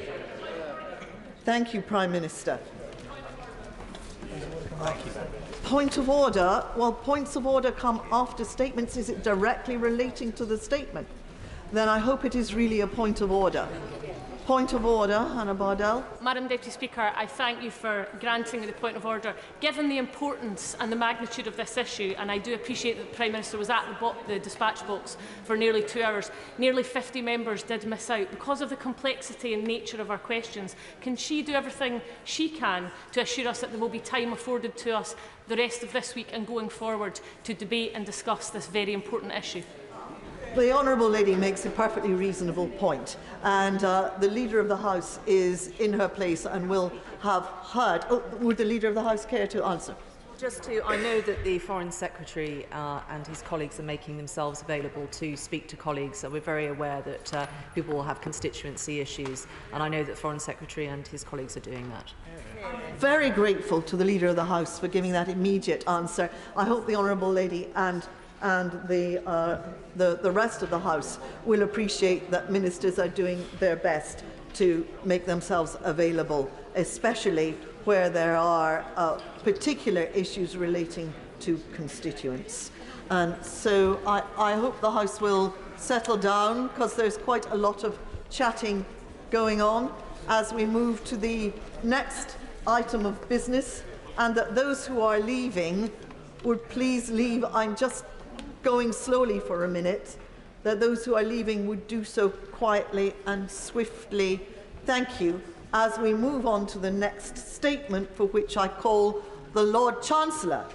Thank you, Prime Minister. Thank you. Point of order. Well, points of order come after statements. Is it directly relating to the statement? Then I hope it is really a point of order. Point of order, Hannah Bardell. Madam Deputy Speaker, I thank you for granting the point of order. Given the importance and the magnitude of this issue, and I do appreciate that the Prime Minister was at the dispatch box for nearly 2 hours, nearly 50 members did miss out. Because of the complexity and nature of our questions, can she do everything she can to assure us that there will be time afforded to us the rest of this week and going forward to debate and discuss this very important issue? The Honourable Lady makes a perfectly reasonable point, and the Leader of the House is in her place and will have heard. Oh, would the Leader of the House care to answer? I know that the Foreign Secretary and his colleagues are making themselves available to speak to colleagues, so we're very aware that people will have constituency issues, and I know that the Foreign Secretary and his colleagues are doing that. Very grateful to the Leader of the House for giving that immediate answer. I hope the Honourable Lady and the rest of the House will appreciate that ministers are doing their best to make themselves available, especially where there are particular issues relating to constituents. And so I hope the House will settle down, because there's quite a lot of chatting going on as we move to the next item of business, and that those who are leaving would please leave. I'm just going slowly for a minute, that those who are leaving would do so quietly and swiftly. Thank you. As we move on to the next statement, for which I call the Lord Chancellor.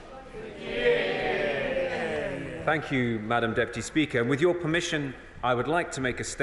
Thank you, Madam Deputy Speaker. And with your permission, I would like to make a statement